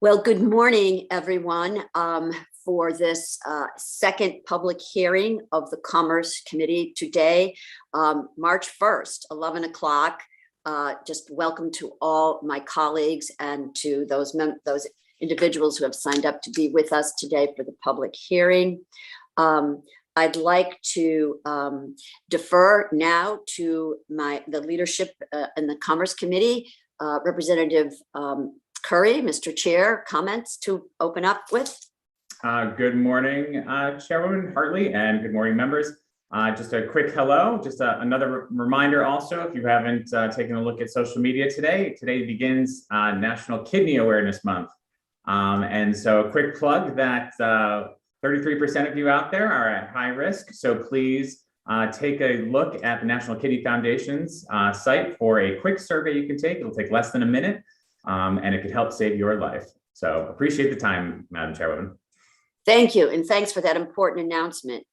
Well, good morning, everyone, for this second public hearing of the Commerce Committee today, March 1st, 11 o'clock. Just welcome to all my colleagues and to those individuals who have signed up to be with us today for the public hearing. I'd like to defer now to the leadership in the Commerce Committee, Representative Curry. Mr. Chair, comments to open up with? Good morning, Chairwoman Hartley, and good morning, members. Just a quick hello, just another reminder also, if you haven't taken a look at social media today begins National Kidney Awareness Month. And so a quick plug that 33% of you out there are at high risk. So please take a look at the National Kidney Foundation's site for a quick survey you can take. It'll take less than a minute. And it could help save your life. So appreciate the time, Madam Chairwoman. Thank you, and thanks for that important announcement.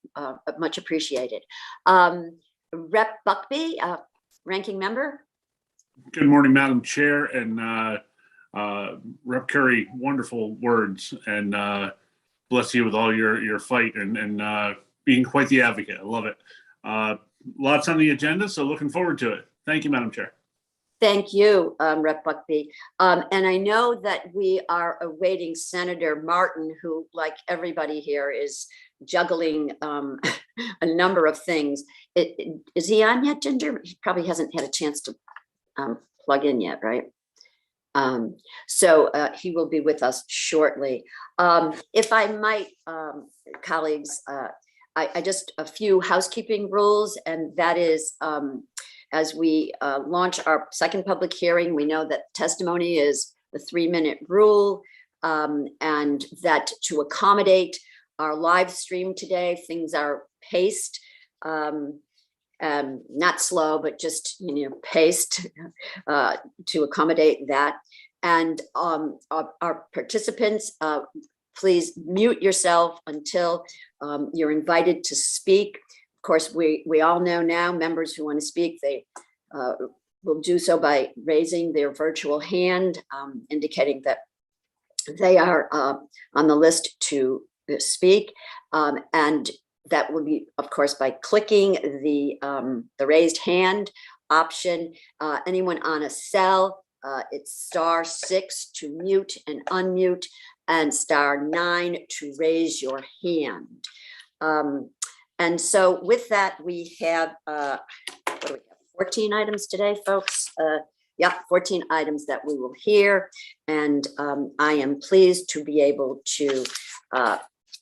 Much appreciated. Rep. Buckby, ranking member. Good morning, Madam Chair, and Rep. Curry, wonderful words, and bless you with all your fight and being quite the advocate. I love it. Lots on the agenda, so looking forward to it. Thank you, Madam Chair. Thank you, Rep. Buckby. And I know that we are awaiting Senator Martin, who, like everybody here, is juggling a number of things. Is he on yet, Ginger? He probably hasn't had a chance to plug in yet, right? So he will be with us shortly. If I might, colleagues, I just a few housekeeping rules, and that is, as we launch our second public hearing, we know that testimony is the 3-minute rule, and that to accommodate our live stream today, things are paced, not slow, but just paced to accommodate that. And our participants, please mute yourself until you're invited to speak. Of course, we all know now members who want to speak, they will do so by raising their virtual hand, indicating that they are on the list to speak. And that will be, of course, by clicking the raised hand option. Anyone on a cell, it's *6 to mute and unmute, and *9 to raise your hand. And so with that, we have, what do we have, 14 items today, folks? Yeah, 14 items that we will hear. And I am pleased to be able to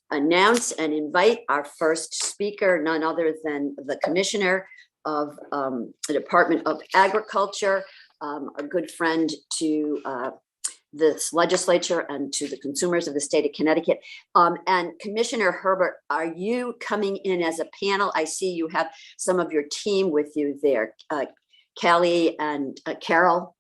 announce and invite our first speaker, none other than the Commissioner of the Department of Agriculture, a good friend to this legislature and to the consumers of the state of Connecticut. And Commissioner Herbert, are you coming in as a panel? I see you have some of your team with you there, Kelly and Carol.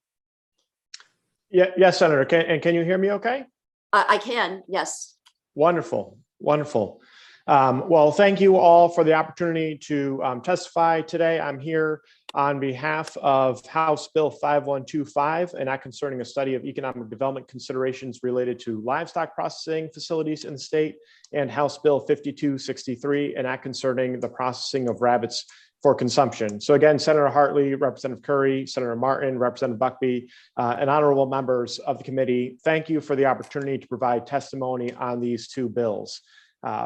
Yeah, yes, Senator. Can you hear me okay? I can, yes. Wonderful, wonderful. Well, thank you all for the opportunity to testify today. I'm here on behalf of House Bill 5125, an act concerning a study of economic development considerations related to livestock processing facilities in the state, and House Bill 5263, an act concerning the processing of rabbits for consumption. So again, Senator Hartley, Representative Curry, Senator Martin, Representative Buckby, and honorable members of the committee, thank you for the opportunity to provide testimony on these two bills.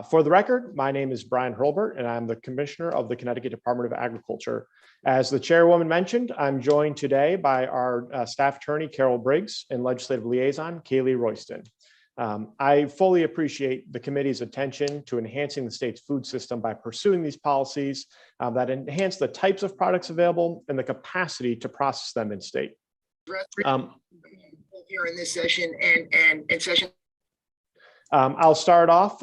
For the record, my name is Brian Hurlbert, and I'm the Commissioner of the Connecticut Department of Agriculture. As the Chairwoman mentioned, I'm joined today by our Staff Attorney, Carol Briggs, and Legislative Liaison, Kaylee Royston. I fully appreciate the committee's attention to enhancing the state's food system by pursuing these policies that enhance the types of products available and the capacity to process them in state. Here in this session and in session. I'll start off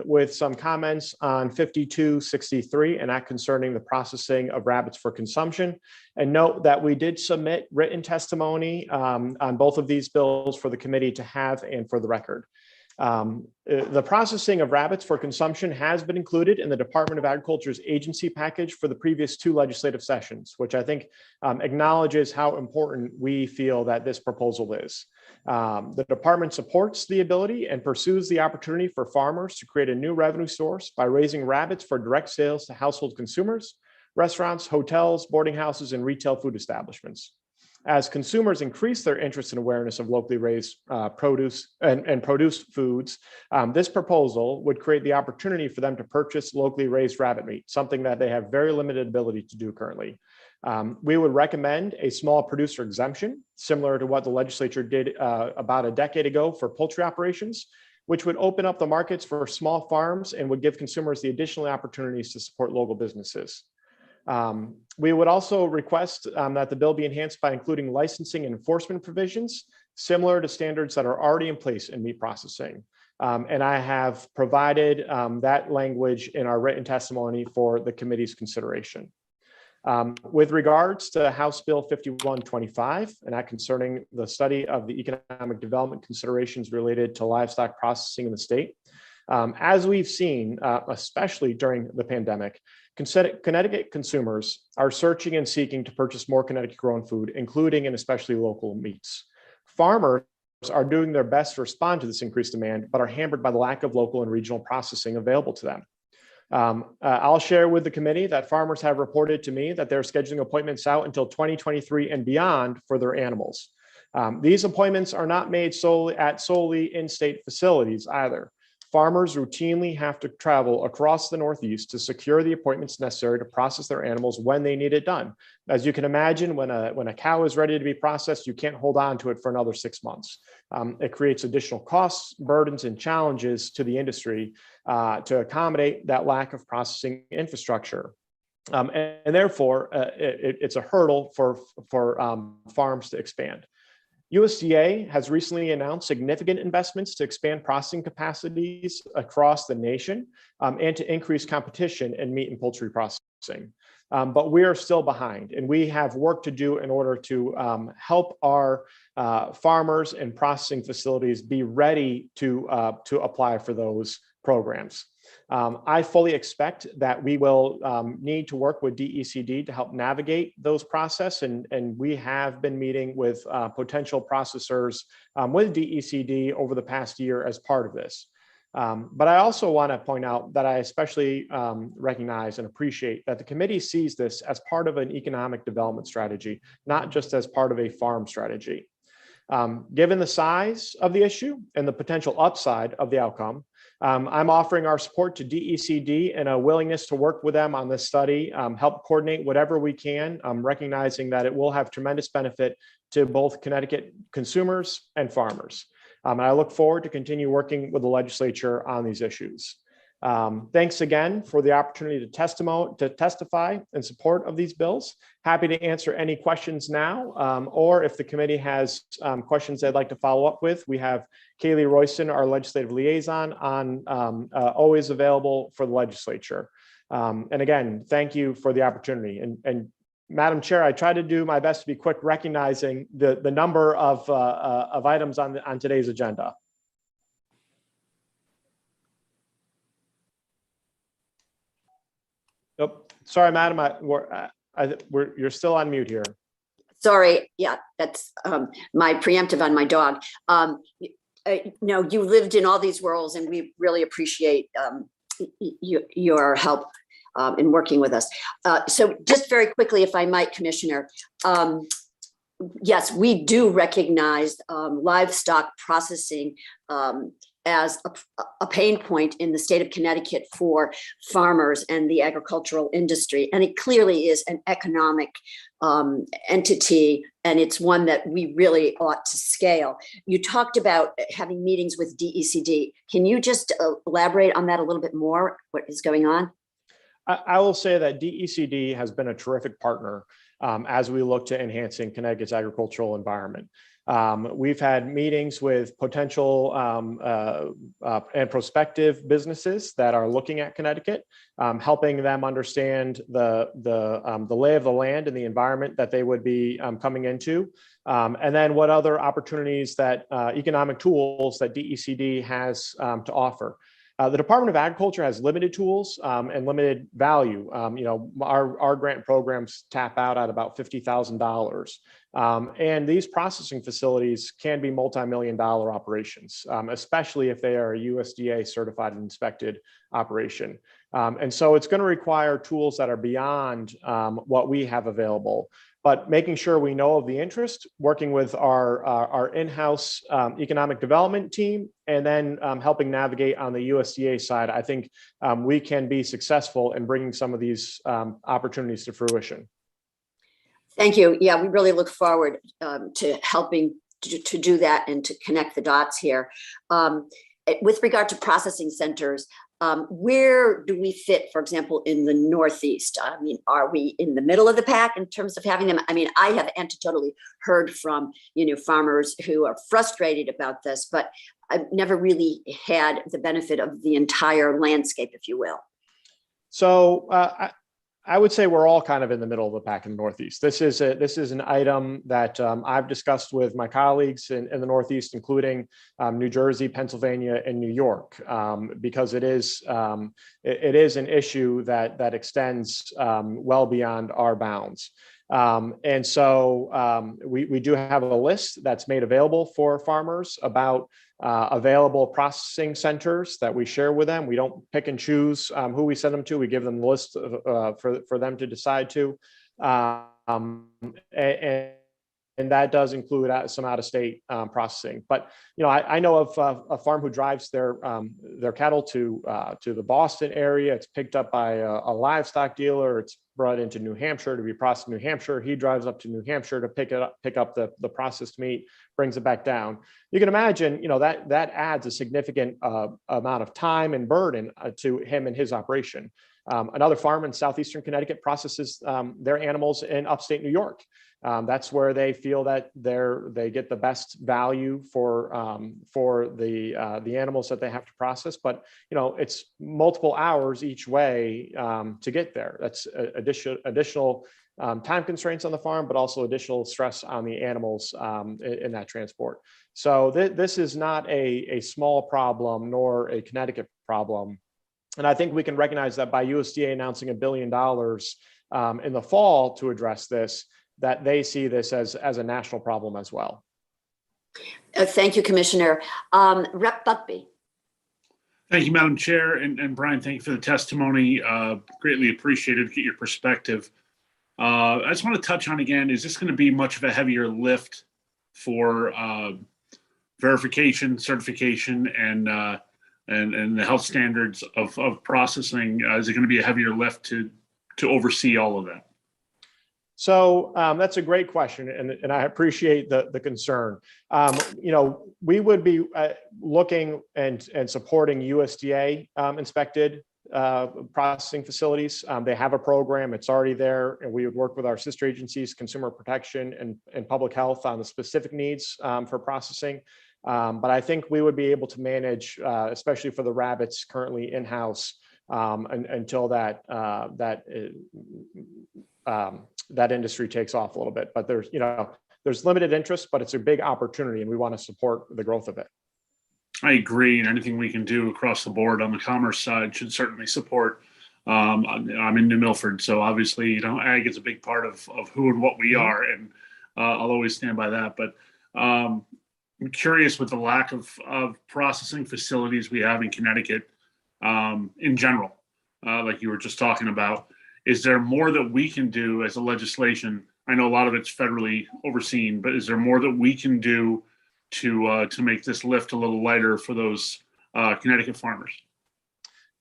with some comments on 5263, an act concerning the processing of rabbits for consumption. And note that we did submit written testimony on both of these bills for the committee to have and for the record. The processing of rabbits for consumption has been included in the Department of Agriculture's agency package for the previous two legislative sessions, which I think acknowledges how important we feel that this proposal is. The department supports the ability and pursues the opportunity for farmers to create a new revenue source by raising rabbits for direct sales to household consumers, restaurants, hotels, boarding houses, and retail food establishments. As consumers increase their interest and awareness of locally raised produce and produce foods, this proposal would create the opportunity for them to purchase locally raised rabbit meat, something that they have very limited ability to do currently. We would recommend a small producer exemption, similar to what the legislature did about a decade ago for poultry operations, which would open up the markets for small farms and would give consumers the additional opportunities to support local businesses. We would also request that the bill be enhanced by including licensing and enforcement provisions similar to standards that are already in place in meat processing. And I have provided that language in our written testimony for the committee's consideration. With regards to House Bill 5125, and that concerning the study of the economic development considerations related to livestock processing in the state, as we've seen, especially during the pandemic, Connecticut consumers are searching and seeking to purchase more Connecticut grown food, including and especially local meats. Farmers are doing their best to respond to this increased demand, but are hampered by the lack of local and regional processing available to them. I'll share with the committee that farmers have reported to me that they're scheduling appointments out until 2023 and beyond for their animals. These appointments are not made solely in-state facilities either. Farmers routinely have to travel across the Northeast to secure the appointments necessary to process their animals when they need it done. As you can imagine, when a cow is ready to be processed, you can't hold on to it for another 6 months. It creates additional costs, burdens, and challenges to the industry to accommodate that lack of processing infrastructure. And therefore, it's a hurdle for farms to expand. USDA has recently announced significant investments to expand processing capacities across the nation and to increase competition in meat and poultry processing. But we are still behind, and we have work to do in order to help our farmers and processing facilities be ready to apply for those programs. I fully expect that we will need to work with DECD to help navigate those processes, and we have been meeting with potential processors with DECD over the past year as part of this. But I also want to point out that I especially recognize and appreciate that the committee sees this as part of an economic development strategy, not just as part of a farm strategy. Given the size of the issue and the potential upside of the outcome, I'm offering our support to DECD and a willingness to work with them on this study, help coordinate whatever we can, recognizing that it will have tremendous benefit to both Connecticut consumers and farmers. And I look forward to continue working with the legislature on these issues. Thanks again for the opportunity to testify in support of these bills. Happy to answer any questions now, or if the committee has questions they'd like to follow up with, we have Kaylee Royston, our legislative liaison, always available for the legislature. And again, thank you for the opportunity. And Madam Chair, I try to do my best to be quick, recognizing the number of items on today's agenda. Oh, sorry, Madam, you're still on mute here. Sorry, yeah, that's my preemptive on my dog. No, you lived in all these worlds, and we really appreciate your help in working with us. So just very quickly, if I might, Commissioner, yes, we do recognize livestock processing as a pain point in the state of Connecticut for farmers and the agricultural industry. And it clearly is an economic entity, and it's one that we really ought to scale. You talked about having meetings with DECD. Can you just elaborate on that a little bit more, what is going on? I will say that DECD has been a terrific partner as we look to enhancing Connecticut's agricultural environment. We've had meetings with potential and prospective businesses that are looking at Connecticut, helping them understand the lay of the land and the environment that they would be coming into, and then what other opportunities that economic tools that DECD has to offer. The Department of Agriculture has limited tools and limited value. Our grant programs tap out at about $50,000. And these processing facilities can be multi-million-dollar operations, especially if they are a USDA certified and inspected operation. And so it's going to require tools that are beyond what we have available, but making sure we know of the interest, working with our in-house economic development team, and then helping navigate on the USDA side, I think we can be successful in bringing some of these opportunities to fruition. Thank you. Yeah, we really look forward to helping to do that and to connect the dots here. With regard to processing centers, where do we fit, for example, in the Northeast? I mean, are we in the middle of the pack in terms of having them? I mean, I have anecdotally heard from, farmers who are frustrated about this, but I've never really had the benefit of the entire landscape, if you will. So I would say we're all kind of in the middle of the pack in the Northeast. This is an item that I've discussed with my colleagues in the Northeast, including New Jersey, Pennsylvania, and New York, because it is an issue that extends well beyond our bounds. And so we do have a list that's made available for farmers about available processing centers that we share with them. We don't pick and choose who we send them to. We give them the list for them to decide to. And that does include some out-of-state processing. But I know of a farm who drives their cattle to the Boston area. It's picked up by a livestock dealer. It's brought into New Hampshire to be processed in New Hampshire. He drives up to New Hampshire to pick up the processed meat, brings it back down. You can imagine, that adds a significant amount of time and burden to him and his operation. Another farm in southeastern Connecticut processes their animals in upstate New York. That's where they feel that they get the best value for the animals that they have to process. But it's multiple hours each way to get there. That's additional time constraints on the farm, but also additional stress on the animals in that transport. So this is not a small problem nor a Connecticut problem. And I think we can recognize that by USDA announcing $1 billion in the fall to address this, that they see this as a national problem as well. Thank you, Commissioner. Rep. Buckby. Thank you, Madam Chair. And Brian, thank you for the testimony. Greatly appreciated to get your perspective. I just want to touch on again, is this going to be much of a heavier lift for verification, certification, and the health standards of processing? Is it going to be a heavier lift to oversee all of that? So that's a great question, and I appreciate the concern. We would be looking and supporting USDA inspected processing facilities. They have a program, it's already there, and we would work with our sister agencies, Consumer Protection and Public Health, on the specific needs for processing. But I think we would be able to manage, especially for the rabbits currently in-house, until that industry takes off a little bit. But there's limited interest, but it's a big opportunity, and we want to support the growth of it. I agree, and anything we can do across the board on the commerce side should certainly support. I'm in New Milford, so obviously, ag is a big part of who and what we are, and I'll always stand by that. But I'm curious, with the lack of processing facilities we have in Connecticut in general, like you were just talking about, is there more that we can do as a legislation? I know a lot of it's federally overseen, but is there more that we can do to make this lift a little lighter for those Connecticut farmers?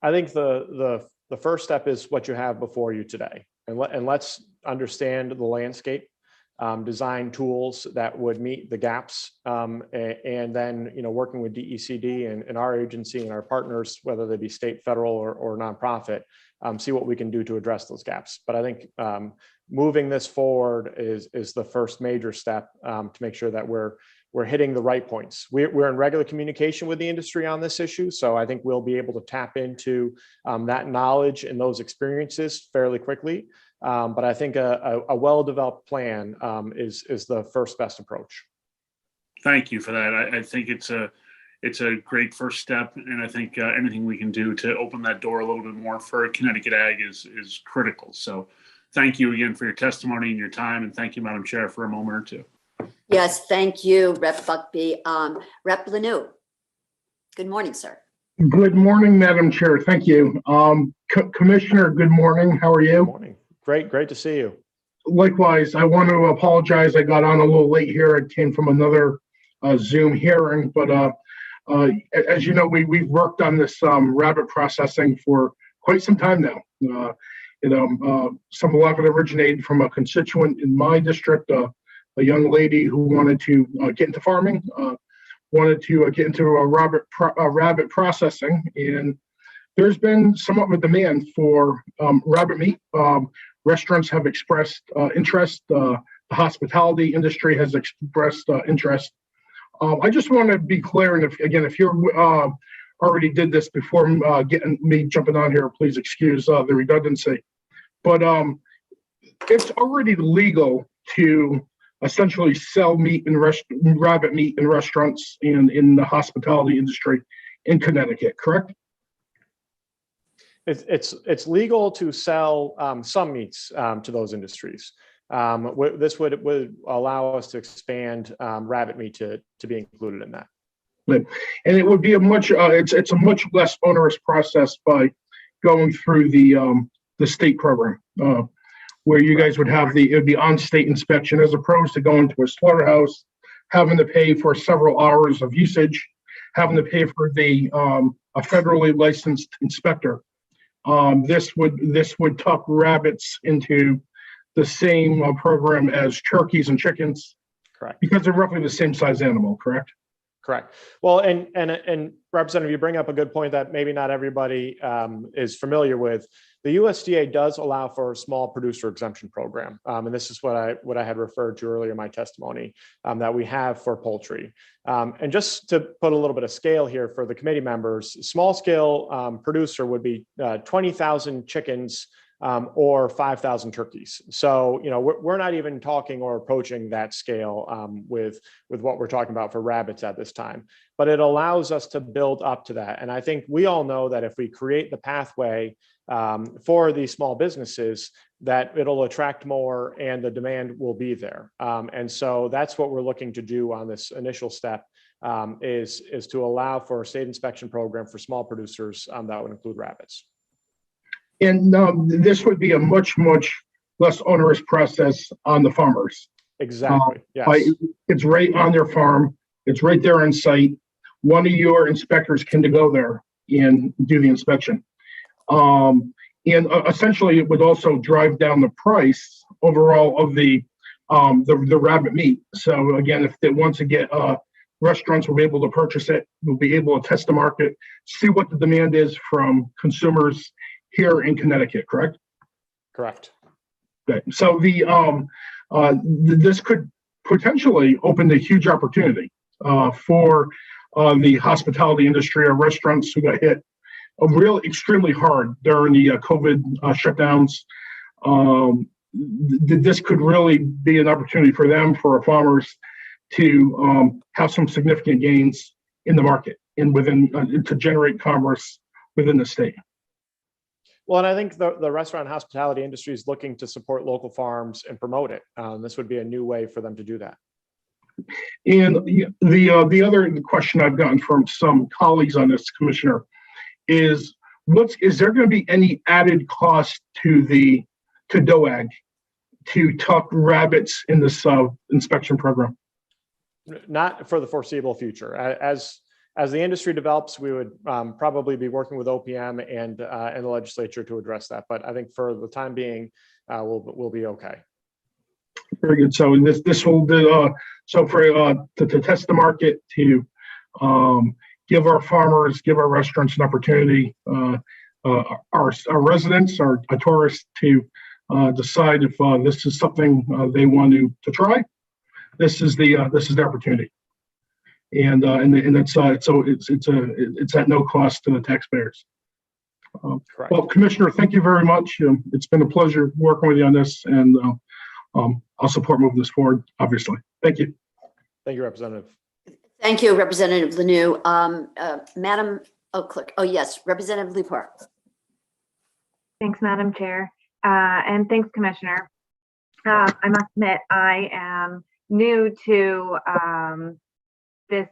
I think the first step is what you have before you today, and let's understand the landscape, design tools that would meet the gaps, and then working with DECD and our agency and our partners, whether they be state, federal, or nonprofit, see what we can do to address those gaps. But I think moving this forward is the first major step to make sure that we're hitting the right points. We're in regular communication with the industry on this issue, so I think we'll be able to tap into that knowledge and those experiences fairly quickly. But I think a well-developed plan is the first best approach. Thank you for that. I think it's it's a great first step. And I think anything we can do to open that door a little bit more for Connecticut Ag is critical. So thank you again for your testimony and your time. And thank you, Madam Chair, for a moment or two. Yes, thank you, Rep. Buckby. Rep. Lanu. Good morning, sir. Good morning, Madam Chair. Thank you. Commissioner, good morning. How are Good you? morning. Great to see you. Likewise, I want to apologize. I got on a little late here. It came from another Zoom hearing, but as you know, we've worked on this rabbit processing for quite some time now. Some of it originated from a constituent in my district, a young lady who wanted to get into farming, wanted to get into rabbit processing, and there's been somewhat of a demand for rabbit meat. Restaurants have expressed interest. The hospitality industry has expressed interest. I just want to be clear, and if you're already did this before getting me jumping on here, please excuse the redundancy. But it's already legal to essentially sell meat and rabbit meat in restaurants and in the hospitality industry in Connecticut, correct? It's legal to sell some meats to those industries. This would allow us to expand rabbit meat to be included in that. And it would be it's a much less onerous process by going through the state program, where you guys would have it would be on-state inspection as opposed to going to a slaughterhouse, having to pay for several hours of usage, having to pay for a federally licensed inspector. This would tuck rabbits into the same program as turkeys and chickens. Correct. Because they're roughly the same size animal, correct? Correct. Well, and Representative, you bring up a good point that maybe not everybody is familiar with. The USDA does allow for a small producer exemption program, and this is what I had referred to earlier in my testimony that we have for poultry. And just to put a little bit of scale here for the committee members, small scale producer would be 20,000 chickens or 5,000 turkeys. So, we're not even talking or approaching that scale with what we're talking about for rabbits at this time, but it allows us to build up to that. And I think we all know that if we create the pathway for these small businesses, that it'll attract more and the demand will be there. And so that's what we're looking to do on this initial step is to allow for a state inspection program for small producers that would include rabbits. And this would be a much less onerous process on the farmers. Exactly. Yes. It's right on their farm. It's right there on site. One of your inspectors can go there and do the inspection. And essentially, it would also drive down the price overall of the rabbit meat. So again, if they want to get restaurants will be able to purchase it, will be able to test the market, see what the demand is from consumers here in Connecticut, correct? Correct. Okay. So this could potentially open a huge opportunity for the hospitality industry or restaurants who got hit extremely hard during the COVID shutdowns. This could really be an opportunity for them, for our farmers, to have some significant gains in the market and to generate commerce within the state. Well, and I think the restaurant and hospitality industry is looking to support local farms and promote it. This would be a new way for them to do that. And the other question I've gotten from some colleagues on this, Commissioner, is there going to be any added cost to DOAG to tuck rabbits in this inspection program? Not for the foreseeable future. As the industry develops, we would probably be working with OPM and the legislature to address that. But I think for the time being, we'll be okay. Very good. So this will do, to test the market, to give our farmers, give our restaurants an opportunity, our residents, our tourists to decide if this is something they want to try. This is the opportunity. And it's at no cost to the taxpayers. Correct. Well, Commissioner, thank you very much. It's been a pleasure working with you on this, and I'll support moving this forward, obviously. Thank you. Thank you, Representative. Thank you, Representative Lanu. Madam, Clerk, yes, Representative Lepore. Thanks, Madam Chair, and thanks, Commissioner. I must admit, I am new to this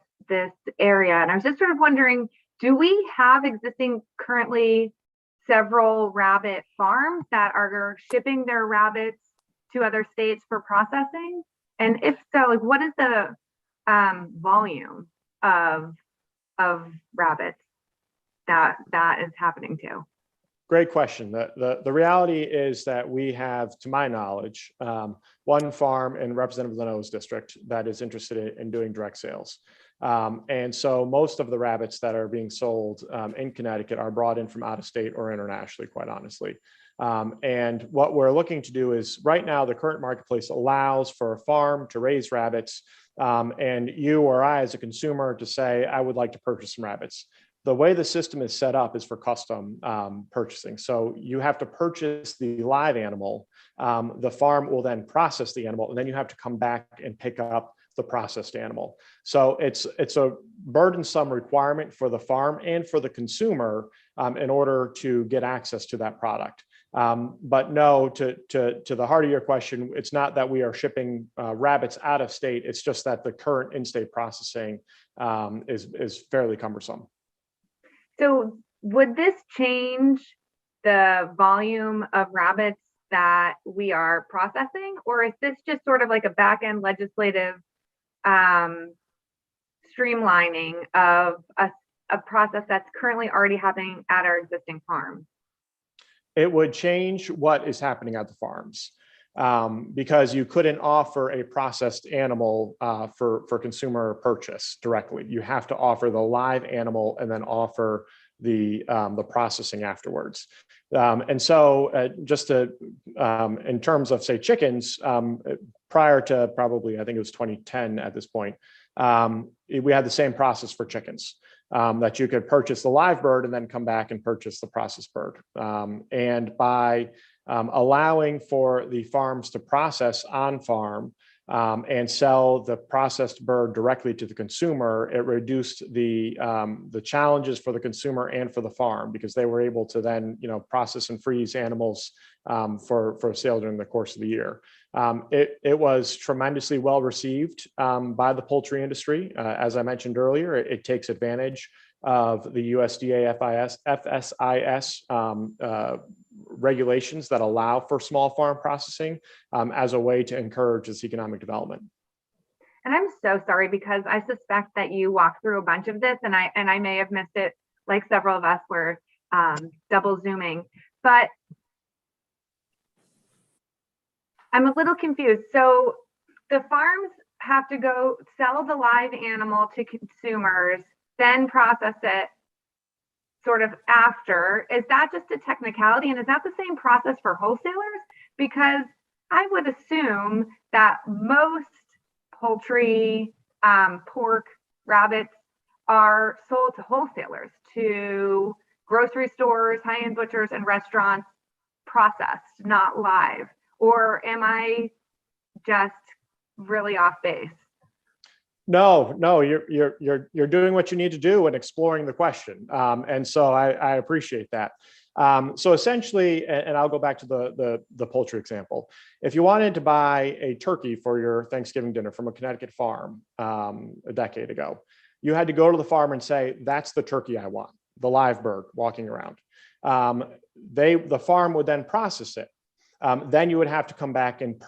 area, and I was just sort of wondering, do we have existing currently several rabbit farms that are shipping their rabbits to other states for processing? And if so, like, what is the volume of rabbits that is happening to? Great question. The reality is that we have, to my knowledge, one farm in Representative Leno's district that is interested in doing direct sales. And so most of the rabbits that are being sold in Connecticut are brought in from out of state or internationally, quite honestly. And what we're looking to do is, right now, the current marketplace allows for a farm to raise rabbits, and you or I as a consumer to say, I would like to purchase some rabbits. The way the system is set up is for custom purchasing. So you have to purchase the live animal. The farm will then process the animal, and then you have to come back and pick up the processed animal. So it's a burdensome requirement for the farm and for the consumer in order to get access to that product. But no, to the heart of your question, it's not that we are shipping rabbits out of state. It's just that the current in-state processing is fairly cumbersome. So would this change the volume of rabbits that we are processing, or is this just sort of like a back-end legislative streamlining of a process that's currently already happening at our existing farms? It would change what is happening at the farms, because you couldn't offer a processed animal for consumer purchase directly. You have to offer the live animal and then offer the processing afterwards. And so just to, in terms of, say, chickens, prior to probably, I think it was 2010 at this point, we had the same process for chickens. That you could purchase the live bird and then come back and purchase the processed bird. And by allowing for the farms to process on farm and sell the processed bird directly to the consumer, it reduced the challenges for the consumer and for the farm, because they were able to then, process and freeze animals for sale during the course of the year. It was tremendously well received by the poultry industry. As I mentioned earlier, it takes advantage of the USDA FSIS regulations that allow for small farm processing as a way to encourage this economic development. And I'm so sorry, because I suspect that you walked through a bunch of this, and I may have missed it, like several of us were double zooming, but I'm a little confused. So the farms have to go sell the live animal to consumers, then process it sort of after. Is that just a technicality? And is that the same process for wholesalers? Because I would assume that most poultry, pork, rabbits are sold to wholesalers, to grocery stores, high-end butchers, and restaurants, processed, not live. Or am I just really off base? No, you're doing what you need to do and exploring the question, and so I appreciate that. So essentially, and I'll go back to the poultry example. If you wanted to buy a turkey for your Thanksgiving dinner from a Connecticut farm a decade ago, you had to go to the farm and say, "That's the turkey I want, the live bird walking around." The farm would then process it. Then you would have to come back and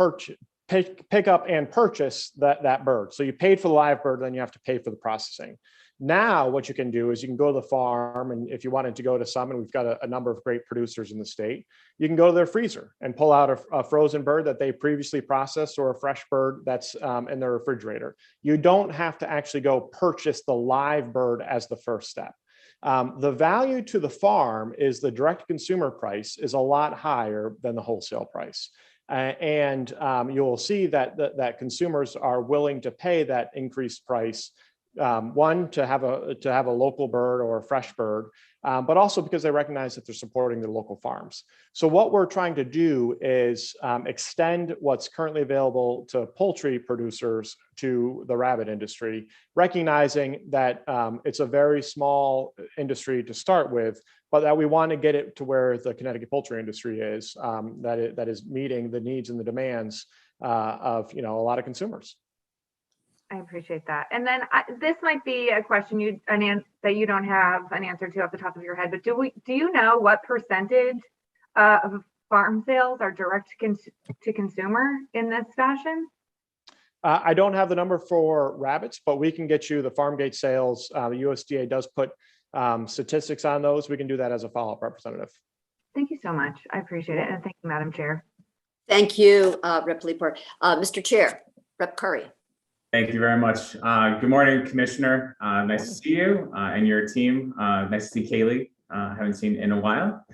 pick up and purchase that bird. So you paid for the live bird, then you have to pay for the processing. Now, what you can do is you can go to the farm, and if you wanted to go to some, and we've got a number of great producers in the state, you can go to their freezer and pull out a frozen bird that they previously processed, or a fresh bird that's in their refrigerator. You don't have to actually go purchase the live bird as the first step. The value to the farm is the direct consumer price is a lot higher than the wholesale price. And you will see that consumers are willing to pay that increased price one, to have a local bird or a fresh bird, but also because they recognize that they're supporting their local farms. So what we're trying to do is extend what's currently available to poultry producers to the rabbit industry, recognizing that it's a very small industry to start with, but that we want to get it to where the Connecticut poultry industry is, that is meeting the needs and the demands of a lot of consumers. I appreciate that. And then this might be a question that you don't have an answer to off the top of your head, but do you know what percentage of farm sales are direct to consumer in this fashion? I don't have the number for rabbits, but we can get you the farm gate sales. The USDA does put statistics on those. We can do that as a follow-up, Representative. Thank you so much. I appreciate it. And thank you, Madam Chair. Thank you, Rep. Leeper. Mr. Chair, Rep. Curry. Thank you very much. Good morning, Commissioner. Nice to see you and your team. Nice to see Kaylee. Haven't seen in a while.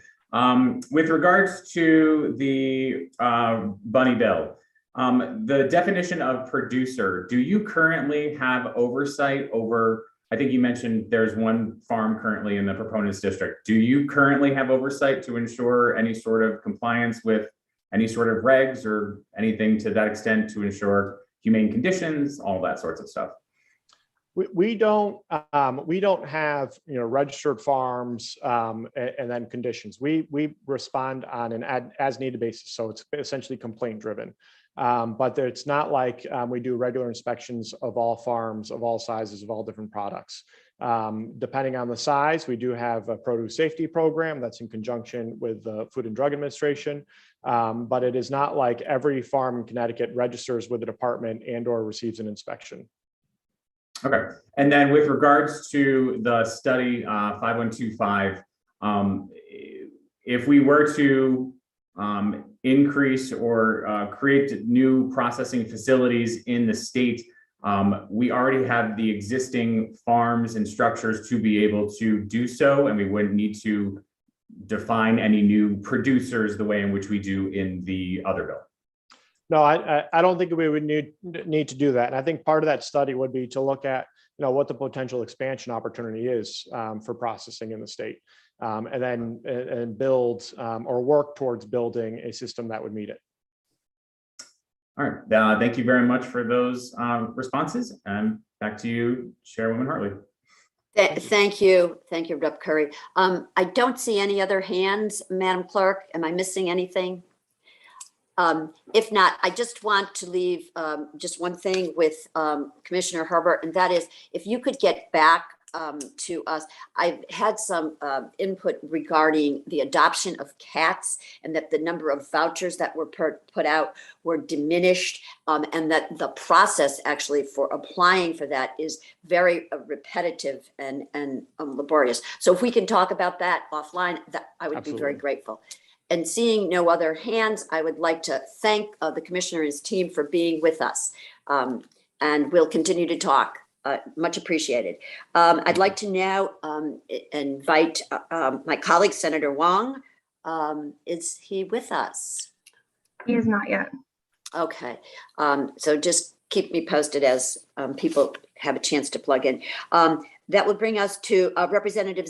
With regards to the bunny bill, the definition of producer, do you currently have oversight over, I think you mentioned there's one farm currently in the proponent's district. Do you currently have oversight to ensure any sort of compliance with any sort of regs or anything to that extent to ensure humane conditions, all that sorts of stuff? We don't have registered farms and then conditions. We respond on an as needed basis, so it's essentially complaint driven. But it's not like we do regular inspections of all farms of all sizes of all different products. Depending on the size, we do have a produce safety program that's in conjunction with the Food and Drug Administration. But it is not like every farm in Connecticut registers with the department and or receives an inspection. Okay. And then with regards to the study 5125, if we were to increase or create new processing facilities in the state, we already have the existing farms and structures to be able to do so, and we wouldn't need to define any new producers the way in which we do in the other bill. No, I don't think we would need to do that. And I think part of that study would be to look at, what the potential expansion opportunity is for processing in the state, and then build or work towards building a system that would meet it. All right. Thank you very much for those responses. And back to you, Chairwoman Hartley. Thank you, Rep. Curry. I don't see any other hands, Madam Clerk. Am I missing anything? If not, I just want to leave just one thing with Commissioner Herbert, and that is if you could get back to us. I've had some input regarding the adoption of cats and that the number of vouchers that were put out were diminished, and that the process actually for applying for that is very repetitive and laborious. So if we can talk about that offline, that I would be very grateful. And seeing no other hands, I would like to thank the commissioner and his team for being with us. And we'll continue to talk. Much appreciated. I'd like to now invite my colleague, Senator Wong. Is he with us? He is not yet. Okay. So just keep me posted as people have a chance to plug in. That would bring us to Representative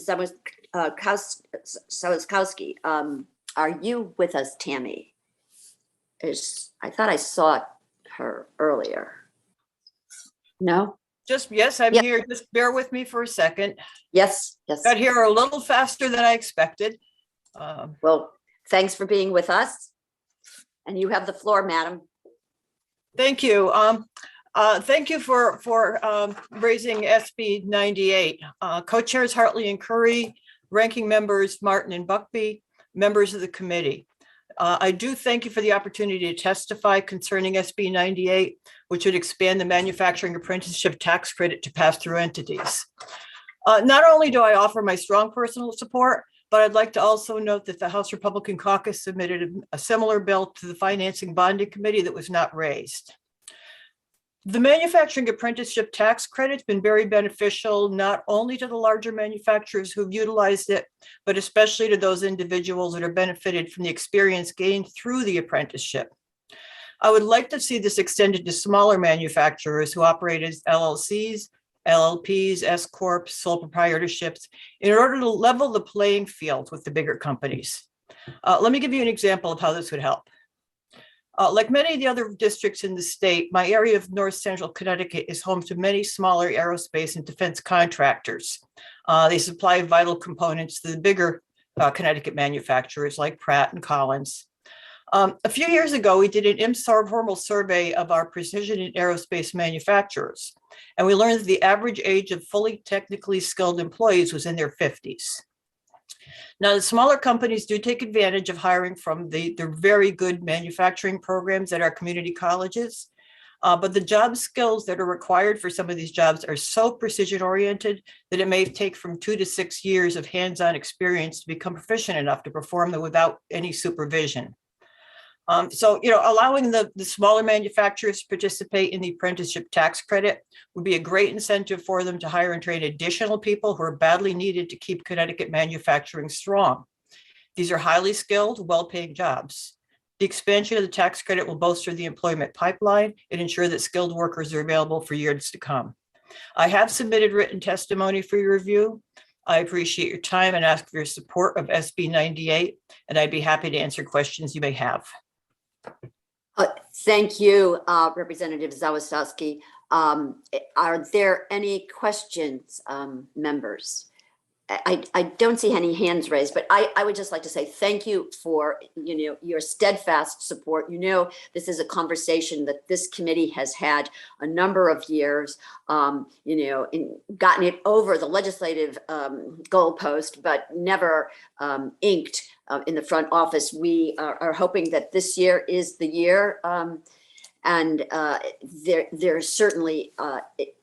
Sawikowski. Are you with us, Tammy? I thought I saw her earlier. No? Yes, I'm here. Just bear with me for a second. Yes. Got here a little faster than I expected. Well, thanks for being with us. And you have the floor, madam. Thank you. Thank you for raising SB 98. Co-chairs Hartley and Curry, ranking members Martin and Buckby, members of the committee. I do thank you for the opportunity to testify concerning SB 98, which would expand the manufacturing apprenticeship tax credit to pass-through entities. Not only do I offer my strong personal support, but I'd like to also note that the House Republican Caucus submitted a similar bill to the Financing Bonding Committee that was not raised. The manufacturing apprenticeship tax credit has been very beneficial, not only to the larger manufacturers who've utilized it, but especially to those individuals that are benefited from the experience gained through the apprenticeship. I would like to see this extended to smaller manufacturers who operate as LLCs, LLPs, S Corps, sole proprietorships, in order to level the playing field with the bigger companies. Let me give you an example of how this would help. Like many of the other districts in the state, my area of North Central Connecticut is home to many smaller aerospace and defense contractors. They supply vital components to the bigger Connecticut manufacturers like Pratt and Collins. A few years ago, we did an informal survey of our precision and aerospace manufacturers, and we learned that the average age of fully technically skilled employees was in their 50s. Now, the smaller companies do take advantage of hiring from the very good manufacturing programs at our community colleges, but the job skills that are required for some of these jobs are so precision oriented that it may take from 2 to 6 years of hands-on experience to become proficient enough to perform them without any supervision. So, allowing the smaller manufacturers to participate in the apprenticeship tax credit would be a great incentive for them to hire and train additional people who are badly needed to keep Connecticut manufacturing strong. These are highly skilled, well-paying jobs. The expansion of the tax credit will bolster the employment pipeline and ensure that skilled workers are available for years to come. I have submitted written testimony for your review. I appreciate your time and ask for your support of SB 98, and I'd be happy to answer questions you may have. Thank you, Representative Zawistowski. Are there any questions, members? I don't see any hands raised, but I would just like to say thank you for your steadfast support. This is a conversation that this committee has had a number of years, gotten it over the legislative goalpost, but never inked in the front office. We are hoping that this year is the year. And there's certainly,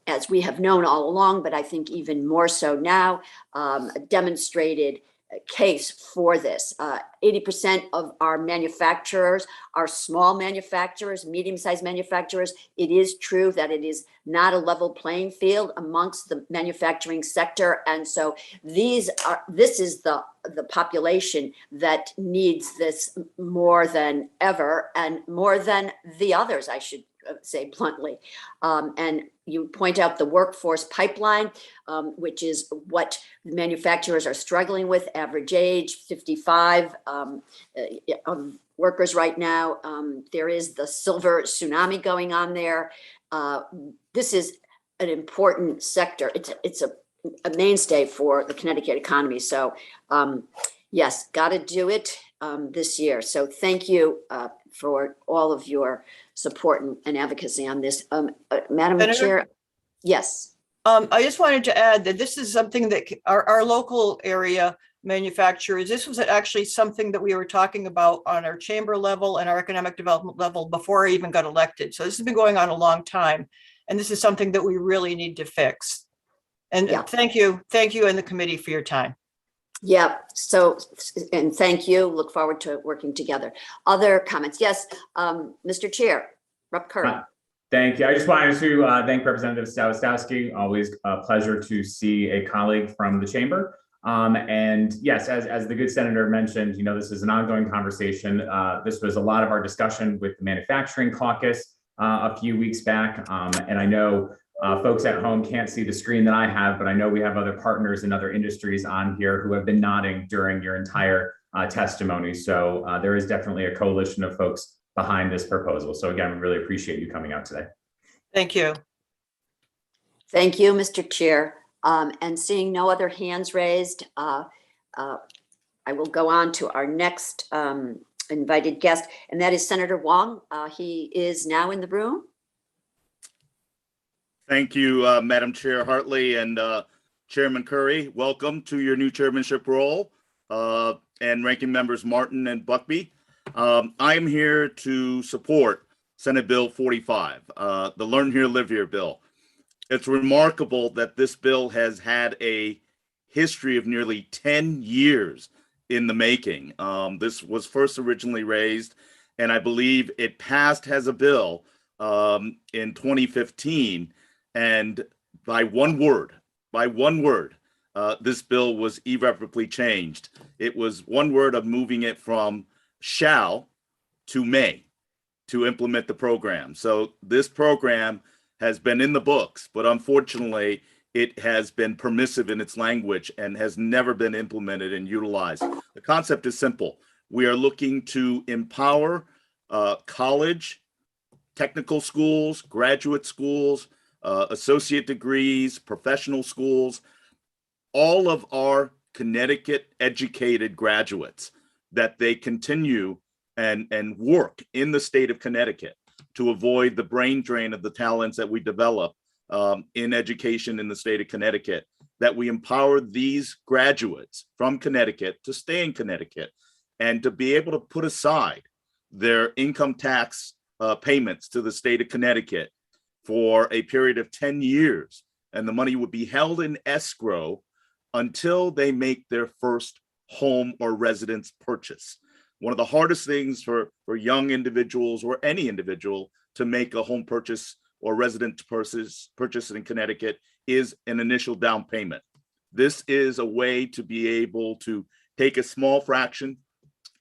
as we have known all along, but I think even more so now, a demonstrated case for this. 80% of our manufacturers are small manufacturers, medium-sized manufacturers. It is true that it is not a level playing field amongst the manufacturing sector. And so this is the population that needs this more than ever, and more than the others, I should say bluntly. And you point out the workforce pipeline, which is what manufacturers are struggling with. Average age 55 workers right now. There is the silver tsunami going on there. This is an important sector. It's a mainstay for the Connecticut economy. So yes, got to do it this year. So thank you for all of your support and advocacy on this. Madam Senator? Chair, yes. I just wanted to add that this is something that our local area manufacturers, this was actually something that we were talking about on our chamber level and our economic development level before I even got elected. So this has been going on a long time. And this is something that we really need to fix. And Yeah. thank you and the committee for your time. Yeah, so, and thank you. Look forward to working together. Other comments? Yes, Mr. Chair, Rep. Curry. Thank you. I just wanted to thank Representative Zawistowski. Always a pleasure to see a colleague from the chamber. And yes, as the good senator mentioned, this is an ongoing conversation. This was a lot of our discussion with the manufacturing caucus a few weeks back. And I know folks at home can't see the screen that I have, but I know we have other partners in other industries on here who have been nodding during your entire testimony. So there is definitely a coalition of folks behind this proposal. So again, we really appreciate you coming out today. Thank you. Thank you, Mr. Chair. And seeing no other hands raised, I will go on to our next invited guest, and that is Senator Wong. He is now in the room. Thank you, Madam Chair Hartley and Chairman Curry. Welcome to your new chairmanship role, and ranking members Martin and Buckby. I'm here to support Senate Bill 45, the Learn Here, Live Here bill. It's remarkable that this bill has had a history of nearly 10 years in the making. This was first originally raised, and I believe it passed as a bill in 2015. And by one word, this bill was irreparably changed. It was one word of moving it from shall to may to implement the program. So this program has been in the books, but unfortunately, it has been permissive in its language and has never been implemented and utilized. The concept is simple. We are looking to empower college, technical schools, graduate schools, associate degrees, professional schools, all of our Connecticut educated graduates, that they continue and work in the state of Connecticut to avoid the brain drain of the talents that we develop in education in the state of Connecticut, that we empower these graduates from Connecticut to stay in Connecticut and to be able to put aside their income tax payments to the state of Connecticut for a period of 10 years. And the money would be held in escrow until they make their first home or residence purchase. One of the hardest things for young individuals or any individual to make a home purchase or residence purchase in Connecticut is an initial down payment. This is a way to be able to take a small fraction.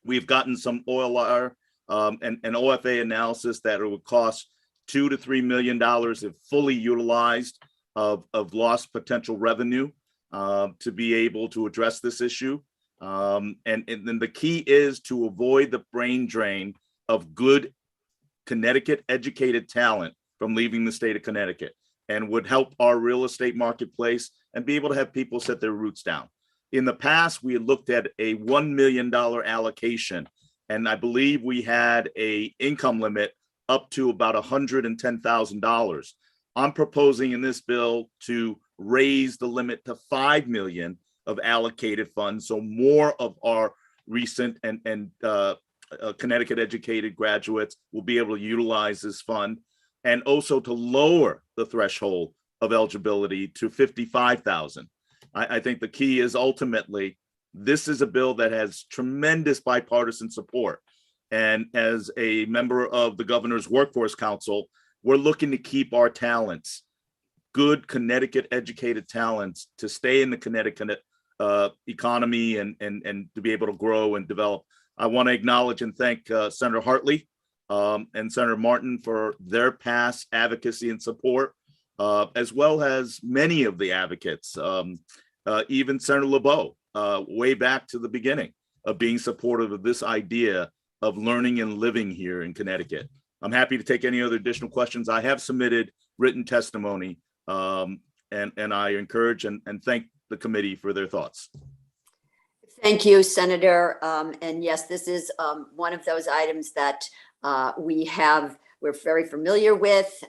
We've gotten some OLR and OFA analysis that it would cost $2 to $3 million if fully utilized of lost potential revenue to be able to address this issue. And then the key is to avoid the brain drain of good Connecticut educated talent from leaving the state of Connecticut, and would help our real estate marketplace and be able to have people set their roots down. In the past, we had looked at a $1 million allocation, and I believe we had a income limit up to about $110,000. I'm proposing in this bill to raise the limit to $5 million of allocated funds, so more of our recent and Connecticut educated graduates will be able to utilize this fund, and also to lower the threshold of eligibility to $55,000. I think the key is ultimately, this is a bill that has tremendous bipartisan support. And as a member of the Governor's Workforce Council, we're looking to keep our talents, good Connecticut educated talents, to stay in the Connecticut economy and to be able to grow and develop. I want to acknowledge and thank Senator Hartley and Senator Martin for their past advocacy and support, as well as many of the advocates, even Senator LeBeau, way back to the beginning of being supportive of this idea of learning and living here in Connecticut. I'm happy to take any other additional questions. I have submitted written testimony, and I encourage and thank the committee for their thoughts. Thank you, Senator. And yes, this is one of those items that we're very familiar with.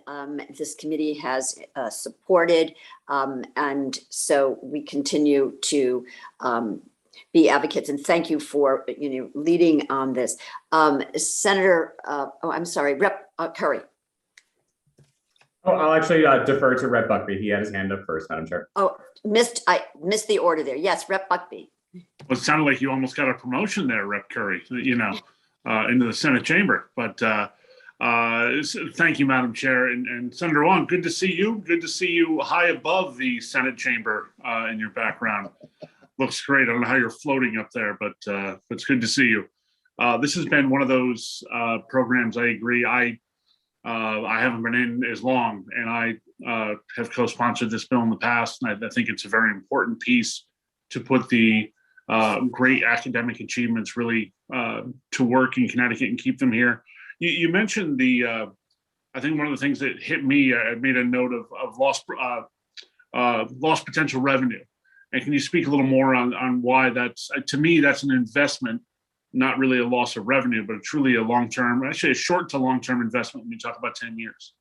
This committee has supported, and so we continue to be advocates. And thank you for leading on this, Senator. Rep. Curry. Oh, I'll actually defer to Rep. Buckby. He had his hand up first, Madam Chair. Oh, I missed the order there. Yes, Rep. Buckby. Well, it sounded like you almost got a promotion there, Rep. Curry, into the Senate chamber. But thank you, Madam Chair. And Senator Wong, good to see you. Good to see you high above the Senate chamber in your background. Looks great. I don't know how you're floating up there, but it's good to see you. This has been one of those programs. I agree. I haven't been in as long, and I have co-sponsored this bill in the past. And I think it's a very important piece to put the great academic achievements really to work in Connecticut and keep them here. You mentioned I think one of the things that hit me, I made a note of lost potential revenue. And can you speak a little more on why that's, to me, that's an investment, not really a loss of revenue, but truly a long-term, actually a short to long-term investment when you talk about 10 years.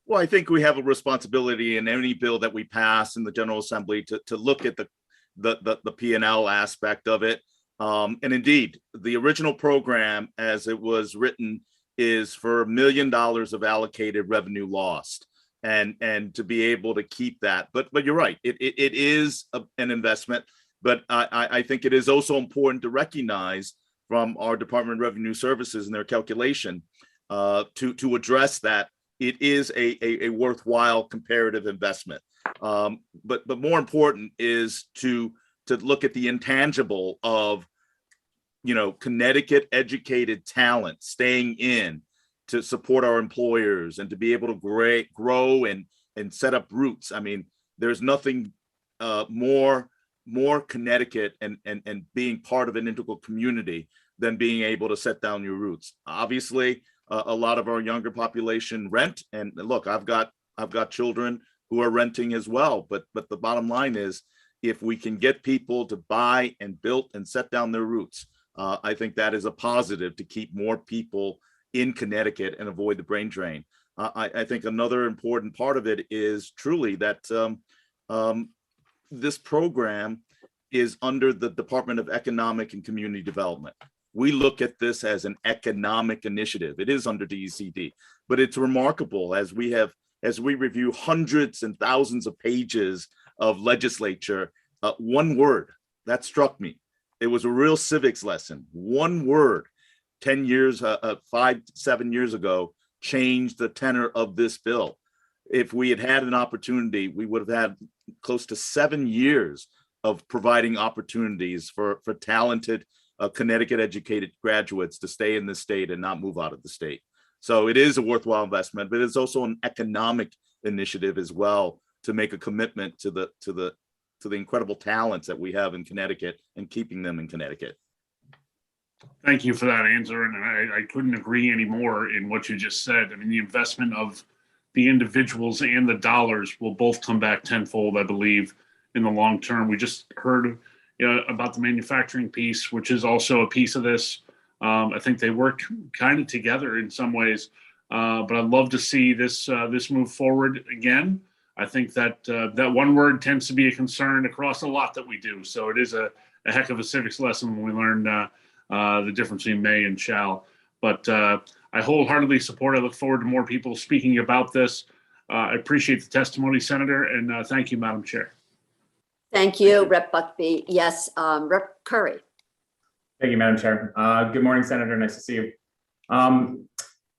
Well, I think we have a responsibility in any bill that we pass in the General Assembly to look at the P&L aspect of it. And indeed, the original program as it was written is for $1 million of allocated revenue lost, and to be able to keep that. But you're right, it is an investment, but I think it is also important to recognize from our Department of Revenue Services and their calculation to address that it is a worthwhile comparative investment. But more important is to look at the intangible of Connecticut educated talent staying in to support our employers and to be able to grow and set up roots. I mean, there's nothing more Connecticut and being part of an integral community than being able to set down your roots. Obviously, a lot of our younger population rent, and look, I've got children who are renting as well. But the bottom line is, if we can get people to buy and build and set down their roots, I think that is a positive to keep more people in Connecticut and avoid the brain drain. I think another important part of it is truly that this program is under the Department of Economic and Community Development. We look at this as an economic initiative. It is under DECD, but it's remarkable as we review hundreds and thousands of pages of legislature. One word that struck me. It was a real civics lesson. One word, 10 years, 5-7 years ago, changed the tenor of this bill. If we had had an opportunity, we would have had close to 7 years of providing opportunities for talented Connecticut educated graduates to stay in the state and not move out of the state. So it is a worthwhile investment, but it's also an economic initiative as well to make a commitment to the incredible talents that we have in Connecticut and keeping them in Connecticut. Thank you for that answer. And I couldn't agree any more in what you just said. I mean, the investment of the individuals and the dollars will both come back tenfold, I believe, in the long term. We just heard about the manufacturing piece, which is also a piece of this. I think they work kind of together in some ways, but I'd love to see this move forward again. I think that that one word tends to be a concern across a lot that we do. So it is a heck of a civics lesson when we learn the difference between may and shall. But I wholeheartedly support. I look forward to more people speaking about this. I appreciate the testimony, Senator, and thank you, Madam Chair. Thank you, Rep. Buckby. Yes, Rep. Curry. Thank you, Madam Chair. Good morning, Senator. Nice to see you.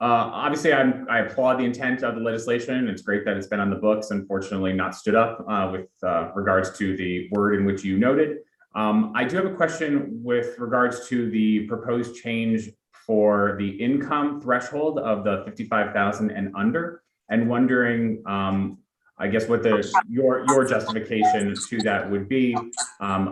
Obviously, I applaud the intent of the legislation. It's great that it's been on the books, unfortunately not stood up with regards to the word in which you noted. I do have a question with regards to the proposed change for the income threshold of the 55,000 and under, and wondering, I guess, what your justification to that would be,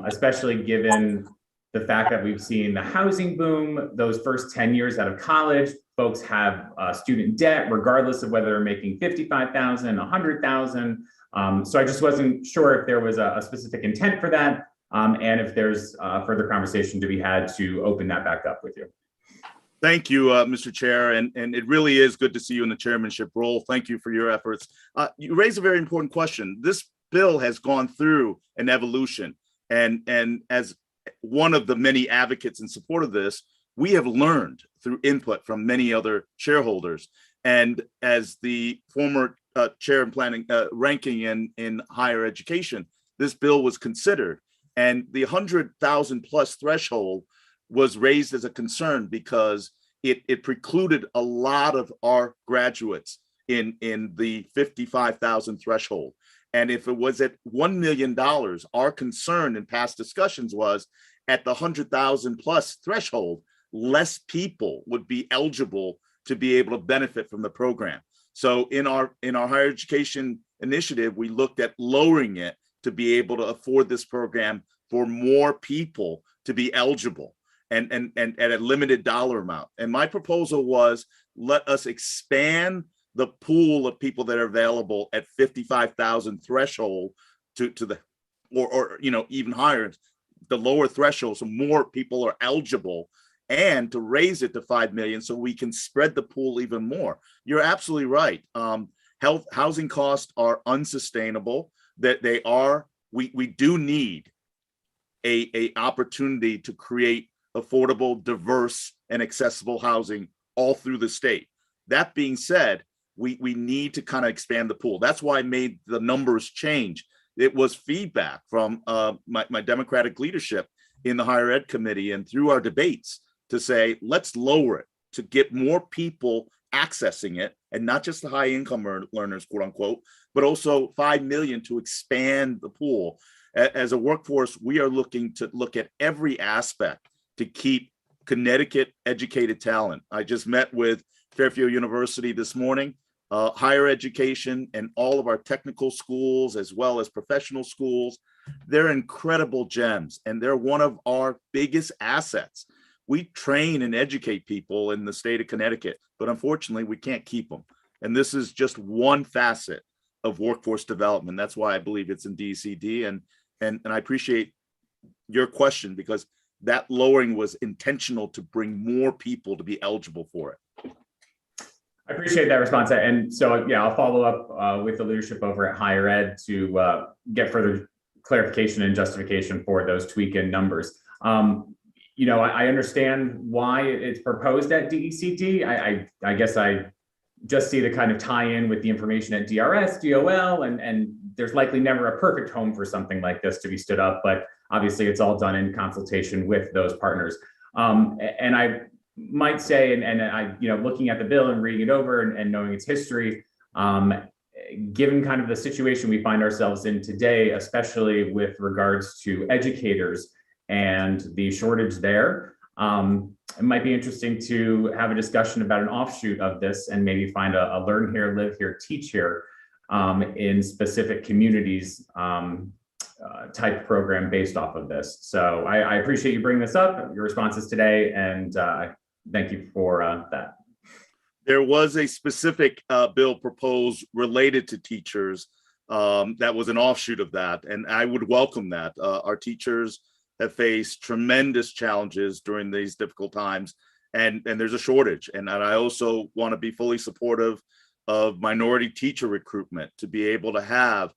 especially given the fact that we've seen the housing boom. Those first 10 years out of college, folks have student debt, regardless of whether they're making 55,000, 100,000. So I just wasn't sure if there was a specific intent for that, and if there's further conversation to be had to open that back up with you. Thank you, Mr. Chair, and it really is good to see you in the chairmanship role. Thank you for your efforts. You raise a very important question. This bill has gone through an evolution, and as one of the many advocates in support of this, we have learned through input from many other shareholders. And as the former chair in planning, ranking in higher education, this bill was considered, and the 100,000 plus threshold was raised as a concern because it precluded a lot of our graduates in the 55,000 threshold. And if it was at $1 million, our concern in past discussions was at the 100,000 plus threshold, less people would be eligible to be able to benefit from the program. So in our higher education initiative, we looked at lowering it to be able to afford this program for more people to be eligible and at a limited dollar amount. And my proposal was, let us expand the pool of people that are available at 55,000 threshold to the, or even higher, the lower threshold, so more people are eligible, and to raise it to 5 million so we can spread the pool even more. You're absolutely right. Housing costs are unsustainable. That they are. We do need a opportunity to create affordable, diverse, and accessible housing all through the state. That being said, we need to kind of expand the pool. That's why I made the numbers change. It was feedback from my Democratic leadership in the Higher Ed Committee and through our debates to say, let's lower it to get more people accessing it, and not just the high income learners, quote unquote, but also 5 million to expand the pool. As a workforce, we are looking to look at every aspect to keep Connecticut educated talent. I just met with Fairfield University this morning. Higher education and all of our technical schools, as well as professional schools, they're incredible gems, and they're one of our biggest assets. We train and educate people in the state of Connecticut, but unfortunately, we can't keep them. And this is just one facet of workforce development. That's why I believe it's in DCD, and I appreciate your question, because that lowering was intentional to bring more people to be eligible for it. I appreciate that response. And so, yeah, I'll follow up with the leadership over at Higher Ed to get further clarification and justification for those tweak in numbers. You know, I understand why it's proposed at DECD. I guess I just see the kind of tie-in with the information at DRS, DOL, and there's likely never a perfect home for something like this to be stood up, but obviously it's all done in consultation with those partners. And I might say, and I, you know, looking at the bill and reading it over and knowing its history, given kind of the situation we find ourselves in today, especially with regards to educators and the shortage there, it might be interesting to have a discussion about an offshoot of this and maybe find a learn here, live here, teach here in specific communities type program based off of this. So I appreciate you bringing this up, your responses today, and thank you for that. There was a specific bill proposed related to teachers that was an offshoot of that, and I would welcome that. Our teachers have faced tremendous challenges during these difficult times, and there's a shortage. And I also want to be fully supportive of minority teacher recruitment, to be able to have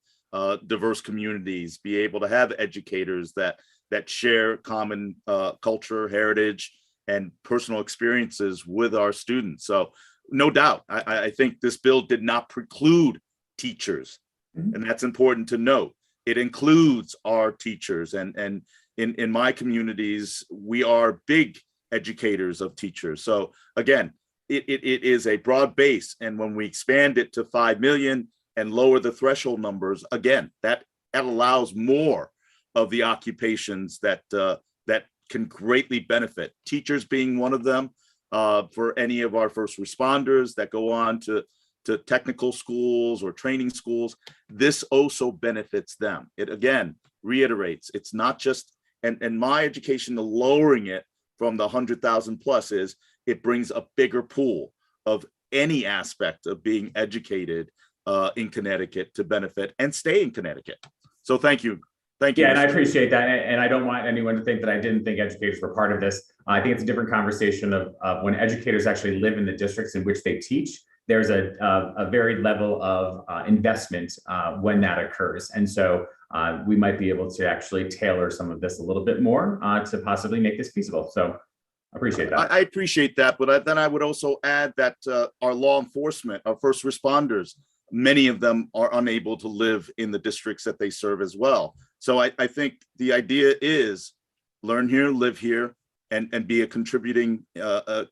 diverse communities, be able to have educators that share common culture, heritage, and personal experiences with our students. So no doubt, I think this bill did not preclude teachers, and that's important to note. It includes our teachers, and in my communities, we are big educators of teachers. So again, it is a broad base, and when we expand it to 5 million and lower the threshold numbers, again, that allows more of the occupations that can greatly benefit. Teachers being one of them, for any of our first responders that go on to technical schools or training schools, this also benefits them. It again reiterates, it's not just, and my education, the lowering it from the 100,000 plus is, it brings a bigger pool of any aspect of being educated in Connecticut to benefit and stay in Connecticut. So thank you. Thank you. Yeah, and I appreciate that. And I don't want anyone to think that I didn't think educators were part of this. I think it's a different conversation of when educators actually live in the districts in which they teach. There's a very level of investment when that occurs. And so we might be able to actually tailor some of this a little bit more to possibly make this feasible. So I appreciate that. I appreciate that. But then I would also add that our law enforcement, our first responders, many of them are unable to live in the districts that they serve as well. So I think the idea is learn here, live here, and be a contributing,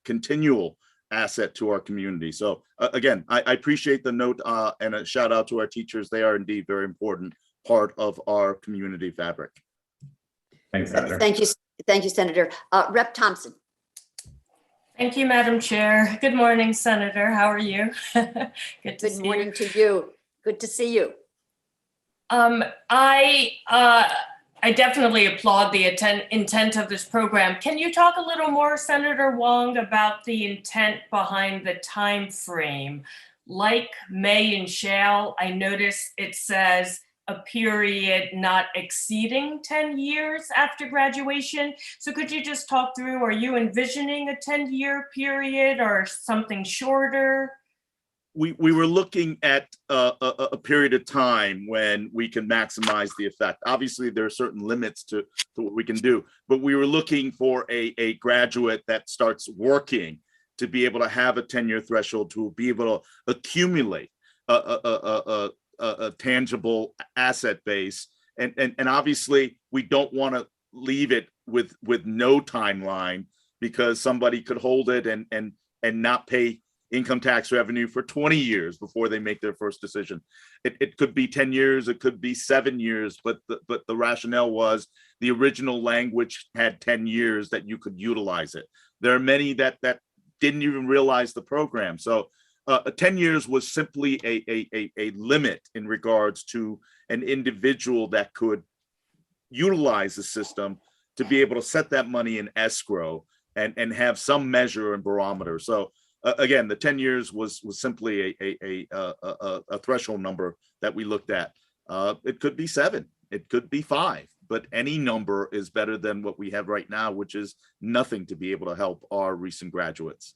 continual asset to our community. So again, I appreciate the note and a shout out to our teachers. They are indeed very important part of our community fabric. Thanks, Senator. Thank you, Senator. Rep. Thompson. Thank you, Madam Chair. Good morning, Senator. How are you? Good morning to you. Good to see you. I definitely applaud the intent of this program. Can you talk a little more, Senator Wong, about the intent behind the time frame? Like may and shall, I notice it says a period not exceeding 10 years after graduation. So could you just talk through, are you envisioning a 10-year period or something shorter? We were looking at a period of time when we can maximize the effect. Obviously, there are certain limits to what we can do, but we were looking for a graduate that starts working to be able to have a 10-year threshold, to be able to accumulate a tangible asset base. And obviously, we don't want to leave it with no timeline, because somebody could hold it and not pay income tax revenue for 20 years before they make their first decision. It could be 10 years, it could be 7 years, but the rationale was the original language had 10 years that you could utilize it. There are many that didn't even realize the program. So 10 years was simply a limit in regards to an individual that could utilize the system to be able to set that money in escrow and have some measure and barometer. So again, the 10 years was simply a threshold number that we looked at. It could be 7, it could be 5, but any number is better than what we have right now, which is nothing to be able to help our recent graduates.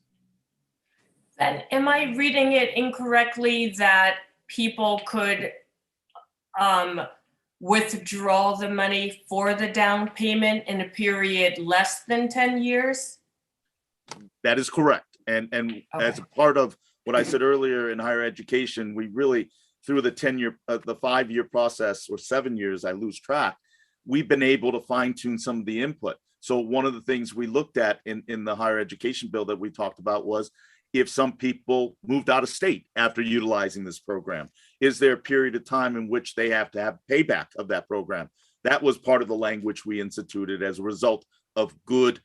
And am I reading it incorrectly that people could withdraw the money for the down payment in a period less than 10 years? That is correct. And as a part of what I said earlier in higher education, we really, through the 10-year, the 5-year process, or 7 years, I lose track, we've been able to fine tune some of the input. So one of the things we looked at in the higher education bill that we talked about was, if some people moved out of state after utilizing this program, is there a period of time in which they have to have payback of that program? That was part of the language we instituted as a result of good,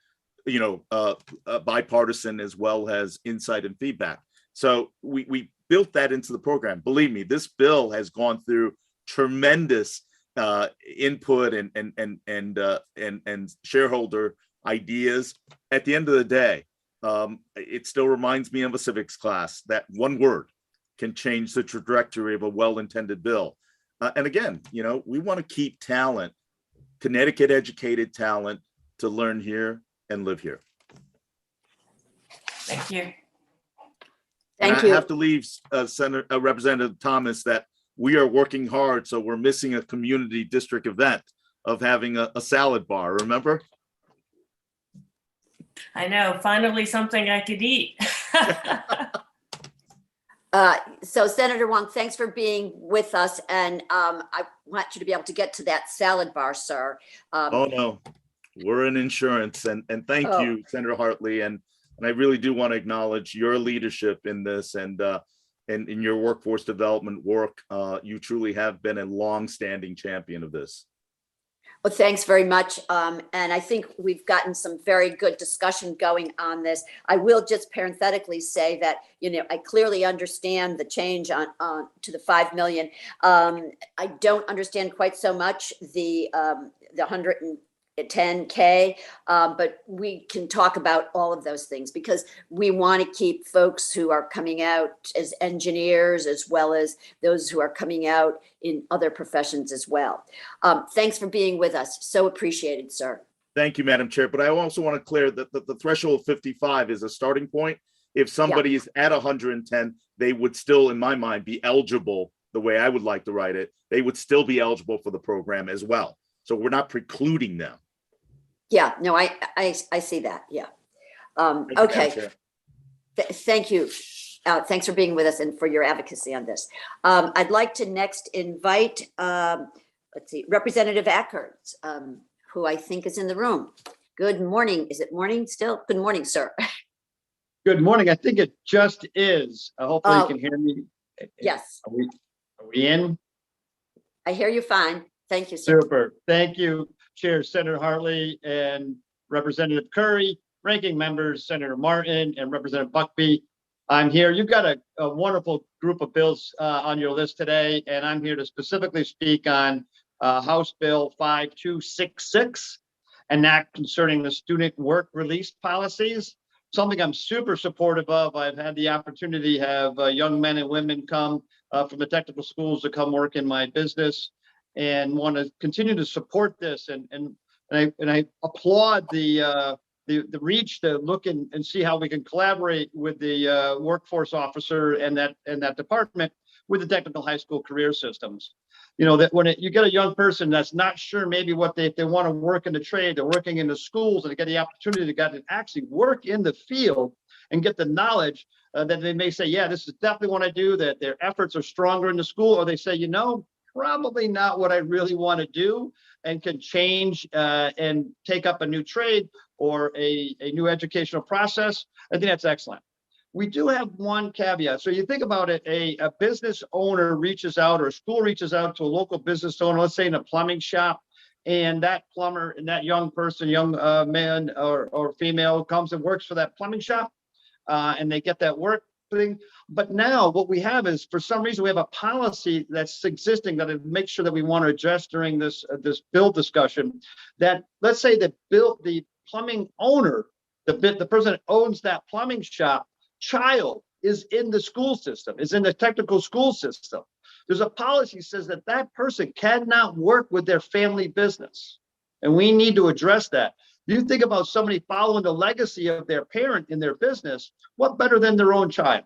bipartisan as well as insight and feedback. So we built that into the program. Believe me, this bill has gone through tremendous input and shareholder ideas. At the end of the day, it still reminds me of a civics class that one word can change the trajectory of a well-intended bill. And again, we want to keep talent, Connecticut educated talent, to learn here and live here. Thank you. Thank I you. have to leave Representative Thomas that we are working hard, so we're missing a community district event of having a salad bar, remember? I know, finally something I could eat. So Senator Wong, thanks for being with us. And I want you to be able to get to that salad bar, sir. Oh, no, we're in insurance. And thank you, Senator Hartley. And I really do want to acknowledge your leadership in this and in your workforce development work. You truly have been a long-standing champion of this. Well, thanks very much. And I think we've gotten some very good discussion going on this. I will just parenthetically say that, I clearly understand the change on to the 5 million. I don't understand quite so much the 110K, but we can talk about all of those things because we want to keep folks who are coming out as engineers as well as those who are coming out in other professions as well. Thanks for being with us. So appreciated, sir. Thank you, Madam Chair. But I also want to clear that the threshold of 55 is a starting point. If somebody is at 110, they would still, in my mind, be eligible the way I would like to write it. They would still be eligible for the program as well. So we're not precluding them. Yeah, no, I see that. Yeah. Okay. Thank you. Thanks for being with us and for your advocacy on this. I'd like to next invite, Representative Ackert, who I think is in the room. Good morning. Is it morning still? Good morning, sir. Good morning. I think it just is. Hopefully you can hear me. Yes. Are we in? I hear you fine. Thank you, sir. Super. Thank you, Chair Senator Hartley and Representative Curry, ranking members, Senator Martin and Representative Buckby. I'm here. You've got a wonderful group of bills on your list today, and I'm here to specifically speak on House Bill 5266, an act concerning the student work release policies, something I'm super supportive of. I've had the opportunity to have young men and women come from the technical schools to come work in my business and want to continue to support this. And I applaud the reach to look and see how we can collaborate with the workforce officer and that department with the technical high school career systems. That when you get a young person that's not sure maybe if they want to work in the trade, they're working in the schools, and they get the opportunity to actually work in the field and get the knowledge that they may say, yeah, this is definitely what I do, that their efforts are stronger in the school, or they say, probably not what I really want to do, and can change and take up a new trade or a new educational process. I think that's excellent. We do have one caveat. So you think about it, a business owner reaches out, or a school reaches out to a local business owner, let's say in a plumbing shop, and that plumber and that young person, young man or female comes and works for that plumbing shop. and they get that work thing. But now what we have is, for some reason, we have a policy that's existing that it makes sure that we want to address during this bill discussion, that let's say the plumbing owner, the person that owns that plumbing shop, child is in the school system, is in the technical school system. There's a policy that says that that person cannot work with their family business. And we need to address that. You think about somebody following the legacy of their parent in their business, what better than their own child?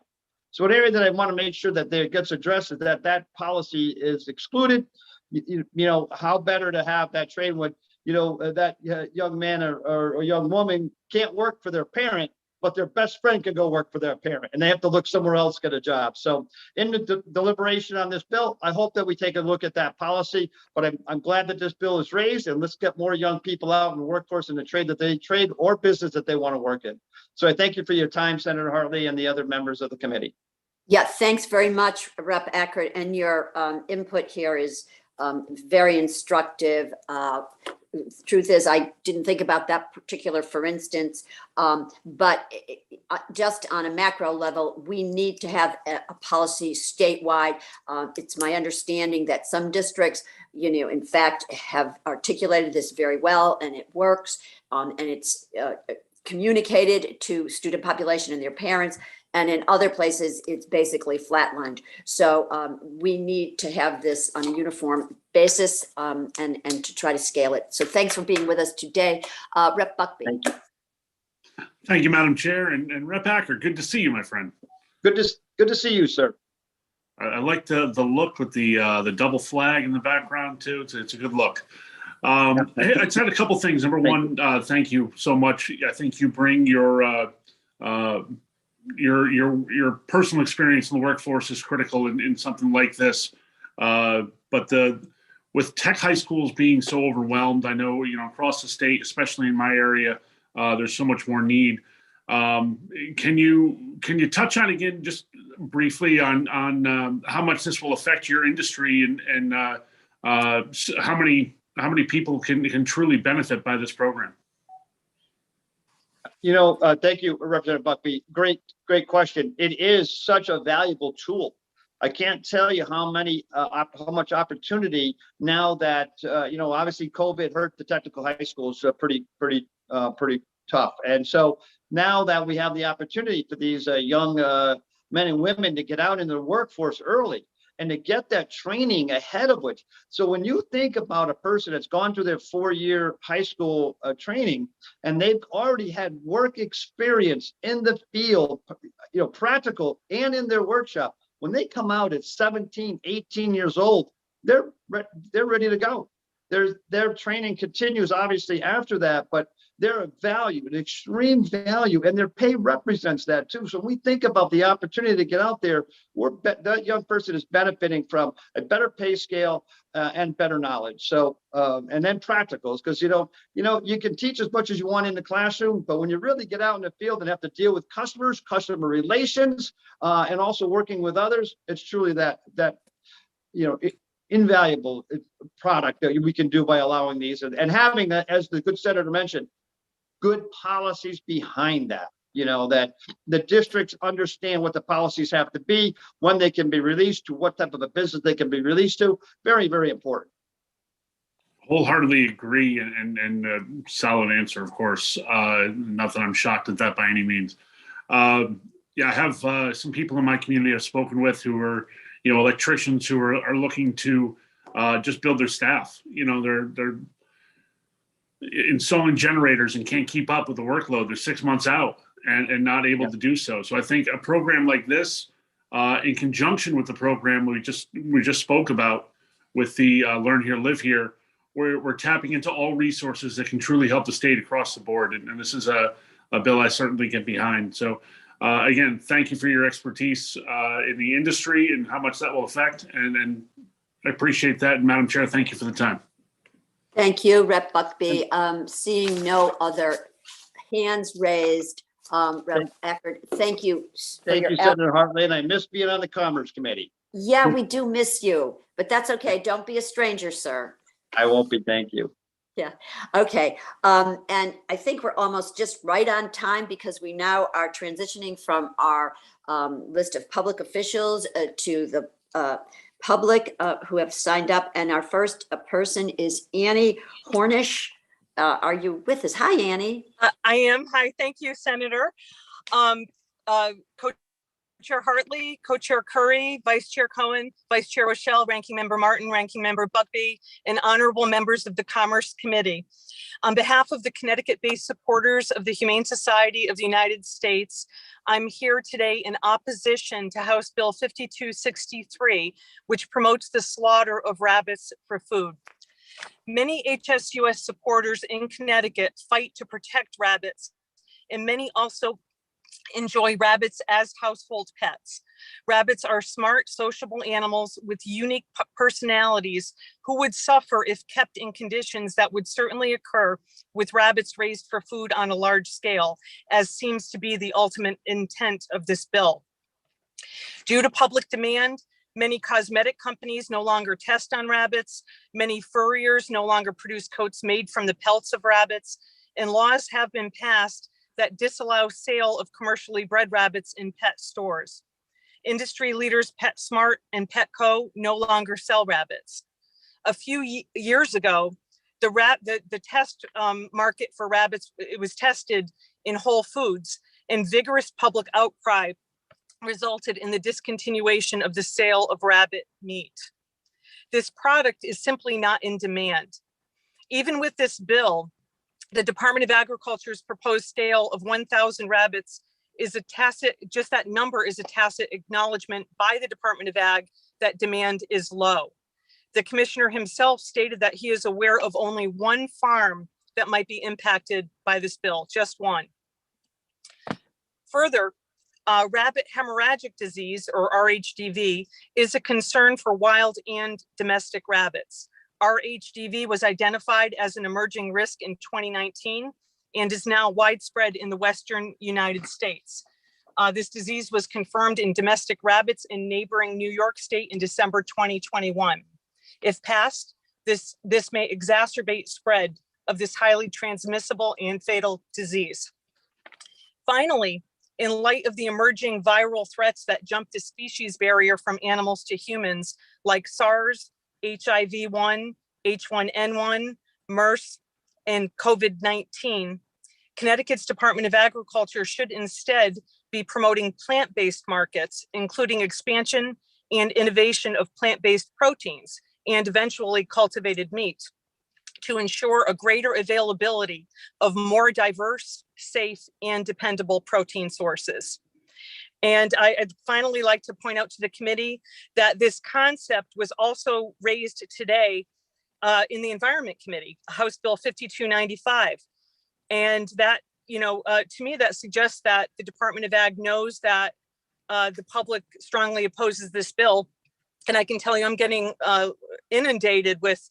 So an area that I want to make sure that there gets addressed is that policy is excluded. You know, how better to have that trade when, you know, that young man or young woman can't work for their parent, but their best friend can go work for their parent and they have to look somewhere else, get a job. So in the deliberation on this bill, I hope that we take a look at that policy, but I'm glad that this bill is raised, and let's get more young people out in the workforce in the trade or business that they want to work in. So I thank you for your time, Senator Hartley, and the other members of the committee. Yeah, thanks very much, Rep. Ackert, and your input here is very instructive. Truth is, I didn't think about that particular, for instance, but just on a macro level, we need to have a policy statewide. It's my understanding that some districts, you know, in fact, have articulated this very well, and it works, and it's communicated to student population and their parents. And in other places, it's basically flatlined. So we need to have this on a uniform basis and to try to scale it. So thanks for being with us today. Rep. Buckby. Thank you, Madam Chair, and Rep. Ackert, good to see you, my friend. Good to see you, sir. I like the look with the double flag in the background too. It's a good look. I just had a couple things. Number one, thank you so much. I think you bring your personal experience in the workforce is critical in something like this. But with tech high schools being so overwhelmed, I know, you know, across the state, especially in my area, there's so much more need. Can you touch on again, just briefly, on how much this will affect your industry and how many people can truly benefit by this program? You know, thank you, Representative Buckby. Great question. It is such a valuable tool. I can't tell you how much opportunity now that, you know, obviously COVID hurt the technical high schools pretty tough. And so now that we have the opportunity for these young men and women to get out in the workforce early and to get that training ahead of which. So when you think about a person that's gone through their 4-year high school training and they've already had work experience in the field, you know, practical and in their workshop, when they come out at 17, 18 years old, they're ready to go. Their training continues obviously after that, but they're a value, an extreme value, and their pay represents that too. So when we think about the opportunity to get out there, that young person is benefiting from a better pay scale and better knowledge. So and then practicals, because you know you can teach as much as you want in the classroom, but when you really get out in the field and have to deal with customers, customer relations, and also working with others, it's truly that you know. Invaluable product that we can do by allowing these and having that, as the good senator mentioned, good policies behind that, you know, that the districts understand what the policies have to be, when they can be released, to what type of a business they can be released to. Very, very important. Wholeheartedly agree, and solid answer, of course. Not that I'm shocked at that by any means. Yeah, I have some people in my community I've spoken with who are, you know, electricians who are looking to just build their staff. You know, they're installing generators and can't keep up with the workload. They're 6 months out and not able to do so. So I think a program like this, in conjunction with the program we just spoke about with the Learn Here, Live Here, we're tapping into all resources that can truly help the state across the board. And this is a bill I certainly get behind. So again, thank you for your expertise in the industry and how much that will affect. And I appreciate that. And Madam Chair, thank you for the time. Thank you, Rep. Buckby. Seeing no other hands raised, Rep. Ackert, thank you. Thank you, Senator Hartley, and I miss being on the Commerce Committee. Yeah, we do miss you, but that's okay. Don't be a stranger, sir. I won't be. Thank you. Yeah, okay. And I think we're almost just right on time because we now are transitioning from our list of public officials to the public who have signed up. And our first person is Annie Hornish. Are you with us? Hi, Annie. I am. Hi, thank you, Senator. Co-Chair Hartley, Co-Chair Curry, Vice Chair Cohen, Vice Chair Rochelle, Ranking Member Martin, Ranking Member Buckby, and honorable members of the Commerce Committee. On behalf of the Connecticut-based supporters of the Humane Society of the United States, I'm here today in opposition to House Bill 5263, which promotes the slaughter of rabbits for food. Many HSUS supporters in Connecticut fight to protect rabbits, and many also enjoy rabbits as household pets. Rabbits are smart, sociable animals with unique personalities who would suffer if kept in conditions that would certainly occur with rabbits raised for food on a large scale, as seems to be the ultimate intent of this bill. Due to public demand, many cosmetic companies no longer test on rabbits, many furriers no longer produce coats made from the pelts of rabbits, and laws have been passed that disallow sale of commercially bred rabbits in pet stores. Industry leaders PetSmart and Petco no longer sell rabbits. A few years ago, the test market for rabbits, it was tested in Whole Foods, and vigorous public outcry resulted in the discontinuation of the sale of rabbit meat. This product is simply not in demand. Even with this bill, the Department of Agriculture's proposed sale of 1,000 rabbits is a tacit, just that number is a tacit acknowledgement by the Department of Ag that demand is low. The commissioner himself stated that he is aware of only one farm that might be impacted by this bill, just one. Further, rabbit hemorrhagic disease, or RHDV, is a concern for wild and domestic rabbits. RHDV was identified as an emerging risk in 2019 and is now widespread in the Western United States. This disease was confirmed in domestic rabbits in neighboring New York State in December 2021. If passed, this may exacerbate spread of this highly transmissible and fatal disease. Finally, in light of the emerging viral threats that jump the species barrier from animals to humans, like SARS, HIV-1, H1N1, MERS, and COVID-19, Connecticut's Department of Agriculture should instead be promoting plant-based markets, including expansion and innovation of plant-based proteins and eventually cultivated meat, to ensure a greater availability of more diverse, safe, and dependable protein sources. And I'd finally like to point out to the committee that this concept was also raised today in the Environment Committee, House Bill 5295. And that, to me, that suggests that the Department of Ag knows that the public strongly opposes this bill. And I can tell you, I'm getting inundated with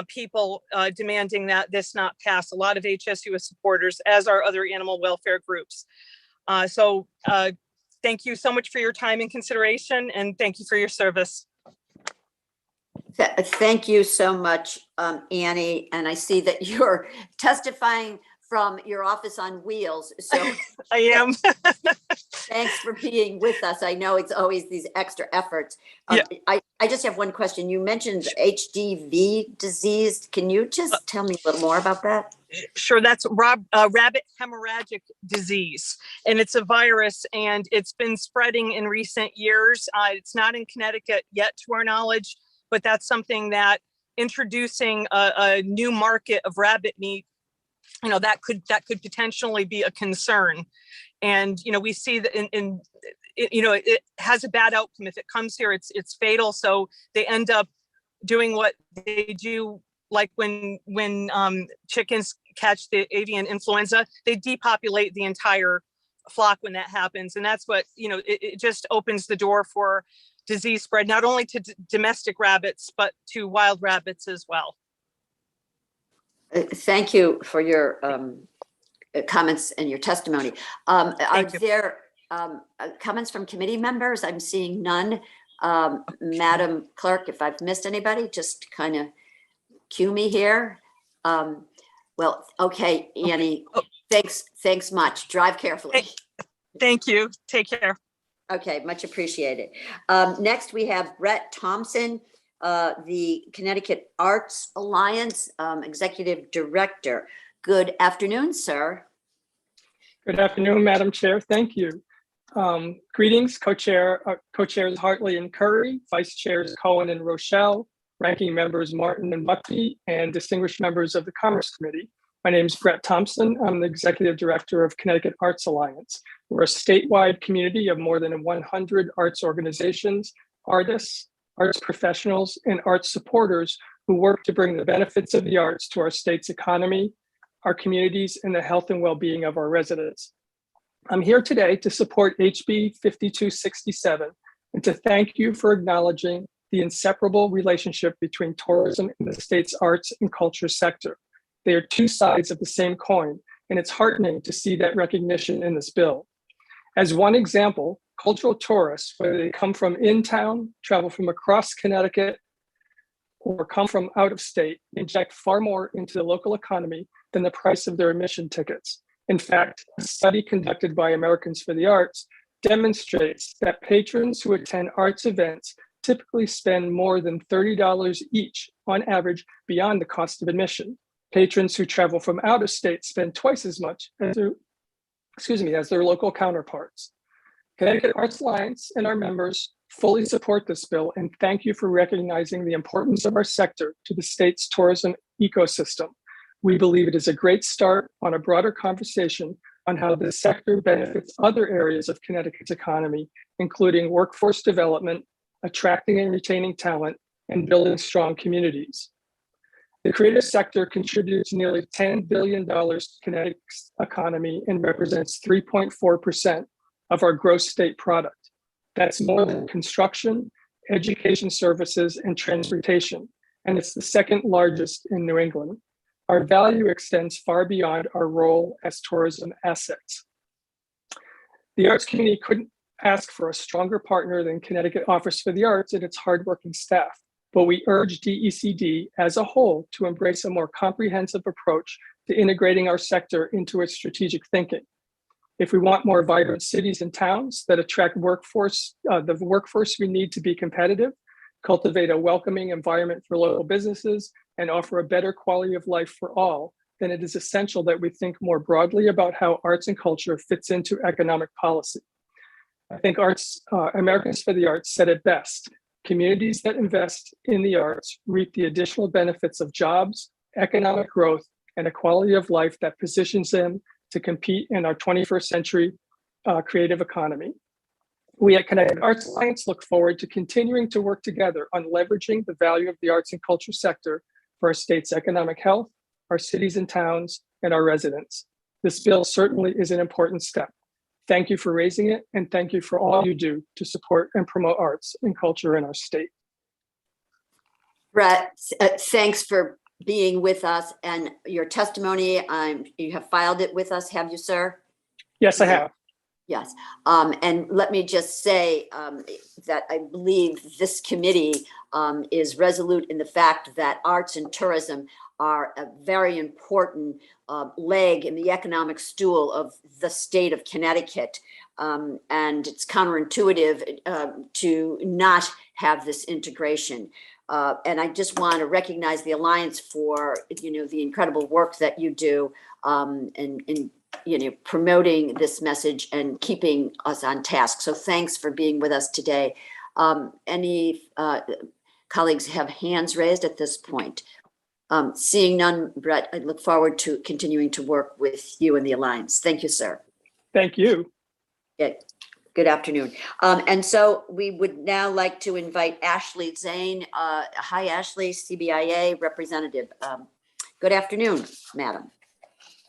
people demanding that this not pass. A lot of HSUS supporters, as are other animal welfare groups. Thank you so much for your time and consideration, and thank you for your service. Thank you so much, Annie. And I see that you're testifying from your office on wheels. So I am. Thanks for being with us. I know it's always these extra efforts. Yeah. I just have one question. You mentioned HDV disease. Can you just tell me a little more about that? Sure, that's rabbit hemorrhagic disease, and it's a virus, and it's been spreading in recent years. It's not in Connecticut yet, to our knowledge, but that's something that introducing a new market of rabbit meat, that could potentially be a concern. And we see that it has a bad outcome if it comes here. It's fatal. So they end up doing what they do, like when chickens catch the avian influenza, they depopulate the entire flock when that happens. And that's what, it just opens the door for disease spread, not only to domestic rabbits, but to wild rabbits as well. Thank you for your comments and your testimony. Are there comments from committee members? I'm seeing none. Madam Clerk, if I've missed anybody, just kind of cue me here. Well, okay, Annie, thanks much. Drive carefully. Thank you. Take care. Okay, much appreciated. Next, we have Brett Thompson, the Connecticut Arts Alliance Executive Director. Good afternoon, sir. Good afternoon, Madam Chair. Thank you. Greetings, co-chairs Hartley and Curry, vice chairs Cohen and Rochelle, ranking members Martin and Buckby, and distinguished members of the Commerce Committee. My name is Brett Thompson. I'm the Executive Director of Connecticut Arts Alliance. We're a statewide community of more than 100 arts organizations, artists, arts professionals, and arts supporters who work to bring the benefits of the arts to our state's economy, our communities, and the health and well-being of our residents. I'm here today to support HB 5267 and to thank you for acknowledging the inseparable relationship between tourism and the state's arts and culture sector. They are two sides of the same coin, and it's heartening to see that recognition in this bill. As one example, cultural tourists, whether they come from in town, travel from across Connecticut, or come from out of state, inject far more into the local economy than the price of their admission tickets. In fact, a study conducted by Americans for the Arts demonstrates that patrons who attend arts events typically spend more than $30 each on average beyond the cost of admission. Patrons who travel from out of state spend twice as much as their local counterparts. Connecticut Arts Alliance and our members fully support this bill and thank you for recognizing the importance of our sector to the state's tourism ecosystem. We believe it is a great start on a broader conversation on how the sector benefits other areas of Connecticut's economy, including workforce development, attracting and retaining talent, and building strong communities. The creative sector contributes nearly $10 billion to Connecticut's economy and represents 3.4% of our gross state product. That's more than construction, education services, and transportation, and it's the second largest in New England. Our value extends far beyond our role as tourism assets. The arts community couldn't ask for a stronger partner than Connecticut Office for the Arts and its hardworking staff, but we urge DECD as a whole to embrace a more comprehensive approach to integrating our sector into its strategic thinking. If we want more vibrant cities and towns that attract the workforce we need to be competitive, cultivate a welcoming environment for local businesses, and offer a better quality of life for all, then it is essential that we think more broadly about how arts and culture fits into economic policy. I think Americans for the Arts said it best. Communities that invest in the arts reap the additional benefits of jobs, economic growth, and a quality of life that positions them to compete in our 21st century creative economy. We at Connecticut Arts Alliance look forward to continuing to work together on leveraging the value of the arts and culture sector for our state's economic health, our cities and towns, and our residents. This bill certainly is an important step. Thank you for raising it, and thank you for all you do to support and promote arts and culture in our state. Brett, thanks for being with us and your testimony. You have filed it with us, have you, sir? Yes, I have. Yes. And let me just say that I believe this committee is resolute in the fact that arts and tourism are a very important leg in the economic stool of the state of Connecticut. And it's counterintuitive to not have this integration. And I just want to recognize the Alliance for, the incredible work that you do in promoting this message and keeping us on task. So thanks for being with us today. Any colleagues have hands raised at this point? Seeing none, Brett, I look forward to continuing to work with you and the Alliance. Thank you, sir. Thank you. Good afternoon. And so we would now like to invite Ashley Zane. Hi, Ashley, CBIA representative. Good afternoon, madam.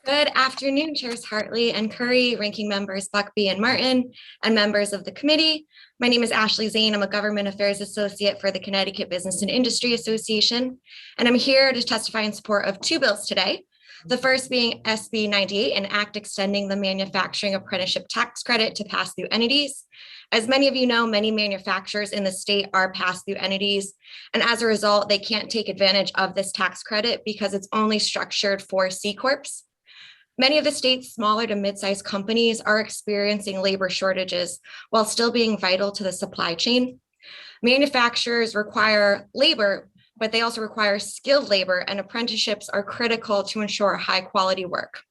Good afternoon, Chairs Hartley and Curry, ranking members Buckby and Martin, and members of the committee. My name is Ashley Zane. I'm a government affairs associate for the Connecticut Business and Industry Association, and I'm here to testify in support of two bills today. The first being SB 98, an act extending the manufacturing apprenticeship tax credit to pass-through entities. As many of you know, many manufacturers in the state are pass-through entities, and as a result, they can't take advantage of this tax credit because it's only structured for C Corps. Many of the state's smaller to mid-sized companies are experiencing labor shortages while still being vital to the supply chain. Manufacturers require labor, but they also require skilled labor, and apprenticeships are critical to ensure high quality work.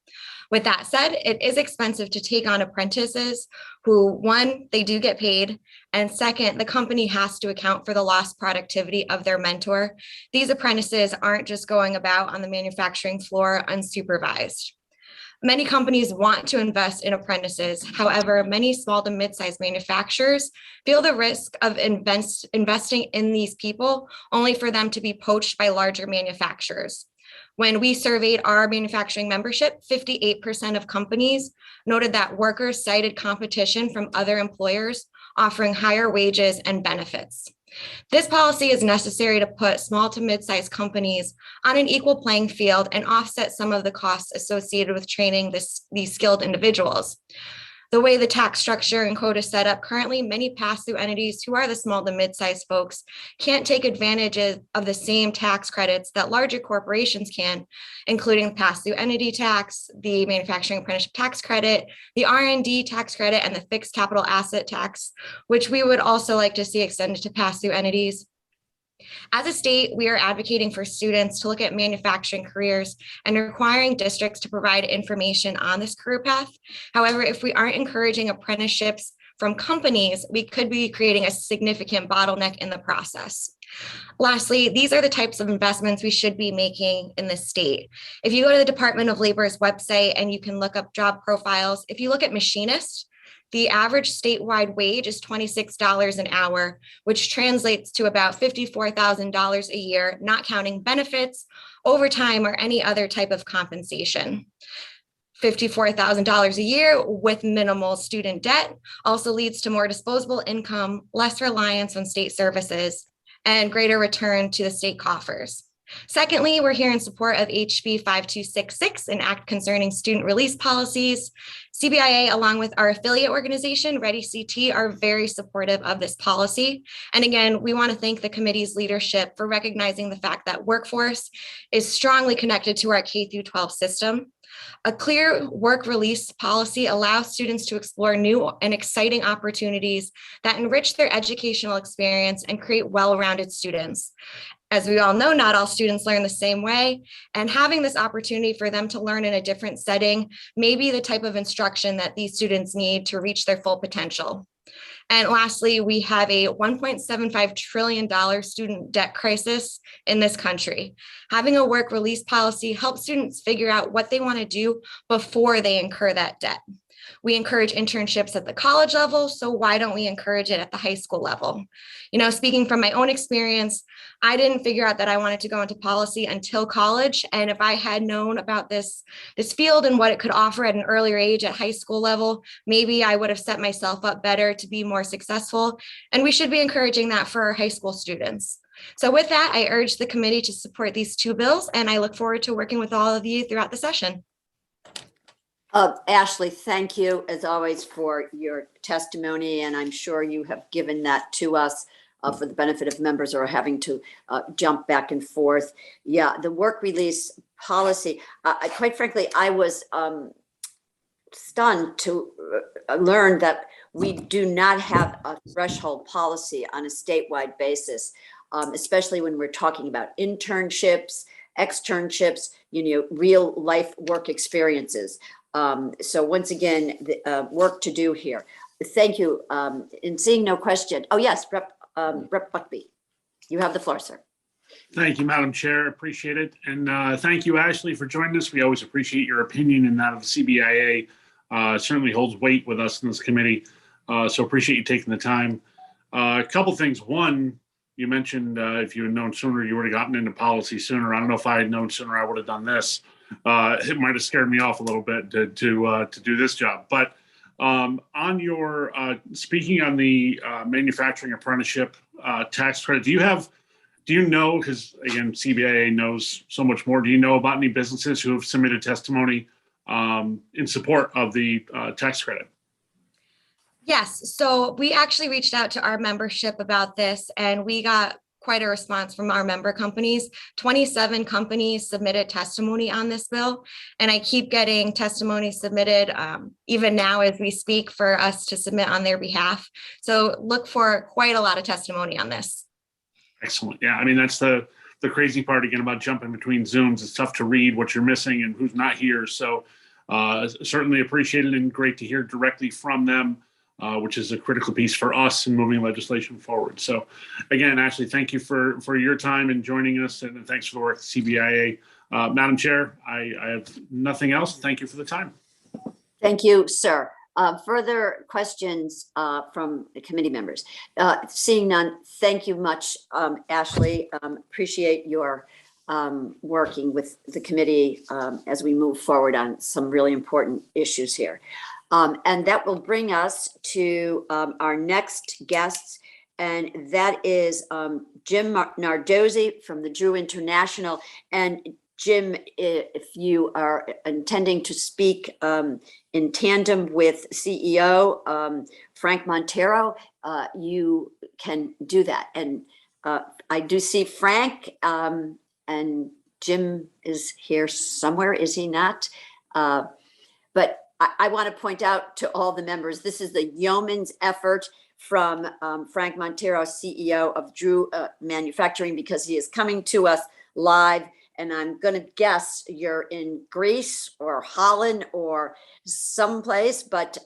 With that said, it is expensive to take on apprentices who, one, they do get paid, and second, the company has to account for the lost productivity of their mentor. These apprentices aren't just going about on the manufacturing floor unsupervised. Many companies want to invest in apprentices. However, many small to mid-sized manufacturers feel the risk of investing in these people only for them to be poached by larger manufacturers. When we surveyed our manufacturing membership, 58% of companies noted that workers cited competition from other employers offering higher wages and benefits. This policy is necessary to put small to mid-sized companies on an equal playing field and offset some of the costs associated with training these skilled individuals. The way the tax structure and code is set up currently, many pass-through entities who are the small to mid-sized folks can't take advantage of the same tax credits that larger corporations can, including the pass-through entity tax, the manufacturing apprenticeship tax credit, the R&D tax credit, and the fixed capital asset tax, which we would also like to see extended to pass-through entities. As a state, we are advocating for students to look at manufacturing careers and requiring districts to provide information on this career path. However, if we aren't encouraging apprenticeships from companies, we could be creating a significant bottleneck in the process. Lastly, these are the types of investments we should be making in the state. If you go to the Department of Labor's website and you can look up job profiles, if you look at machinist, the average statewide wage is $26 an hour, which translates to about $54,000 a year, not counting benefits, overtime, or any other type of compensation. $54,000 a year with minimal student debt also leads to more disposable income, less reliance on state services, and greater return to the state coffers. Secondly, we're here in support of HB 5266, an act concerning student release policies. CBIA, along with our affiliate organization, Ready CT, are very supportive of this policy. And again, we want to thank the committee's leadership for recognizing the fact that workforce is strongly connected to our K-12 system. A clear work release policy allows students to explore new and exciting opportunities that enrich their educational experience and create well-rounded students. As we all know, not all students learn the same way, and having this opportunity for them to learn in a different setting may be the type of instruction that these students need to reach their full potential. And lastly, we have a $1.75 trillion student debt crisis in this country. Having a work release policy helps students figure out what they want to do before they incur that debt. We encourage internships at the college level, so why don't we encourage it at the high school level? You know, speaking from my own experience, I didn't figure out that I wanted to go into policy until college. And if I had known about this field and what it could offer at an earlier age at high school level, maybe I would have set myself up better to be more successful. And we should be encouraging that for our high school students. So with that, I urge the committee to support these two bills, and I look forward to working with all of you throughout the session. Ashley, thank you as always for your testimony, and I'm sure you have given that to us for the benefit of members who are having to jump back and forth. Yeah, the work release policy, quite frankly, I was stunned to learn that we do not have a threshold policy on a statewide basis, especially when we're talking about internships, externships, real life work experiences. So once again, work to do here. Thank you. In seeing no question. Oh, yes, Rep. Buckby, you have the floor, sir. Thank you, Madam Chair. Appreciate it. And thank you, Ashley, for joining us. We always appreciate your opinion, and that of the CBIA certainly holds weight with us in this committee. So appreciate you taking the time. A couple things. One, you mentioned if you had known sooner, you would have gotten into policy sooner. I don't know if I had known sooner, I would have done this. It might have scared me off a little bit to do this job. But on your speaking on the manufacturing apprenticeship tax credit, do you have do you know, because again, CBIA knows so much more, do you know about any businesses who have submitted testimony in support of the tax credit? Yes, so we actually reached out to our membership about this and we got quite a response from our member companies. 27 companies submitted testimony on this bill. And I keep getting testimony submitted even now as we speak for us to submit on their behalf. So look for quite a lot of testimony on this. Excellent. Yeah, I mean, that's the crazy part again about jumping between Zooms. It's tough to read what you're missing and who's not here. So certainly appreciated and great to hear directly from them, which is a critical piece for us in moving legislation forward. So again, Ashley, thank you for your time and joining us, and thanks for the work, CBIA. Madam Chair, I have nothing else. Thank you for the time. Thank you, sir. Further questions from the committee members? Seeing none, thank you much, Ashley. Appreciate your working with the committee as we move forward on some really important issues here. And that will bring us to our next guests, and that is Jim Nardozzi from the Drew International. And Jim, if you are intending to speak in tandem with CEO Frank Montero, you can do that. And I do see Frank, and Jim is here somewhere, is he not? But I want to point out to all the members, this is the yeoman's effort from Frank Montero, CEO of Drew Manufacturing, because he is coming to us live. And I'm going to guess you're in Greece or Holland or someplace, but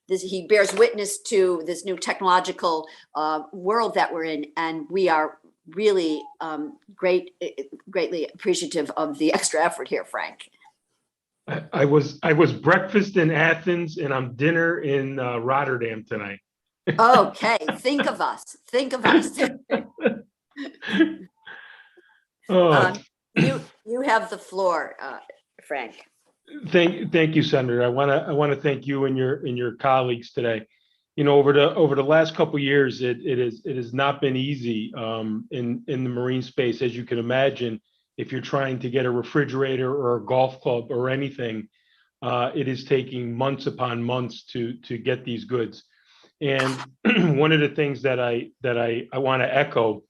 he bears witness to this new technological world that we're in. And we are really greatly appreciative of the extra effort here, Frank. I was breakfast in Athens and I'm dinner in Rotterdam tonight. Okay, think of us. Think of us. You have the floor, Frank. Thank you, Senator. I want to thank you and your colleagues today. You know, over the last couple of years, it has not been easy in the marine space, as you can imagine. If you're trying to get a refrigerator or a golf club or anything, it is taking months upon months to get these goods. And one of the things that I want to echo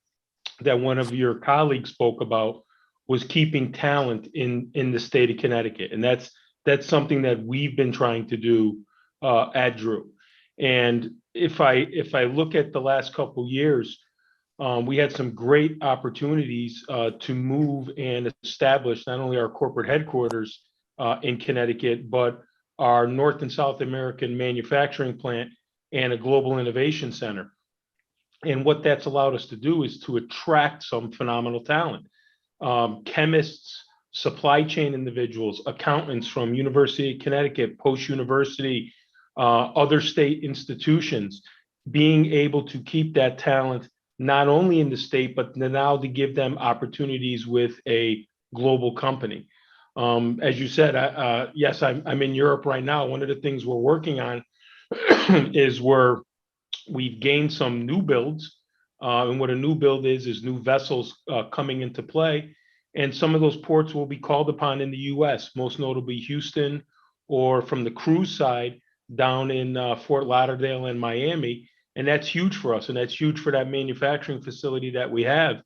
that one of your colleagues spoke about was keeping talent in the state of Connecticut, and that's something that we've been trying to do at Drew. And if I look at the last couple years, we had some great opportunities to move and establish not only our corporate headquarters in Connecticut, but our North and South American manufacturing plant and a global innovation center. And what that's allowed us to do is to attract some phenomenal talent. Chemists, supply chain individuals, accountants from University of Connecticut, Post University, other state institutions, being able to keep that talent not only in the state, but now to give them opportunities with a global company. As you said, yes, I'm in Europe right now. One of the things we're working on is we've gained some new builds. And what a new build is new vessels coming into play. And some of those ports will be called upon in the US, most notably Houston, or from the cruise side down in Fort Lauderdale and Miami. And that's huge for us. And that's huge for that manufacturing facility that we have,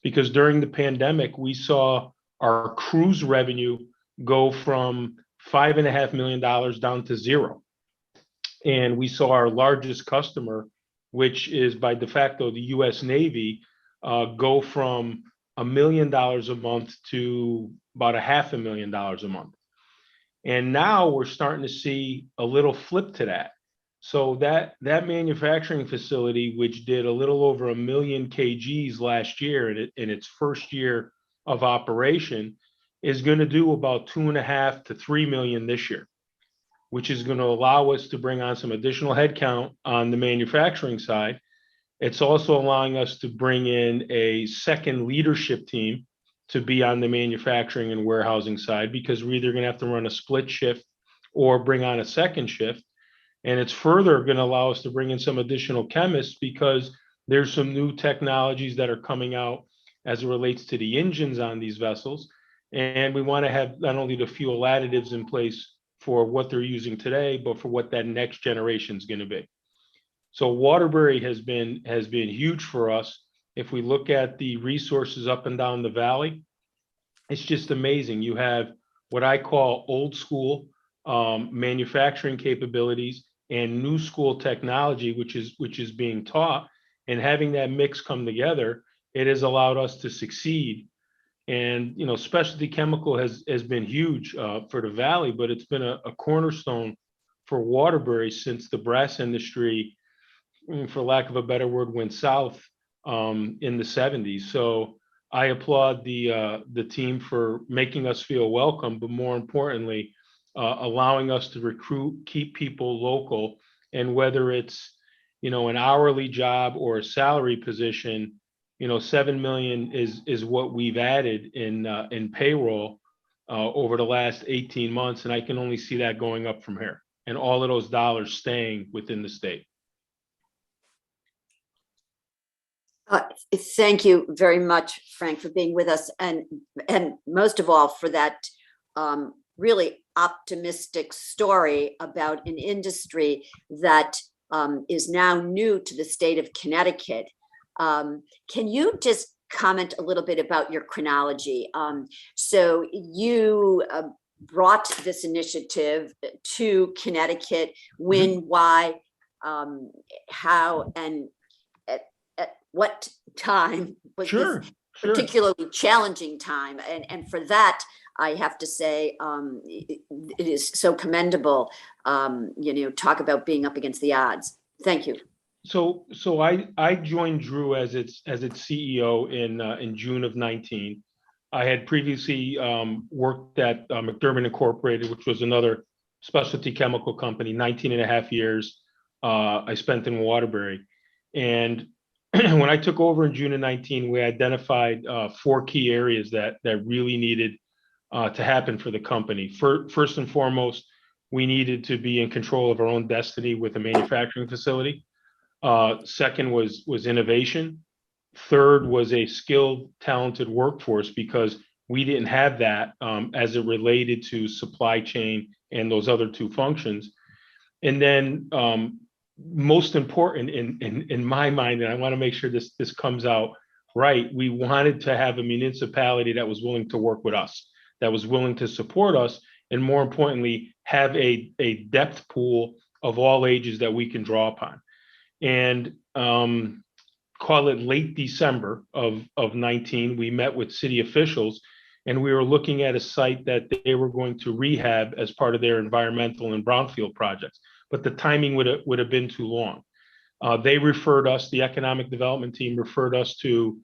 because during the pandemic, we saw our cruise revenue go from $5.5 million down to zero. And we saw our largest customer, which is by de facto the US Navy, go from $1 million a month to about $500,000 a month. And now we're starting to see a little flip to that. So that manufacturing facility, which did a little over 1 million kgs last year in its first year of operation, is going to do about 2.5 to 3 million this year, which is going to allow us to bring on some additional headcount on the manufacturing side. It's also allowing us to bring in a second leadership team to be on the manufacturing and warehousing side, because we're either going to have to run a split shift or bring on a second shift. And it's further going to allow us to bring in some additional chemists, because there's some new technologies that are coming out as it relates to the engines on these vessels. And we want to have not only the fuel additives in place for what they're using today, but for what that next generation is going to be. So Waterbury has been huge for us. If we look at the resources up and down the valley, it's just amazing. You have what I call old school manufacturing capabilities and new school technology, which is being taught, and having that mix come together, it has allowed us to succeed. And specialty chemical has been huge for the valley, but it's been a cornerstone for Waterbury since the brass industry, for lack of a better word, went south in the 70s. So I applaud the team for making us feel welcome, but more importantly, allowing us to recruit, keep people local, and whether it's an hourly job or a salary position, 7 million is what we've added in payroll over the last 18 months, and I can only see that going up from here, and all of those dollars staying within the state. Thank you very much, Frank, for being with us, and most of all for that really optimistic story about an industry that is now new to the state of Connecticut. Can you just comment a little bit about your chronology? So you brought this initiative to Connecticut. When, why, how, and at what time was this particularly challenging time? And for that, I have to say, it is so commendable. Talk about being up against the odds. Thank you. So I joined Drew as its CEO in June of 19. I had previously worked at McDermott Incorporated, which was another specialty chemical company, 19 and a half years I spent in Waterbury. And when I took over in June of 19, we identified 4 key areas that really needed to happen for the company. First and foremost, we needed to be in control of our own destiny with a manufacturing facility. Second was innovation. Third was a skilled, talented workforce, because we didn't have that as it related to supply chain and those other 2 functions. And then most important in my mind, and I want to make sure this comes out right, we wanted to have a municipality that was willing to work with us, that was willing to support us, and more importantly, have a depth pool of all ages that we can draw upon. And call it late December of 19, we met with city officials, and we were looking at a site that they were going to rehab as part of their environmental and brownfield projects. But the timing would have been too long. They referred us, the economic development team referred us to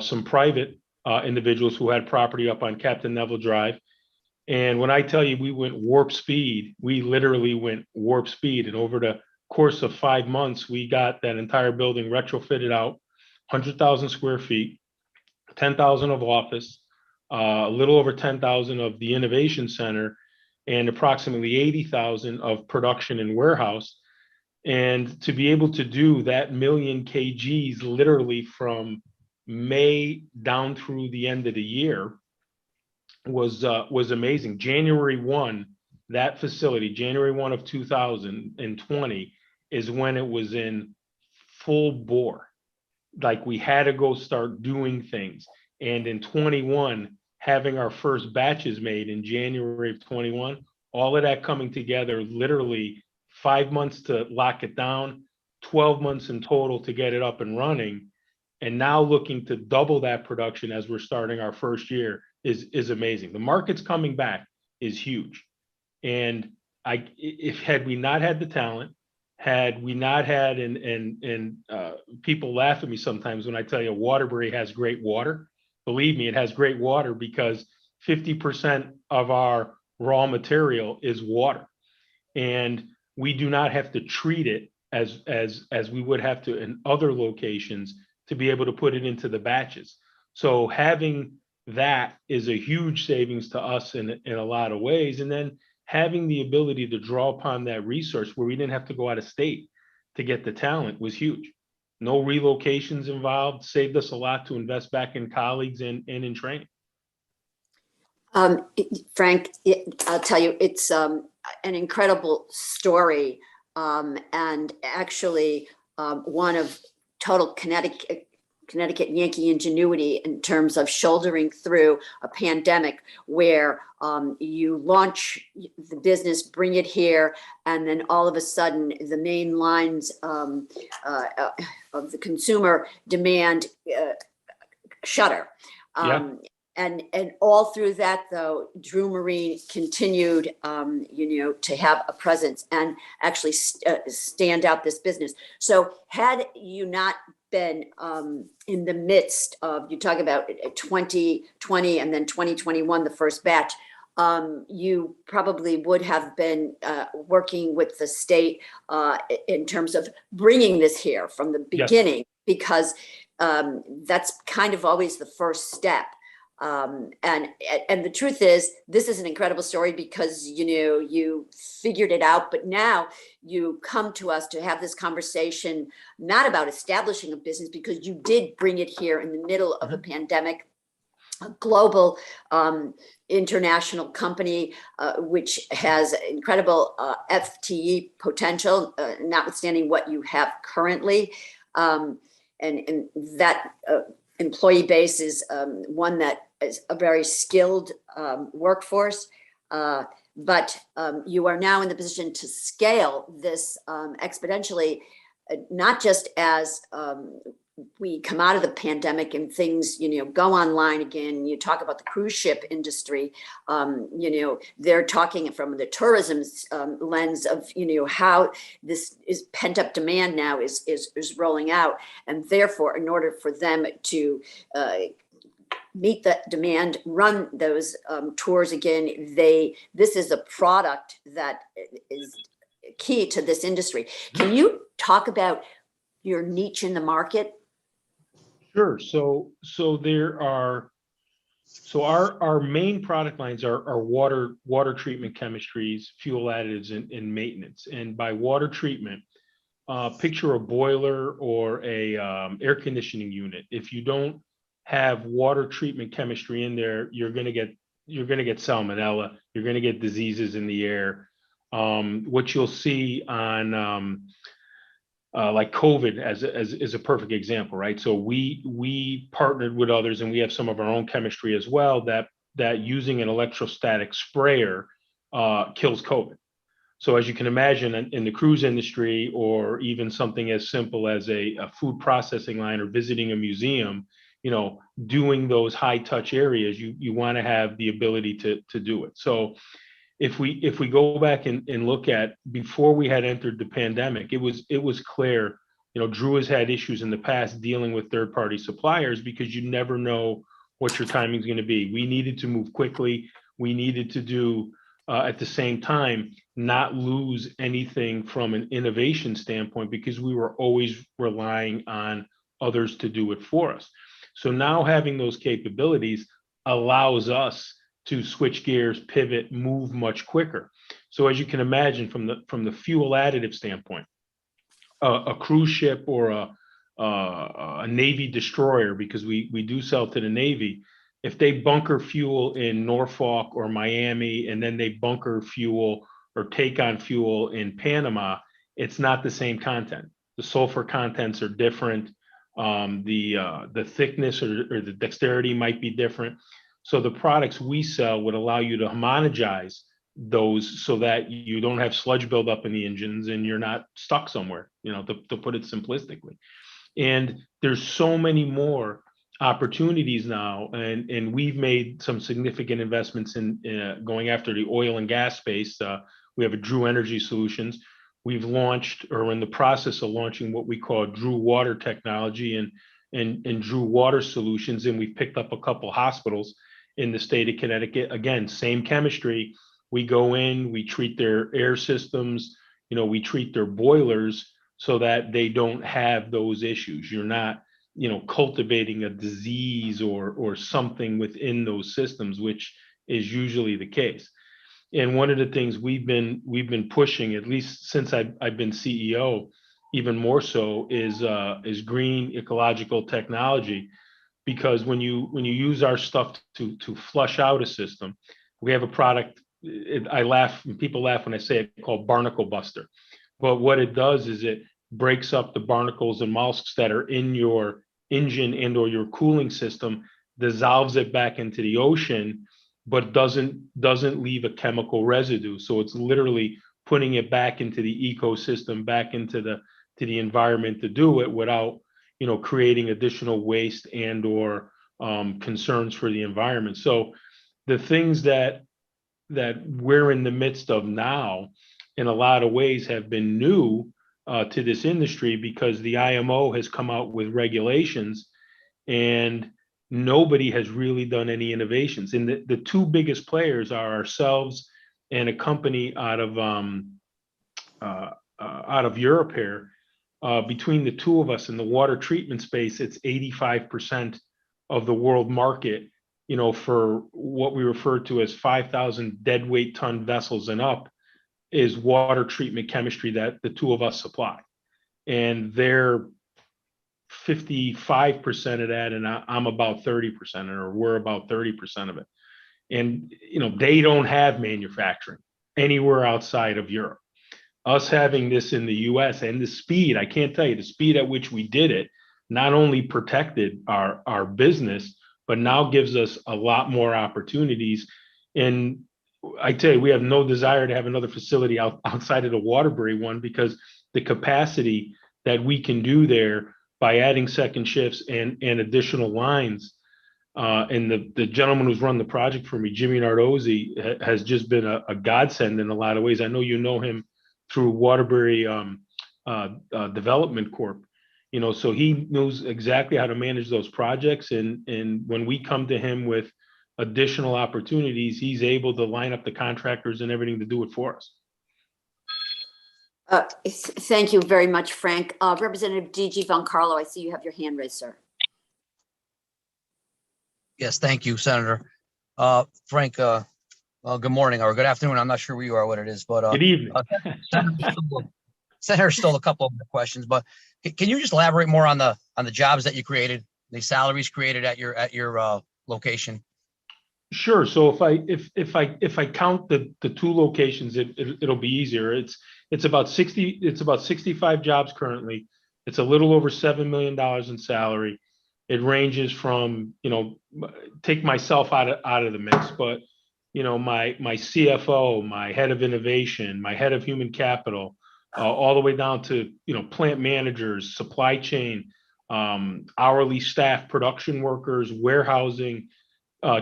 some private individuals who had property up on Captain Neville Drive. And when I tell you we went warp speed, we literally went warp speed. And over the course of 5 months, we got that entire building retrofitted out, 100,000 square feet, 10,000 of office, a little over 10,000 of the innovation center, and approximately 80,000 of production and warehouse. And to be able to do that 1 million kgs literally from May down through the end of the year was amazing. January 1, that facility, January 1 of 2020, is when it was in full bore. Like, we had to go start doing things. And in 21, having our first batches made in January of 21, all of that coming together, literally 5 months to lock it down, 12 months in total to get it up and running. And now looking to double that production as we're starting our first year is amazing. The market's coming back is huge. And had we not had the talent, had we not had, and people laugh at me sometimes when I tell you Waterbury has great water. Believe me, it has great water, because 50% of our raw material is water. And we do not have to treat it as we would have to in other locations to be able to put it into the batches. So having that is a huge savings to us in a lot of ways. And then having the ability to draw upon that resource where we didn't have to go out of state to get the talent was huge. no relocations involved, saved us a lot to invest back in colleagues and in training. Frank, I'll tell you, it's an incredible story, and actually one of total Connecticut Yankee ingenuity in terms of shouldering through a pandemic where you launch the business, bring it here, and then all of a sudden the main lines of the consumer demand shutter. And all through that, though, Drew Marine continued, to have a presence and actually stand out this business. So had you not been in the midst of, you talk about 2020 and then 2021, the first batch, you probably would have been working with the state in terms of bringing this here from the beginning, because that's kind of always the first step. And the truth is, this is an incredible story because, you figured it out, but now you come to us to have this conversation, not about establishing a business, because you did bring it here in the middle of a pandemic, a global, international company, which has incredible FTE potential, notwithstanding what you have currently. And that employee base is one that is a very skilled workforce, but you are now in the position to scale this exponentially, not just as we come out of the pandemic and things, go online again. You talk about the cruise ship industry, they're talking from the tourism lens of, how this is pent up demand now is rolling out. And therefore, in order for them to meet that demand, run those tours again, this is a product that is key to this industry. Can you talk about your niche in the market? Sure. So our main product lines are water treatment chemistries, fuel additives, and maintenance. And by water treatment, picture a boiler or a air conditioning unit. If you don't have water treatment chemistry in there, you're gonna get salmonella. You're gonna get diseases in the air. What you'll see on like COVID as a perfect example, right? So we partnered with others, and we have some of our own chemistry as well, that using an electrostatic sprayer kills COVID. So as you can imagine, in the cruise industry, or even something as simple as a food processing line or visiting a museum, doing those high touch areas, you want to have the ability to do it. So if we go back and look at before we had entered the pandemic, it was clear, Drew has had issues in the past dealing with third-party suppliers because you never know what your timing is going to be. We needed to move quickly. We needed to do at the same time not lose anything from an innovation standpoint, because we were always relying on others to do it for us. So now having those capabilities allows us to switch gears, pivot, move much quicker. So as you can imagine, from the fuel additive standpoint, a cruise ship or a Navy destroyer, because we do sell to the Navy, if they bunker fuel in Norfolk or Miami, and then they bunker fuel or take on fuel in Panama, it's not the same content. The sulfur contents are different. The thickness or the dexterity might be different. So the products we sell would allow you to homogenize those so that you don't have sludge buildup in the engines and you're not stuck somewhere, to put it simplistically. And there's so many more opportunities now, and we've made some significant investments in going after the oil and gas space. We have a Drew Energy Solutions. We've launched, or in the process of launching, what we call Drew Water Technology and Drew Water Solutions, and we've picked up a couple hospitals in the state of Connecticut. Again, same chemistry. We go in, we treat their air systems, we treat their boilers so that they don't have those issues. You're not, cultivating a disease or something within those systems, which is usually the case. And one of the things we've been pushing, at least since I've been CEO, even more so is green ecological technology, because when you use our stuff to flush out a system, we have a product. I laugh, and people laugh when I say it, called Barnacle Buster. But what it does is it breaks up the barnacles and mollusks that are in your engine and or your cooling system, dissolves it back into the ocean, but doesn't leave a chemical residue. So it's literally putting it back into the ecosystem, back into the environment to do it without, creating additional waste and or concerns for the environment. So the things that we're in the midst of now, in a lot of ways, have been new to this industry, because the IMO has come out with regulations and nobody has really done any innovations. And the two biggest players are ourselves and a company out of Europe here. Between the two of us in the water treatment space, it's 85% of the world market, for what we refer to as 5,000 deadweight ton vessels and up, is water treatment chemistry that the two of us supply. And they're 55% of that, and I'm about 30%, or we're about 30% of it. And they don't have manufacturing anywhere outside of Europe. Us having this in the US, and the speed, I can't tell you, the speed at which we did it not only protected our business, but now gives us a lot more opportunities. And I tell you, we have no desire to have another facility outside of the Waterbury one, because the capacity that we can do there by adding second shifts and additional lines. And the gentleman who's run the project for me, Jimmy Nardozzi, has just been a godsend in a lot of ways. I know you know him through Waterbury Development Corp. So he knows exactly how to manage those projects. And when we come to him with additional opportunities, he's able to line up the contractors and everything to do it for us. Thank you very much, Frank. Representative DG Von Carlo, I see you have your hand raised, sir. Yes, thank you, Senator. Frank, well, good morning or good afternoon. I'm not sure where you are, what it is, but good evening. Senator stole a couple of the questions, but can you just elaborate more on the jobs that you created, the salaries created at your location? Sure. So if I count the two locations, it'll be easier. It's about 65 jobs currently. It's a little over $7 million in salary. It ranges from, take myself out of the mix, but my CFO, my head of innovation, my head of human capital, all the way down to plant managers, supply chain, hourly staff, production workers, warehousing,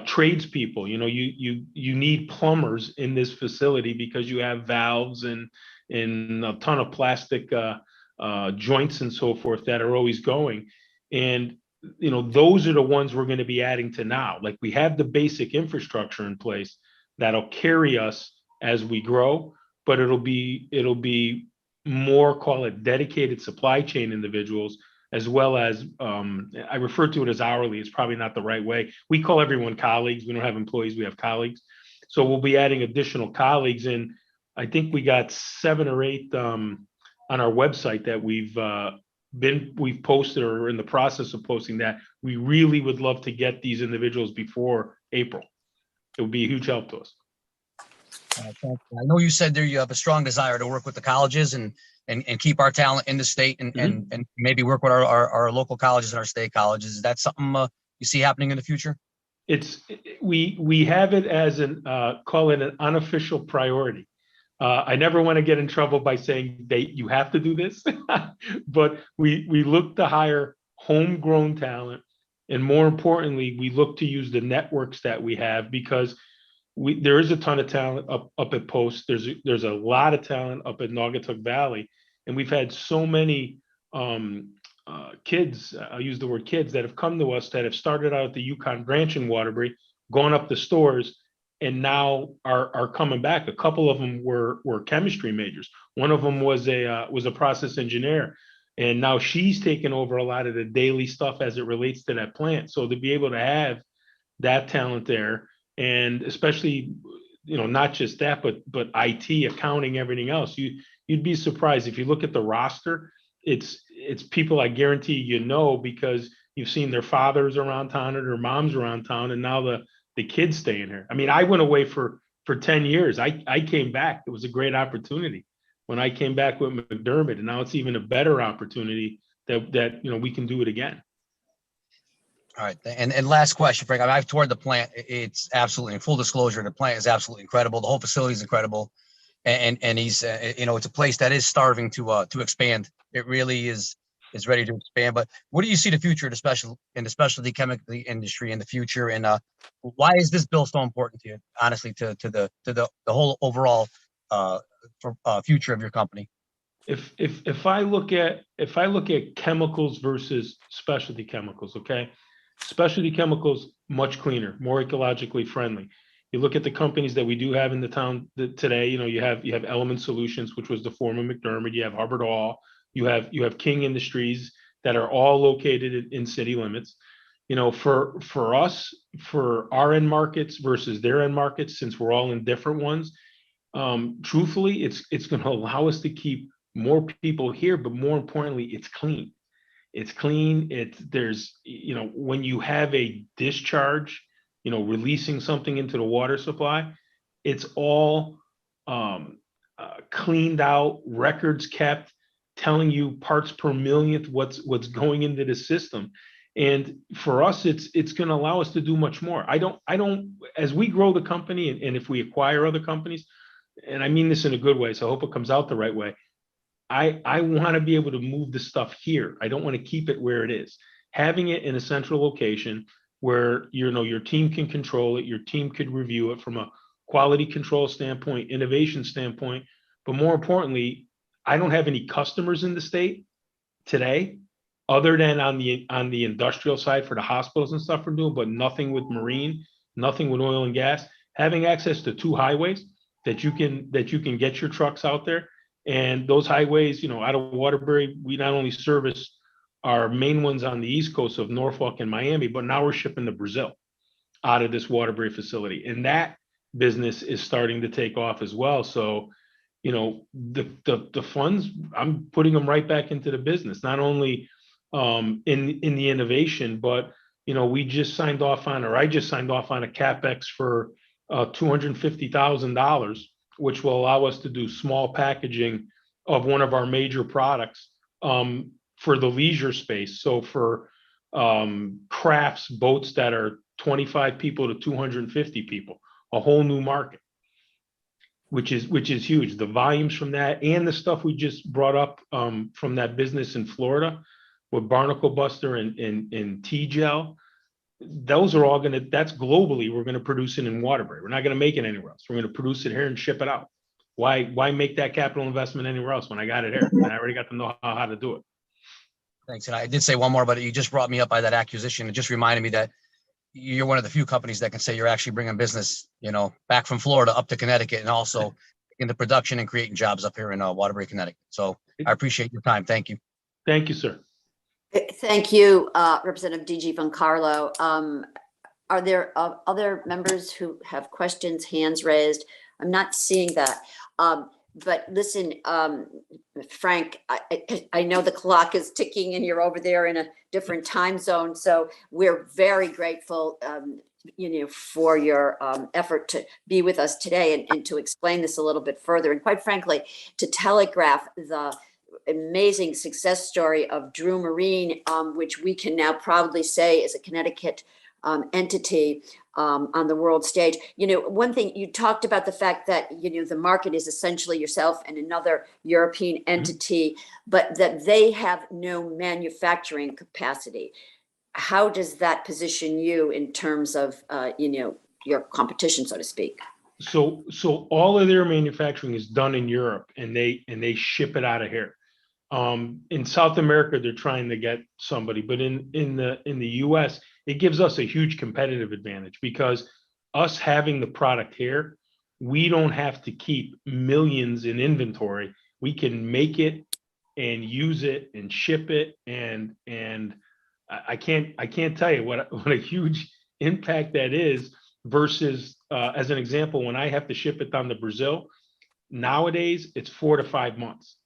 tradespeople. You need plumbers in this facility because you have valves and a ton of plastic joints and so forth that are always going. And those are the ones we're going to be adding to now. Like, we have the basic infrastructure in place that'll carry us as we grow, but it'll be more, call it, dedicated supply chain individuals, as well as I refer to it as hourly. It's probably not the right way. We call everyone colleagues. We don't have employees, we have colleagues. So we'll be adding additional colleagues. And I think we got 7 or 8 on our website that we've posted or are in the process of posting, that we really would love to get these individuals before April. It would be a huge help to us. I know you said there you have a strong desire to work with the colleges and keep our talent in the state and maybe work with our local colleges and our state colleges. Is that something you see happening in the future? We have it as call it an unofficial priority. I never want to get in trouble by saying you have to do this, but we look to hire homegrown talent. And more importantly, we look to use the networks that we have, because there is a ton of talent up at Post. There's a lot of talent up at Naugatuck Valley. And we've had so many kids, I'll use the word kids, that have come to us that have started out at the Yukon branch in Waterbury, gone up the stores, and now are coming back. A couple of them were chemistry majors. One of them was a process engineer, and now she's taken over a lot of the daily stuff as it relates to that plant. So to be able to have that talent there, and especially, not just that, but IT, accounting, everything else, you'd be surprised if you look at the roster it's people I guarantee you know, because you've seen their fathers around town or their moms around town, and now the kids staying here. I mean, I went away for 10 years. I came back. It was a great opportunity when I came back with McDermott, and now it's even a better opportunity that we can do it again. All right. And last question, Frank. I mean, I've toured the plant. It's absolutely, in full disclosure, the plant is absolutely incredible. The whole facility is incredible. And he's, it's a place that is starving to expand. It really is ready to expand. But what do you see the future in the specialty chemical industry in the future? And why is this bill so important to you, honestly, to the whole overall future of your company? If I look at chemicals versus specialty chemicals, okay, specialty chemicals much cleaner, more ecologically friendly. You look at the companies that we do have in the town today. You have Element Solutions, which was the former McDermott. You have Hubbard Hall. You have King Industries that are all located in city limits. For us, for our end markets versus their end markets, since we're all in different ones, truthfully, it's going to allow us to keep more people here, but more importantly, it's clean. It's clean. There's when you have a discharge, releasing something into the water supply, it's all cleaned out, records kept, telling you parts per millionth what's going into the system. And for us, it's going to allow us to do much more. I don't, as we grow the company and if we acquire other companies, and I mean this in a good way, so I hope it comes out the right way. I want to be able to move the stuff here. I don't want to keep it where it is. Having it in a central location where your team can control it, your team could review it from a quality control standpoint, innovation standpoint, but more importantly, I don't have any customers in the state today, other than on the industrial side for the hospitals and stuff we're doing, but nothing with marine, nothing with oil and gas. Having access to 2 highways that you can get your trucks out there. And those highways, out of Waterbury, we not only service our main ones on the East Coast of Norfolk and Miami, but now we're shipping to Brazil out of this Waterbury facility. And that business is starting to take off as well. So, the funds, I'm putting them right back into the business, not only in the innovation, but, I just signed off on a CapEx for $250,000, which will allow us to do small packaging of one of our major products for the leisure space. So for crafts, boats that are 25 people to 250 people, a whole new market, which is huge. The volumes from that and the stuff we just brought up from that business in Florida with Barnacle Buster and T-Gel, those are all that's globally, we're going to produce it in Waterbury. We're not going to make it anywhere else. We're going to produce it here and ship it out. Why make that capital investment anywhere else when I got it here? And I already got to know how to do it. Thanks. And I did say one more, but you just brought me up by that acquisition. It just reminded me that you're one of the few companies that can say you're actually bringing business, back from Florida up to Connecticut and also into production and creating jobs up here in Waterbury, Connecticut. So I appreciate your time. Thank you. Thank you, sir. Thank you, Representative DG von Carlo. Are there other members who have questions, hands raised? I'm not seeing that. But listen, Frank, I know the clock is ticking and you're over there in a different time zone. So we're very grateful, for your effort to be with us today and to explain this a little bit further. And quite frankly, to telegraph the amazing success story of Drew Marine, which we can now proudly say is a Connecticut entity on the world stage. One thing you talked about, the fact that the market is essentially yourself and another European entity, but that they have no manufacturing capacity. How does that position you in terms of your competition, so to speak? So all of their manufacturing is done in Europe, and they ship it out of here. In South America, they're trying to get somebody, but in the US, it gives us a huge competitive advantage because us having the product here, we don't have to keep millions in inventory. We can make it and use it and ship it, and I can't tell you what a huge impact that is versus as an example, when I have to ship it down to Brazil, nowadays it's 4 to 5 months.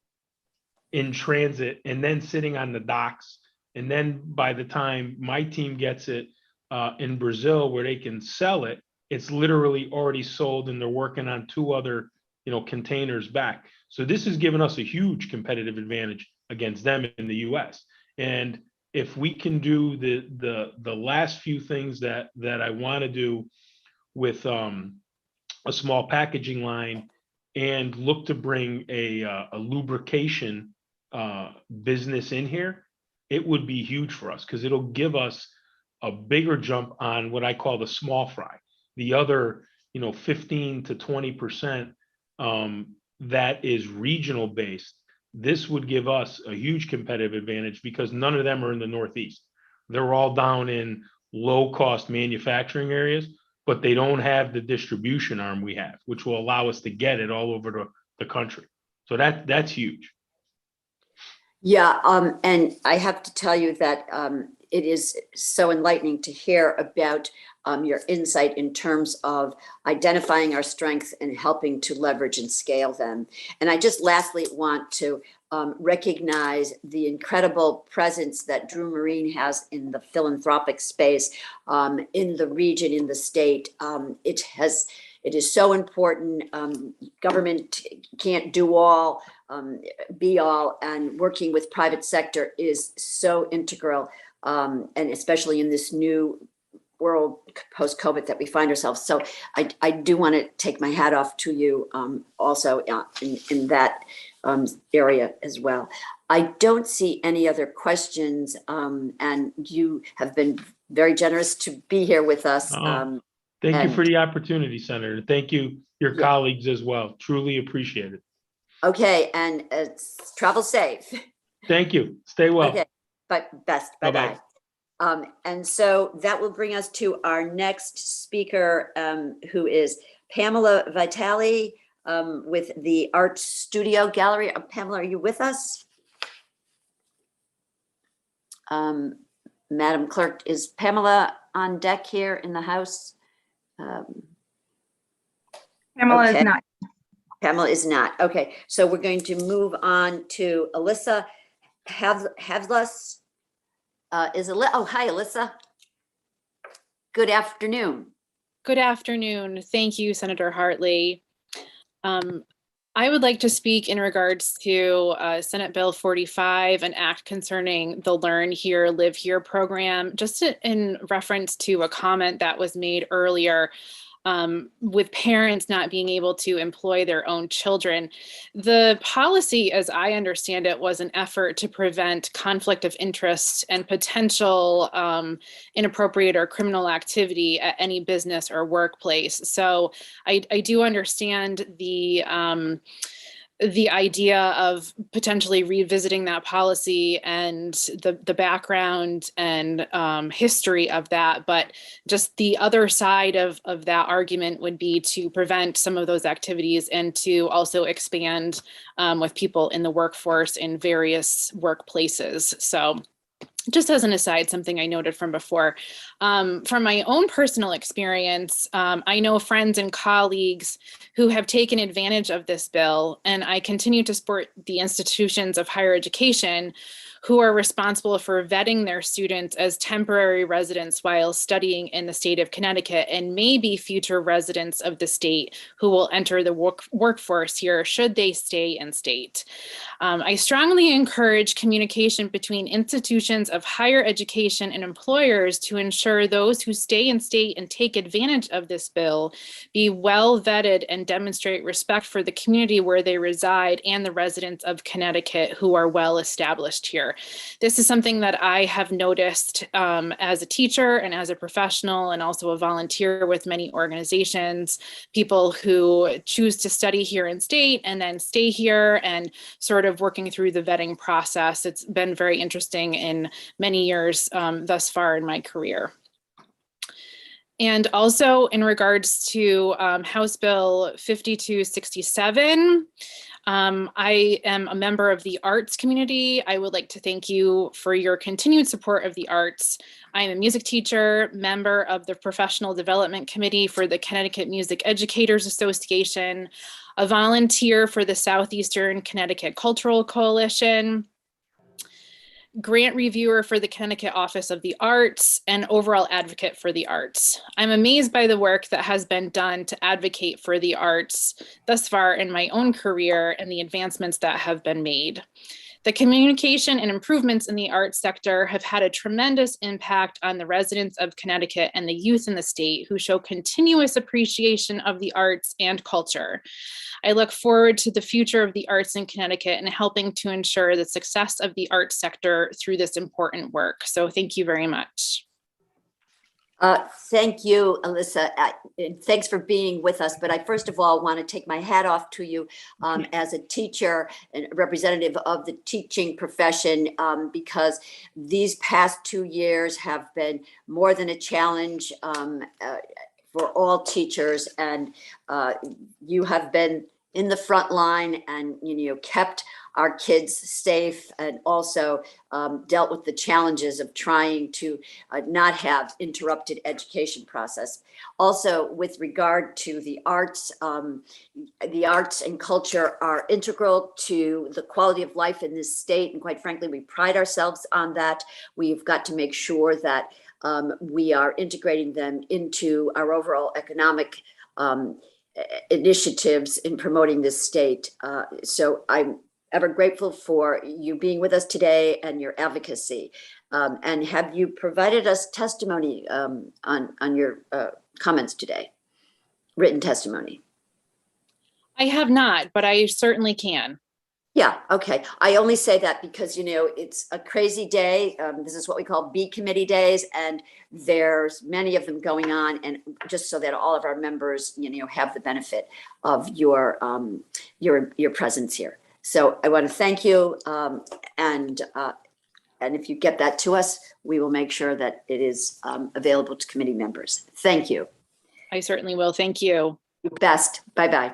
in transit and then sitting on the docks. And then by the time my team gets it in Brazil where they can sell it, it's literally already sold and they're working on 2 other, containers back. So this has given us a huge competitive advantage against them in the US. And if we can do the last few things that I want to do with a small packaging line and look to bring a lubrication business in here, it would be huge for us because it'll give us a bigger jump on what I call the small fry. The other, 15 to 20% that is regional based. This would give us a huge competitive advantage because none of them are in the Northeast. They're all down in low cost manufacturing areas, but they don't have the distribution arm we have, which will allow us to get it all over the country. So that's huge. Yeah, and I have to tell you that it is so enlightening to hear about your insight in terms of identifying our strengths and helping to leverage and scale them. And I just lastly want to recognize the incredible presence that Drew Marine has in the philanthropic space, in the region, in the state. It is so important. Government can't do all, be all, and working with private sector is so integral, and especially in this new world post-COVID that we find ourselves. So I do want to take my hat off to you also in that area as well. I don't see any other questions, and you have been very generous to be here with us. Thank you for the opportunity, Senator. Thank you, your colleagues as well. Truly appreciate it. Okay, and travel safe. Thank you. Stay well. Okay, but best. Bye-bye. And so that will bring us to our next speaker, who is Pamela Vitale with the Art Studio Gallery. Pamela, are you with us? Madam Clerk, is Pamela on deck here in the house? Pamela is not. Pamela is not. Okay, so we're going to move on to Alyssa Havlas. Oh, hi, Alyssa. Good afternoon. Good afternoon. Thank you, Senator Hartley. I would like to speak in regards to Senate Bill 45, an act concerning the Learn Here, Live Here program, just in reference to a comment that was made earlier with parents not being able to employ their own children. The policy, as I understand it, was an effort to prevent conflict of interest and potential inappropriate or criminal activity at any business or workplace. So I do understand the idea of potentially revisiting that policy and the background and history of that. But just the other side of that argument would be to prevent some of those activities and to also expand with people in the workforce in various workplaces. So just as an aside, something I noted from before, from my own personal experience, I know friends and colleagues who have taken advantage of this bill, and I continue to support the institutions of higher education who are responsible for vetting their students as temporary residents while studying in the state of Connecticut, and maybe future residents of the state who will enter the workforce here should they stay in state. I strongly encourage communication between institutions of higher education and employers to ensure those who stay in state and take advantage of this bill be well vetted and demonstrate respect for the community where they reside and the residents of Connecticut who are well established here. This is something that I have noticed as a teacher and as a professional and also a volunteer with many organizations, people who choose to study here in state and then stay here and sort of working through the vetting process. It's been very interesting in many years thus far in my career. And also in regards to House Bill 5267, I am a member of the arts community. I would like to thank you for your continued support of the arts. I am a music teacher, member of the Professional Development Committee for the Connecticut Music Educators Association, a volunteer for the Southeastern Connecticut Cultural Coalition, grant reviewer for the Connecticut Office of the Arts, and overall advocate for the arts. I'm amazed by the work that has been done to advocate for the arts thus far in my own career and the advancements that have been made. The communication and improvements in the arts sector have had a tremendous impact on the residents of Connecticut and the youth in the state who show continuous appreciation of the arts and culture. I look forward to the future of the arts in Connecticut and helping to ensure the success of the arts sector through this important work. So thank you very much. Thank you, Alyssa. And thanks for being with us. But I first of all want to take my hat off to you as a teacher and representative of the teaching profession, because these past 2 years have been more than a challenge for all teachers, and you have been in the front line and kept our kids safe, and also dealt with the challenges of trying to not have interrupted education process. Also, with regard to the arts and culture are integral to the quality of life in this state, and quite frankly, we pride ourselves on that. We've got to make sure that we are integrating them into our overall economic initiatives in promoting this state. So I'm ever grateful for you being with us today and your advocacy. And have you provided us testimony on your comments today, written testimony? I have not, but I certainly can. Yeah, okay. I only say that because, it's a crazy day. This is what we call B committee days, and there's many of them going on. And just so that all of our members, have the benefit of your presence here. So I want to thank you. And if you get that to us, we will make sure that it is available to committee members. Thank you. I certainly will. Thank you. Best. Bye-bye.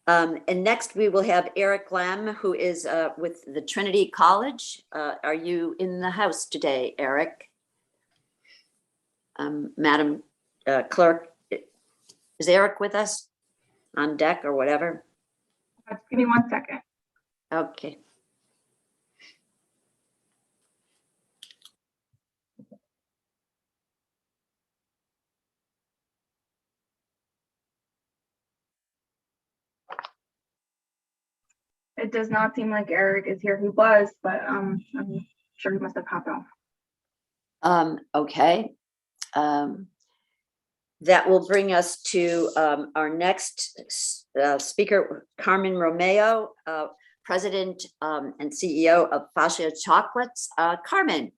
And next we will have Eric Lamb, who is with the Trinity College. Are you in the house today, Eric? Madam Clerk, is Eric with us on deck or whatever? Just give me 1 second. Okay. It does not seem like Eric is here. He was, but I'm sure he must have popped off. Okay. That will bring us to our next speaker, Carmen Romeo, President and CEO of Fascia Chocolates. Carmen,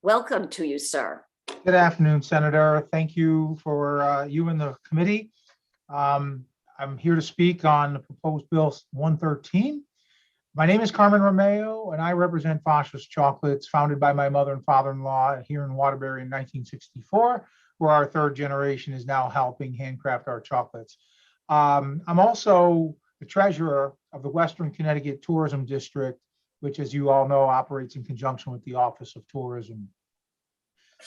welcome to you, sir. Good afternoon, Senator. Thank you for you and the committee. I'm here to speak on the proposed Bill 113. My name is Carmen Romeo, and I represent Fascia's Chocolates, founded by my mother and father-in-law here in Waterbury in 1964, where our third generation is now helping handcraft our chocolates. I'm also the treasurer of the Western Connecticut Tourism District, which, as you all know, operates in conjunction with the Office of Tourism.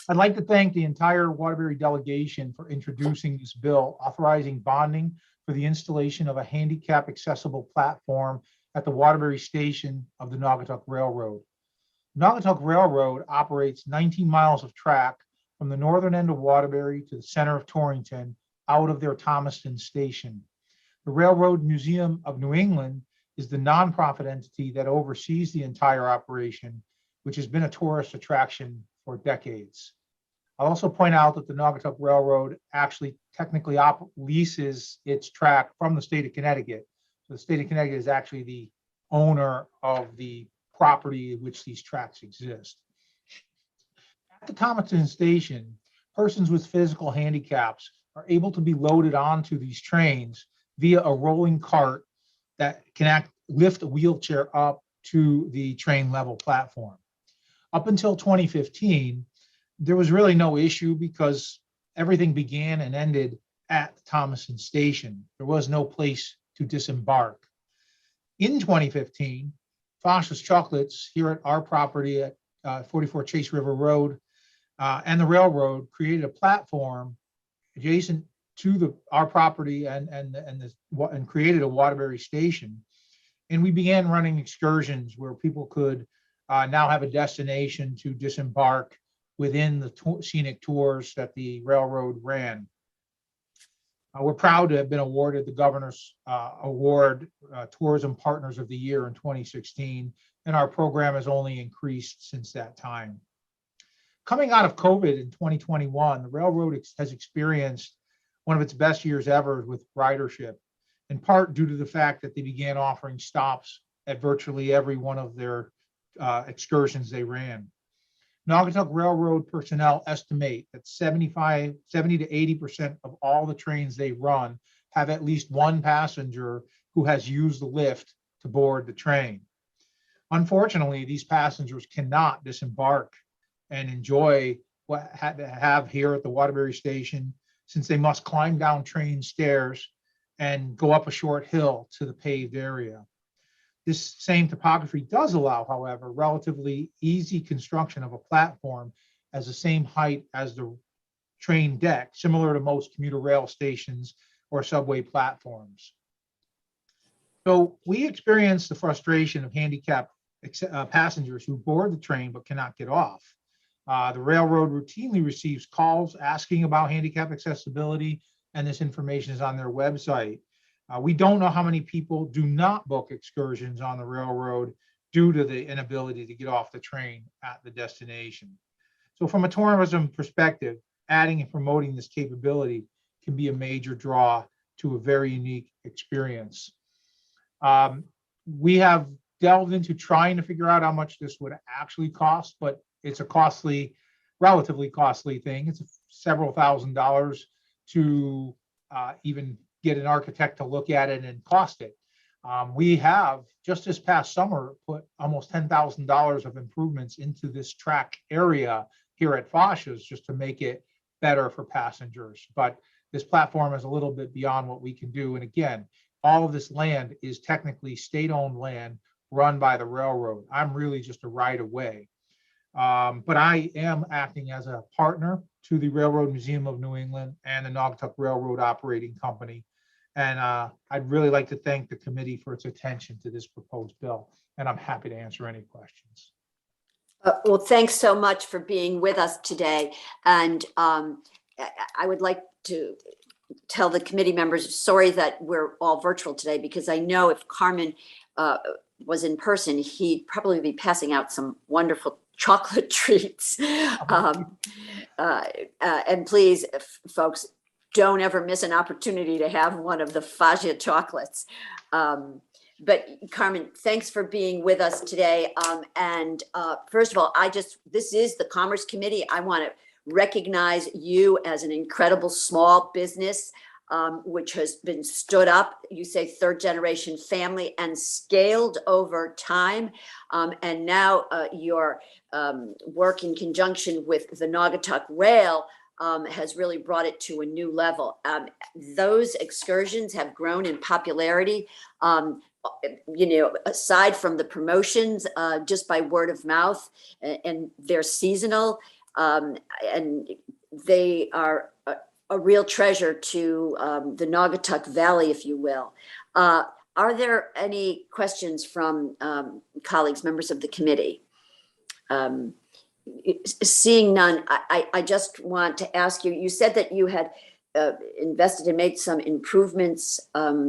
I'd like to thank the entire Waterbury delegation for introducing this bill, authorizing bonding for the installation of a handicap accessible platform at the Waterbury station of the Naugatuck Railroad. Naugatuck Railroad operates 19 miles of track from the northern end of Waterbury to the center of Torrington out of their Thomaston station. The Railroad Museum of New England is the nonprofit entity that oversees the entire operation, which has been a tourist attraction for decades. I'll also point out that the Naugatuck Railroad actually technically leases its track from the state of Connecticut. So the state of Connecticut is actually the owner of the property in which these tracks exist. At the Thomaston station, persons with physical handicaps are able to be loaded onto these trains via a rolling cart that can lift a wheelchair up to the train level platform. Up until 2015, there was really no issue because everything began and ended at Thomaston station. There was no place to disembark. In 2015, Foster's Chocolates here at our property at 44 Chase River Road and the railroad created a platform adjacent to our property and created a Waterbury station. And we began running excursions where people could now have a destination to disembark within the scenic tours that the railroad ran. We're proud to have been awarded the Governor's Award Tourism Partners of the Year in 2016, and our program has only increased since that time. Coming out of COVID in 2021, the railroad has experienced one of its best years ever with ridership, in part due to the fact that they began offering stops at virtually every one of their excursions they ran. Naugatuck Railroad personnel estimate that 70 to 80% of all the trains they run have at least one passenger who has used the lift to board the train. Unfortunately, these passengers cannot disembark and enjoy what they have here at the Waterbury station, since they must climb down train stairs and go up a short hill to the paved area. This same topography does allow, however, relatively easy construction of a platform as the same height as the train deck, similar to most commuter rail stations or subway platforms. So we experience the frustration of handicapped passengers who board the train but cannot get off. The railroad routinely receives calls asking about handicap accessibility, and this information is on their website. We don't know how many people do not book excursions on the railroad due to the inability to get off the train at the destination. So from a tourism perspective, adding and promoting this capability can be a major draw to a very unique experience. We have delved into trying to figure out how much this would actually cost, but it's a relatively costly thing. It's several $1,000s to even get an architect to look at it and cost it. We have just this past summer put almost $10,000 of improvements into this track area here at Foster's just to make it better for passengers. But this platform is a little bit beyond what we can do. And again, all of this land is technically state-owned land run by the railroad. I'm really just a right of way. But I am acting as a partner to the Railroad Museum of New England and the Naugatuck Railroad Operating Company. And I'd really like to thank the committee for its attention to this proposed bill. And I'm happy to answer any questions. Well, thanks so much for being with us today. And I would like to tell the committee members, sorry that we're all virtual today, because I know if Carmen was in person, he'd probably be passing out some wonderful chocolate treats. And please, folks, don't ever miss an opportunity to have one of the Foggia chocolates. But Carmen, thanks for being with us today. And first of all, this is the Commerce Committee. I want to recognize you as an incredible small business, which has been stood up, you say third generation family, and scaled over time. And now your work in conjunction with the Naugatuck Rail has really brought it to a new level. Those excursions have grown in popularity, aside from the promotions, just by word of mouth, and they're seasonal, and they are a real treasure to the Naugatuck Valley, if you will. Are there any questions from colleagues, members of the committee? Seeing none, I just want to ask you, you said that you had invested and made some improvements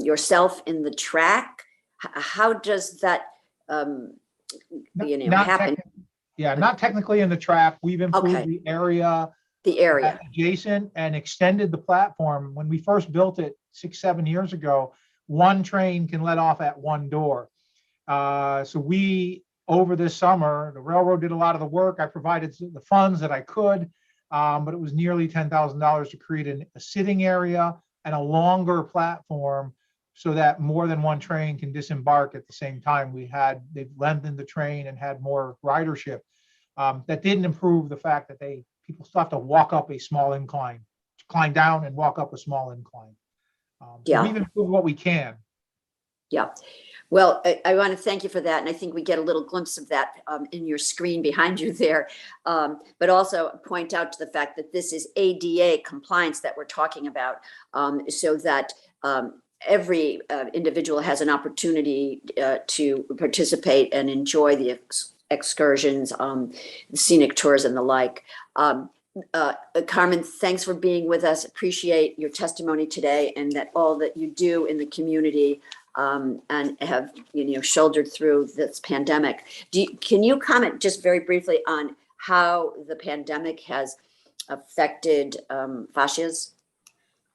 yourself in the track. How does that happen? Not technically in the track. We've improved the area adjacent and extended the platform. When we first built it 6-7 years ago, one train can let off at one door. So we, over this summer, the railroad did a lot of the work. I provided the funds that I could, but it was nearly $10,000 to create a sitting area and a longer platform so that more than one train can disembark at the same time. They've lengthened the train and had more ridership. That didn't improve the fact that people still have to walk up a small incline, climb down and walk up a small incline. We've improved what we can. Yeah. Well, I want to thank you for that. And I think we get a little glimpse of that in your screen behind you there. But also point out to the fact that this is ADA compliance that we're talking about, so that every individual has an opportunity to participate and enjoy the excursions, scenic tours and the like. Carmen, thanks for being with us. Appreciate your testimony today and that all that you do in the community and have shouldered through this pandemic. Can you comment just very briefly on how the pandemic has affected fascias?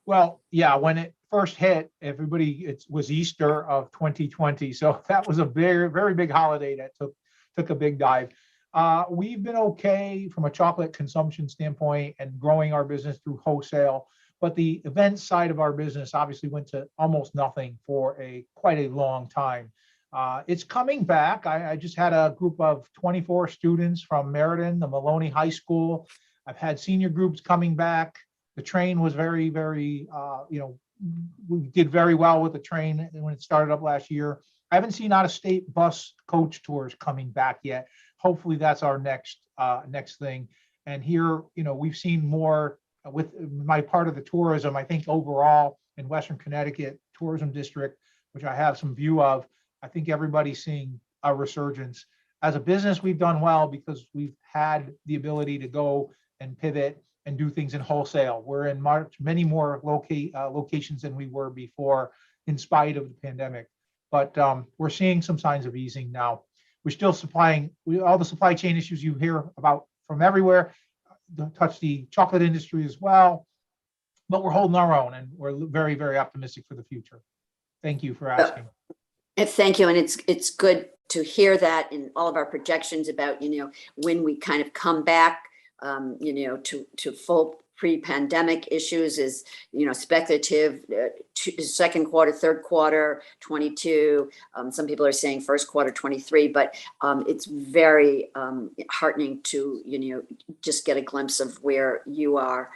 Well, yeah, when it first hit, it was Easter of 2020. So that was a very, very big holiday that took a big dive. We've been okay from a chocolate consumption standpoint and growing our business through wholesale, but the event side of our business obviously went to almost nothing for quite a long time. It's coming back. I just had a group of 24 students from Meriden, the Maloney High School. I've had senior groups coming back. The train was very, very, we did very well with the train when it started up last year. I haven't seen out-of-state bus coach tours coming back yet. Hopefully that's our next thing. And here, we've seen more with my part of the tourism. I think overall in Western Connecticut Tourism District, which I have some view of, I think everybody's seeing a resurgence. As a business, we've done well because we've had the ability to go and pivot and do things in wholesale. We're in many more locations than we were before in spite of the pandemic. But we're seeing some signs of easing now. We're still supplying all the supply chain issues you hear about from everywhere, touch the chocolate industry as well. But we're holding our own and we're very, very optimistic for the future. Thank you for asking. Thank you. And it's good to hear that in all of our projections about, when we kind of come back, to full pre-pandemic issues is, speculative, second quarter, third quarter, 22. Some people are saying first quarter, 23, but it's very heartening to, just get a glimpse of where you are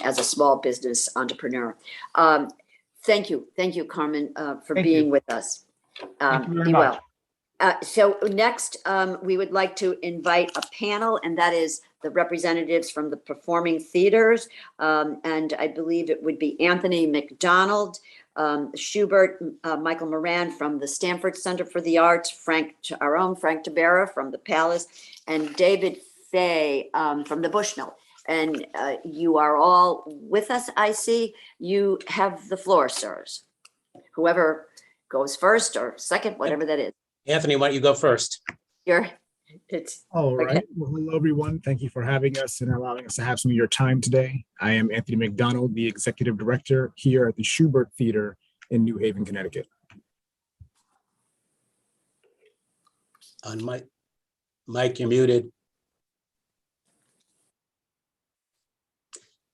as a small business entrepreneur. Thank you. Thank you, Carmen, for being with us. Thank you very be much. well. So next, we would like to invite a panel, and that is the representatives from the performing theaters. And I believe it would be Anthony McDonald, Schubert, Michael Moran from the Stanford Center for the Arts, our own Frank Tabera from the Palace, and David Fay from the Bushnell. And you are all with us, I see. You have the floor, sirs. Whoever goes first or second, whatever that is. Anthony, why don't you go first? All right. Well, hello, everyone. Thank you for having us and allowing us to have some of your time today. I am Anthony McDonald, the Executive Director here at the Schubert Theater in New Haven, Connecticut. On Mike, you're muted.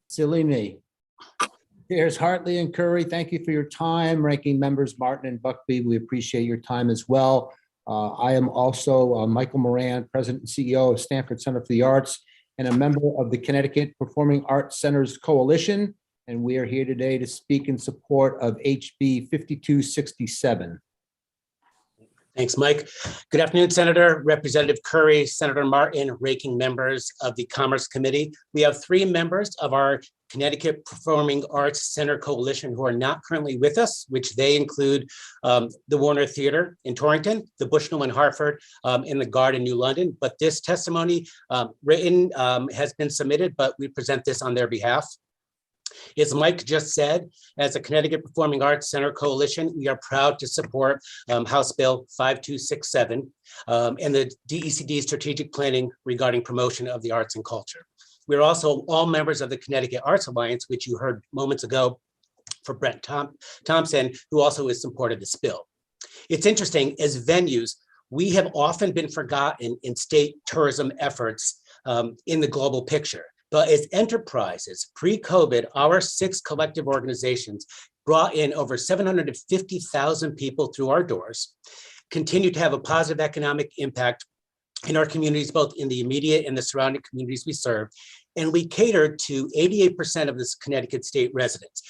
Silly me. Here's Hartley and Curry. Thank you for your time. Ranking members Martin and Buckby, we appreciate your time as well. I am also Michael Moran, President and CEO of Stanford Center for the Arts and a member of the Connecticut Performing Arts Centers Coalition. And we are here today to speak in support of HB 5267. Thanks, Mike. Good afternoon, Senator, Representative Curry, Senator Martin, ranking members of the Commerce Committee. We have 3 members of our Connecticut Performing Arts Center Coalition who are not currently with us, which they include the Warner Theater in Torrington, the Bushnell in Hartford, and the Guard in New London. But this testimony written has been submitted, but we present this on their behalf. As Mike just said, as a Connecticut Performing Arts Center Coalition, we are proud to support House Bill 5267 and the DECD strategic planning regarding promotion of the arts and culture. We're also all members of the Connecticut Arts Alliance, which you heard moments ago for Brent Thompson, who also has supported this bill. It's interesting, as venues, we have often been forgotten in state tourism efforts in the global picture. But as enterprises, pre-COVID, our 6 collective organizations brought in over 750,000 people through our doors, continue to have a positive economic impact in our communities, both in the immediate and the surrounding communities we serve. And we cater to 88% of this Connecticut state residents.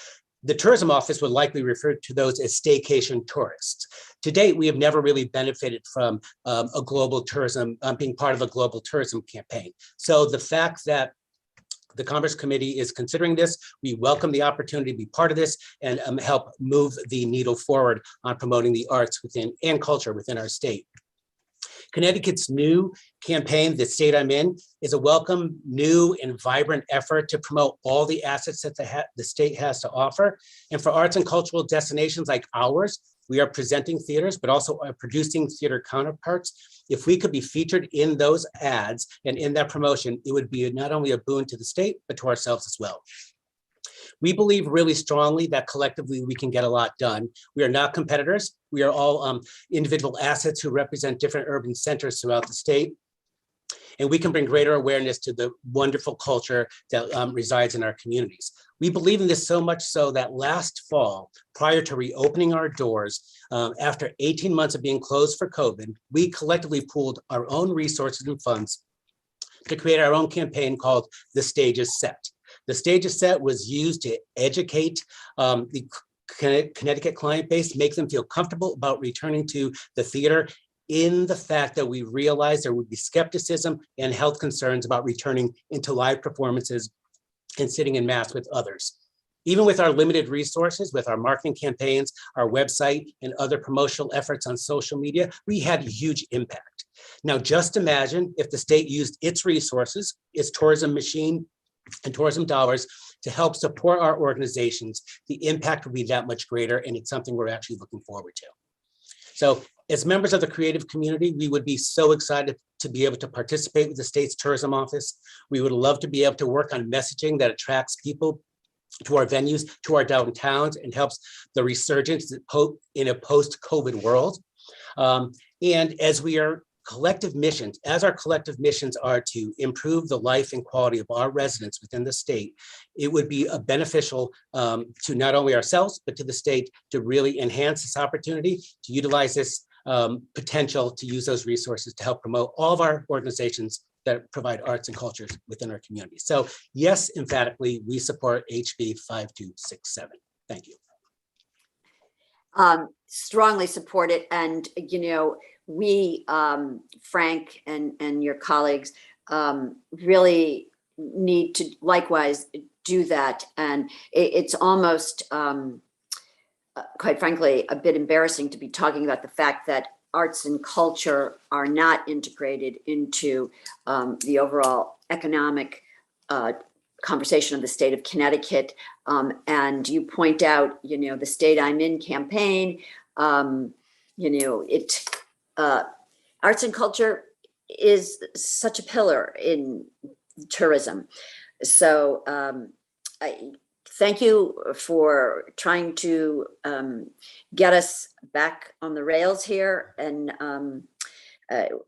The tourism office would likely refer to those as staycation tourists. To date, we have never really benefited from a global tourism, being part of a global tourism campaign. So the fact that the Commerce Committee is considering this, we welcome the opportunity to be part of this and help move the needle forward on promoting the arts within and culture within our state. Connecticut's new campaign, The State I'm In, is a welcome, new, and vibrant effort to promote all the assets that the state has to offer. And for arts and cultural destinations like ours, we are presenting theaters, but also are producing theater counterparts. If we could be featured in those ads and in that promotion, it would be not only a boon to the state, but to ourselves as well. We believe really strongly that collectively we can get a lot done. We are not competitors. We are all individual assets who represent different urban centers throughout the state. And we can bring greater awareness to the wonderful culture that resides in our communities. We believe in this so much so that last fall, prior to reopening our doors, after 18 months of being closed for COVID, we collectively pooled our own resources and funds to create our own campaign called The Stage is Set. The Stage is Set was used to educate the Connecticut client base, make them feel comfortable about returning to the theater, in the fact that we realized there would be skepticism and health concerns about returning into live performances and sitting in mass with others. Even with our limited resources, with our marketing campaigns, our website, and other promotional efforts on social media, we had a huge impact. Now, just imagine if the state used its resources, its tourism machine, and tourism dollars to help support our organizations, the impact would be that much greater, and it's something we're actually looking forward to. So as members of the creative community, we would be so excited to be able to participate with the state's tourism office. We would love to be able to work on messaging that attracts people to our venues, to our downtowns, and helps the resurgence in a post-COVID world. And as we are collective missions, as our collective missions are to improve the life and quality of our residents within the state, it would be beneficial to not only ourselves, but to the state to really enhance this opportunity, to utilize this potential to use those resources to help promote all of our organizations that provide arts and cultures within our community. So yes, emphatically, we support HB 5267. Thank you. Strongly support it. And, you know, we, Frank and your colleagues, really need to likewise do that. And it's almost, quite frankly, a bit embarrassing to be talking about the fact that arts and culture are not integrated into the overall economic conversation of the state of Connecticut. And you point out, you know, the State I'm In campaign, you know, arts and culture is such a pillar in tourism. So I thank you for trying to get us back on the rails here. And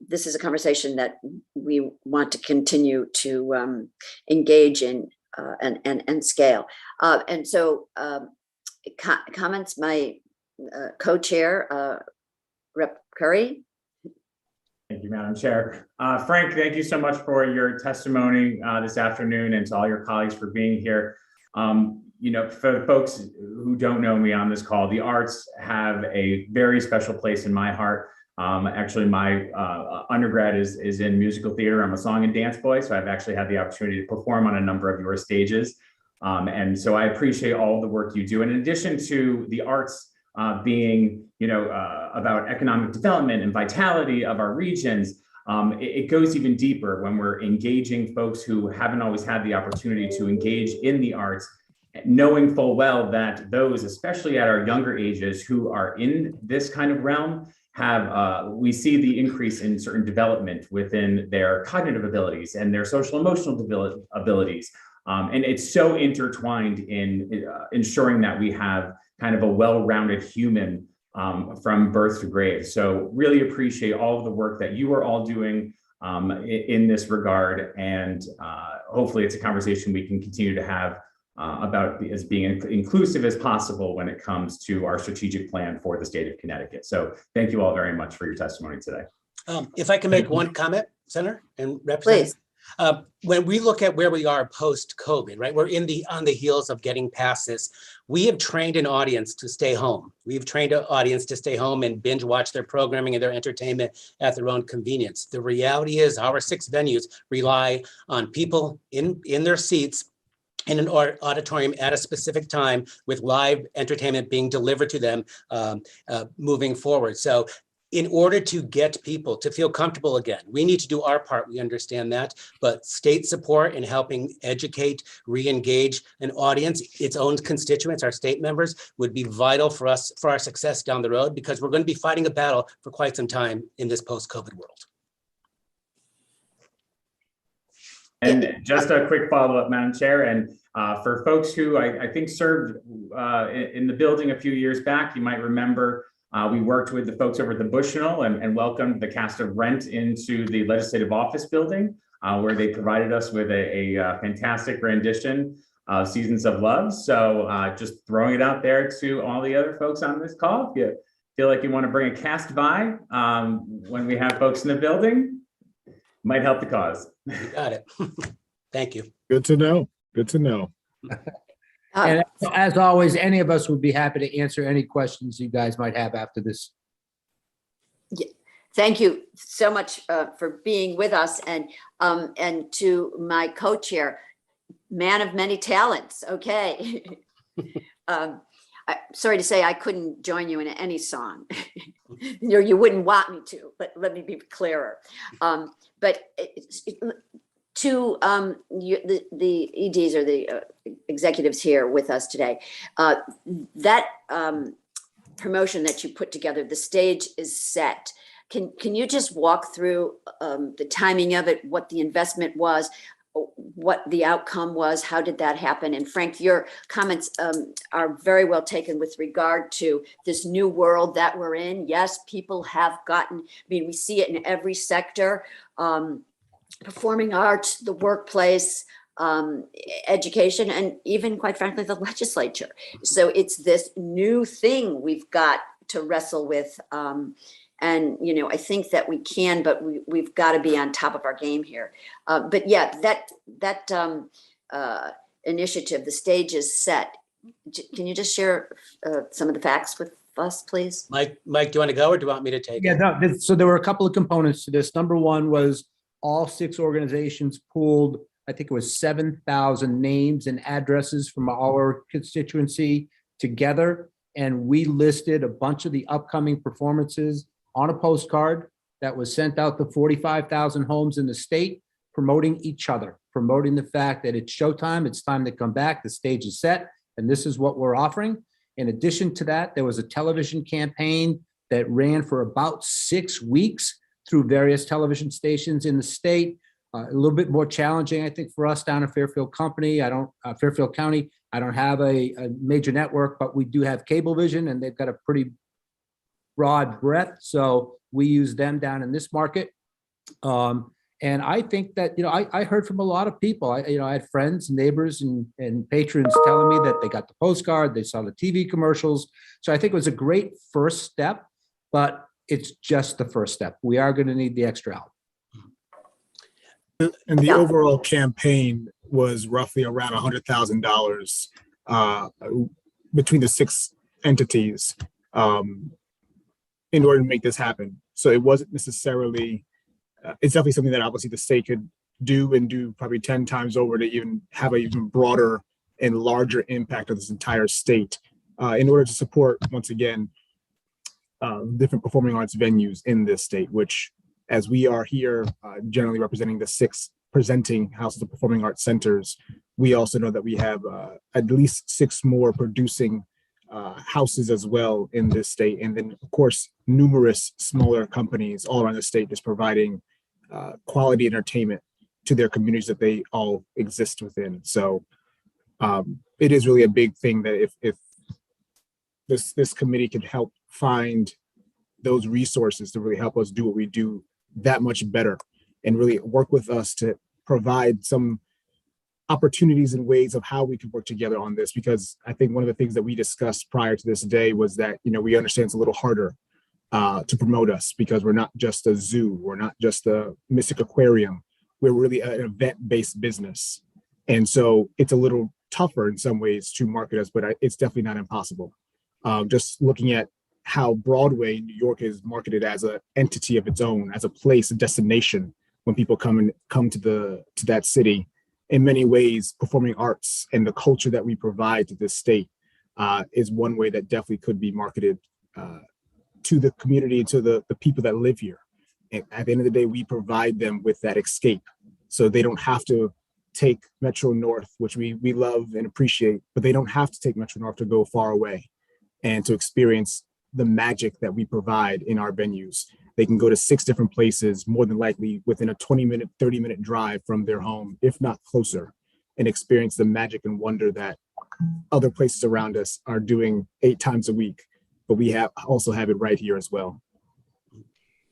this is a conversation that we want to continue to engage in and scale. And so comments, my co-chair, Rep. Curry. Thank you, Madam Chair. Frank, thank you so much for your testimony this afternoon, and to all your colleagues for being here. You know, for the folks who don't know me on this call, the arts have a very special place in my heart. Actually, my undergrad is in musical theater. I'm a song and dance boy, so I've actually had the opportunity to perform on a number of your stages. And so I appreciate all the work you do. And in addition to the arts being, you know, about economic development and vitality of our regions, it goes even deeper when we're engaging folks who haven't always had the opportunity to engage in the arts, knowing full well that those, especially at our younger ages, who are in this kind of realm, we see the increase in certain development within their cognitive abilities and their social emotional abilities. And it's so intertwined in ensuring that we have kind of a well-rounded human from birth to grave. So really appreciate all of the work that you are all doing in this regard. And hopefully it's a conversation we can continue to have about as being inclusive as possible when it comes to our strategic plan for the state of Connecticut. So thank you all very much for your testimony today. If I can make one comment, Senator and Representative. Please. When we look at where we are post-COVID, right, we're on the heels of getting past this. We have trained an audience to stay home. We've trained an audience to stay home and binge watch their programming and their entertainment at their own convenience. The reality is our 6 venues rely on people in their seats in an auditorium at a specific time with live entertainment being delivered to them moving forward. So in order to get people to feel comfortable again, we need to do our part. We understand that, but state support in helping educate, re-engage an audience, its own constituents, our state members, would be vital for us, for our success down the road, because we're going to be fighting a battle for quite some time in this post-COVID world. And just a quick follow-up, Madam Chair, and for folks who I think served in the building a few years back, you might remember we worked with the folks over at the Bushnell and welcomed the cast of Rent into the Legislative Office building, where they provided us with a fantastic rendition of Seasons of Love. So just throwing it out there to all the other folks on this call, if you feel like you want to bring a cast by when we have folks in the building, might help the cause. You got it. Thank you. Good to know. Good to know. And as always, any of us would be happy to answer any questions you guys might have after this. Thank you so much for being with us, and to my co-chair, man of many talents. Okay. Sorry to say I couldn't join you in any song. You wouldn't want me to, but let me be clearer. But to the EDs or the executives here with us today, that promotion that you put together, the stage is set. Can you just walk through the timing of it, what the investment was, what the outcome was, how did that happen? And Frank, your comments are very well taken with regard to this new world that we're in. Yes, people have gotten, I mean, we see it in every sector, performing arts, the workplace, education, and even quite frankly, the legislature. So it's this new thing we've got to wrestle with. And, you know, I think that we can, but we've got to be on top of our game here. But yeah, that initiative, the stage is set. Can you just share some of the facts with us, please? Mike, do you want to go or do you want me to take it? Yeah, no, so there were a couple of components to this. Number one was all 6 organizations pooled, I think it was 7,000 names and addresses from our constituency together. And we listed a bunch of the upcoming performances on a postcard that was sent out to 45,000 homes in the state, promoting each other, promoting the fact that it's showtime, it's time to come back, the stage is set, and this is what we're offering. In addition to that, there was a television campaign that ran for about 6 weeks through various television stations in the state. A little bit more challenging, I think, for us down in Fairfield County. I don't have a major network, but we do have Cablevision, and they've got a pretty broad breadth. So we use them down in this market. And I think that, you know, I heard from a lot of people. I had friends, neighbors, and patrons telling me that they got the postcard, they saw the TV commercials. So I think it was a great first step, but it's just the first step. We are going to need the extra help. And the overall campaign was roughly around $100,000 between the 6 entities in order to make this happen. So it wasn't necessarily, it's definitely something that obviously the state could do and do probably 10 times over to even have an even broader and larger impact of this entire state in order to support, once again, different performing arts venues in this state, which, as we are here generally representing the 6 presenting houses of performing arts centers, we also know that we have at least 6 more producing houses as well in this state. And then, of course, numerous smaller companies all around the state just providing quality entertainment to their communities that they all exist within. So it is really a big thing that if this committee can help find those resources to really help us do what we do that much better and really work with us to provide some opportunities and ways of how we can work together on this. Because I think one of the things that we discussed prior to this day was that, you know, we understand it's a little harder to promote us because we're not just a zoo, we're not just a Mystic Aquarium. we're really an event-based business. And so it's a little tougher in some ways to market us, but it's definitely not impossible. Just looking at how Broadway in New York is marketed as an entity of its own, as a place, a destination when people come to that city. In many ways, performing arts and the culture that we provide to this state is one way that definitely could be marketed to the community, to the people that live here. And at the end of the day, we provide them with that escape, so they don't have to take Metro North, which we love and appreciate, but they don't have to take Metro North to go far away and to experience the magic that we provide in our venues. They can go to 6 different places, more than likely within a 20-minute, 30-minute drive from their home, if not closer, and experience the magic and wonder that other places around us are doing 8 times a week, but we also have it right here as well.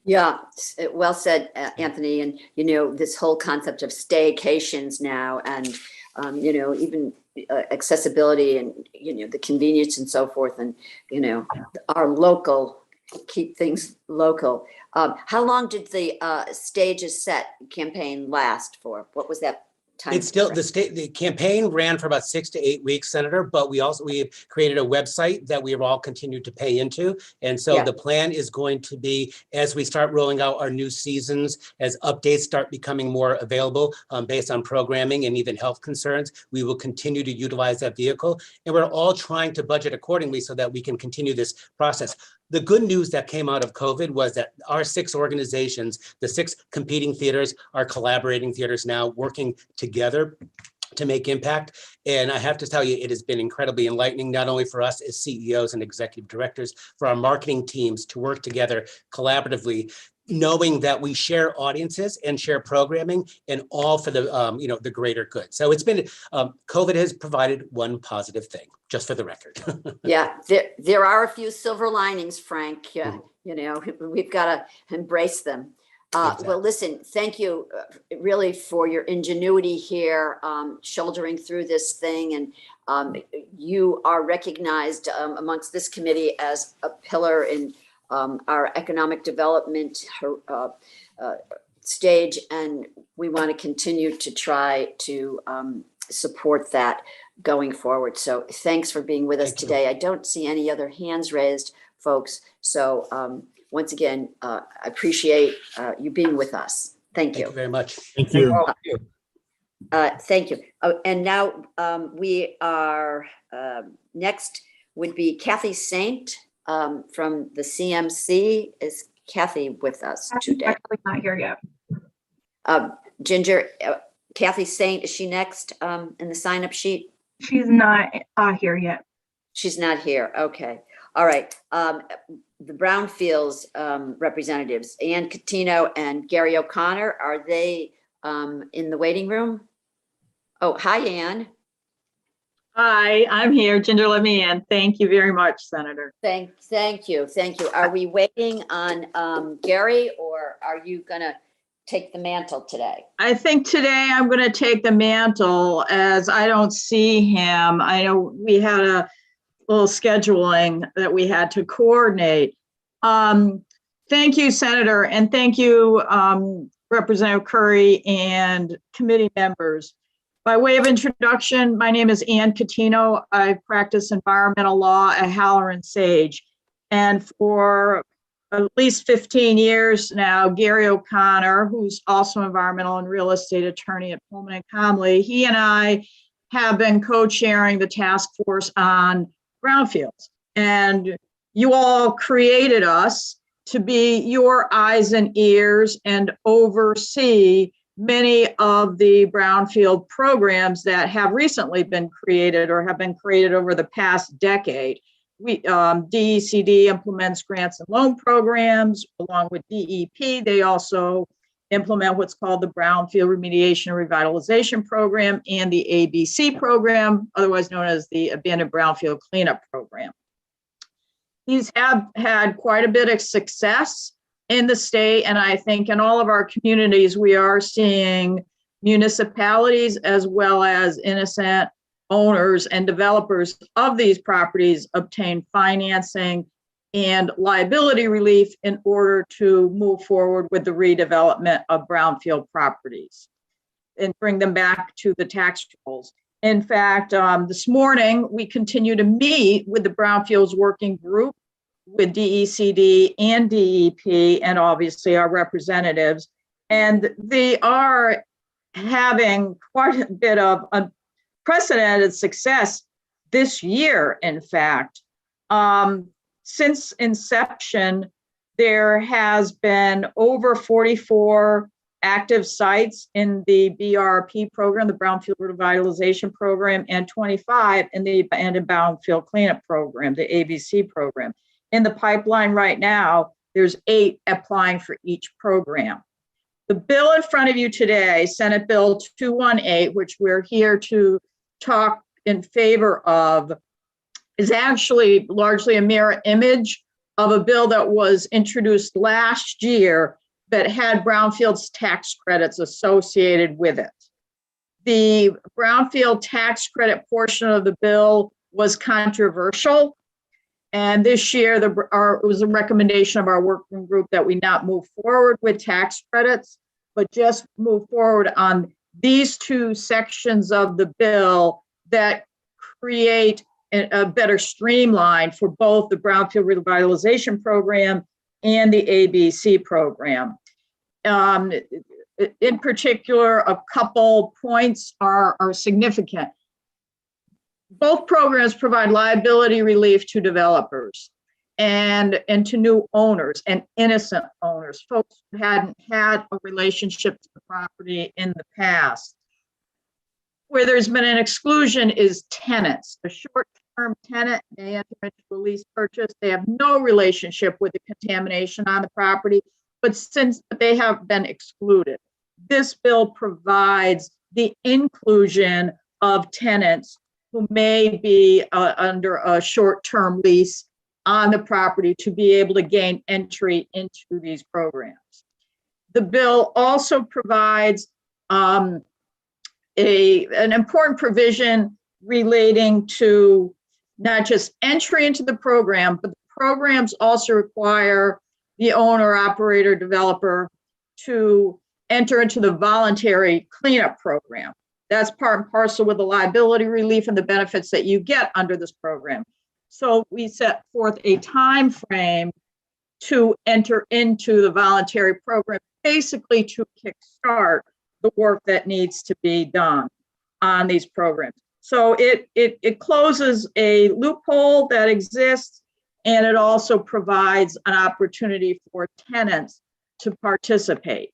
Yeah, well said, Anthony. And, this whole concept of staycations now and, even accessibility and, the convenience and so forth and, our local, keep things local. How long did the Stage is Set campaign last for? What was that time? It's still the campaign ran for about 6 to 8 weeks, Senator, but we created a website that we have all continued to pay into. And so the plan is going to be, as we start rolling out our new seasons, as updates start becoming more available based on programming and even health concerns, we will continue to utilize that vehicle. And we're all trying to budget accordingly so that we can continue this process. The good news that came out of COVID was that our 6 organizations, the 6 competing theaters, are collaborating theaters now, working together to make impact. And I have to tell you, it has been incredibly enlightening, not only for us as CEOs and executive directors, for our marketing teams to work together collaboratively, knowing that we share audiences and share programming, and all for the the greater good. So it's been COVID has provided one positive thing, just for the record. Yeah, there are a few silver linings, Frank. We've got to embrace them. Well, listen, thank you really for your ingenuity here, shouldering through this thing. And you are recognized amongst this committee as a pillar in our economic development stage. And we want to continue to try to support that going forward. So thanks for being with us today. I don't see any other hands raised, folks. So once again, I appreciate you being with us. Thank you. Thank you very much. Thank you. Thank you. And now we are, next would be Kathy Saint from the CMC. Is Kathy with us today? Actually not here yet. Ginger, Kathy Saint, is she next in the sign-up sheet? She's not here yet. She's not here. Okay. All right. The Brownfields representatives, Ann Catino and Gary O'Connor, are they in the waiting room? Oh, hi, Ann. Hi, I'm here. Ginger, let me in. Thank you very much, Senator. Thank you. Thank you. Are we waiting on Gary, or are you going to take the mantle today? I think today I'm going to take the mantle, as I don't see him. I know we had a little scheduling that we had to coordinate. Thank you, Senator, and thank you, Representative Curry and committee members. By way of introduction, my name is Ann Catino. I've practiced environmental law at Haller and Sage. And for at least 15 years now, Gary O'Connor, who's also environmental and real estate attorney at Pullman and Comley, he and I have been co-chairing the task force on brownfields. And you all created us to be your eyes and ears and oversee many of the brownfield programs that have recently been created or have been created over the past decade. DECD implements grants and loan programs along with DEP. They also implement what's called the Brownfield Remediation and Revitalization Program and the ABC program, otherwise known as the Abandoned Brownfield Cleanup Program. These have had quite a bit of success in the state, and I think in all of our communities, we are seeing municipalities as well as innocent owners and developers of these properties obtain financing and liability relief in order to move forward with the redevelopment of brownfield properties. and bring them back to the tax rolls. In fact, this morning, we continue to meet with the Brownfields Working Group, with DECD and DEP, and obviously our representatives. And they are having quite a bit of unprecedented success this year, in fact. Since inception, there has been over 44 active sites in the BRP program, the Brownfield Revitalization Program, and 25 in the Abandoned Brownfield Cleanup Program, the ABC program. In the pipeline right now, there's 8 applying for each program. The bill in front of you today, Senate Bill 218, which we're here to talk in favor of, is actually largely a mirror image of a bill that was introduced last year that had Brownfield's tax credits associated with it. The Brownfield tax credit portion of the bill was controversial. And this year, it was a recommendation of our working group that we not move forward with tax credits, but just move forward on these 2 sections of the bill that create a better streamline for both the Brownfield Revitalization Program and the ABC program. In particular, a couple points are significant. Both programs provide liability relief to developers and to new owners and innocent owners, folks who hadn't had a relationship to the property in the past. Where there's been an exclusion is tenants. A short-term tenant may enter into a lease purchase. They have no relationship with the contamination on the property, but since they have been excluded, this bill provides the inclusion of tenants who may be under a short-term lease on the property to be able to gain entry into these programs. The bill also provides an important provision relating to not just entry into the program, but the programs also require the owner, operator, developer to enter into the voluntary cleanup program. That's part and parcel with the liability relief and the benefits that you get under this program. So we set forth a time frame to enter into the voluntary program, basically to kickstart the work that needs to be done on these programs. So it closes a loophole that exists, and it also provides an opportunity for tenants to participate.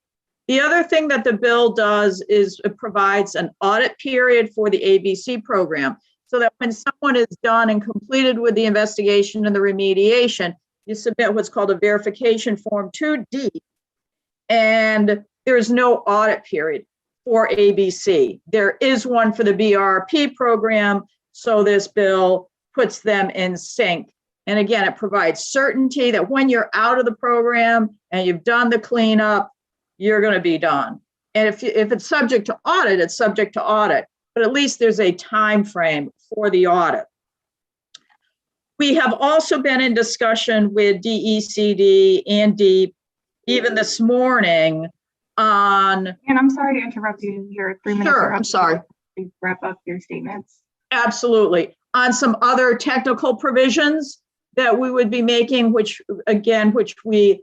The other thing that the bill does is it provides an audit period for the ABC program, so that when someone is done and completed with the investigation and the remediation, you submit what's called a verification form 2D, and there's no audit period for ABC. There is one for the BRP program, so this bill puts them in sync. And again, it provides certainty that when you're out of the program and you've done the cleanup, you're going to be done. And if it's subject to audit, it's subject to audit, but at least there's a time frame for the audit. We have also been in discussion with DECD and DEP even this morning on. And I'm sorry to interrupt you. Your 3 minutes. Sure, I'm sorry. Please wrap up your statements. Absolutely. On some other technical provisions that we would be making, which we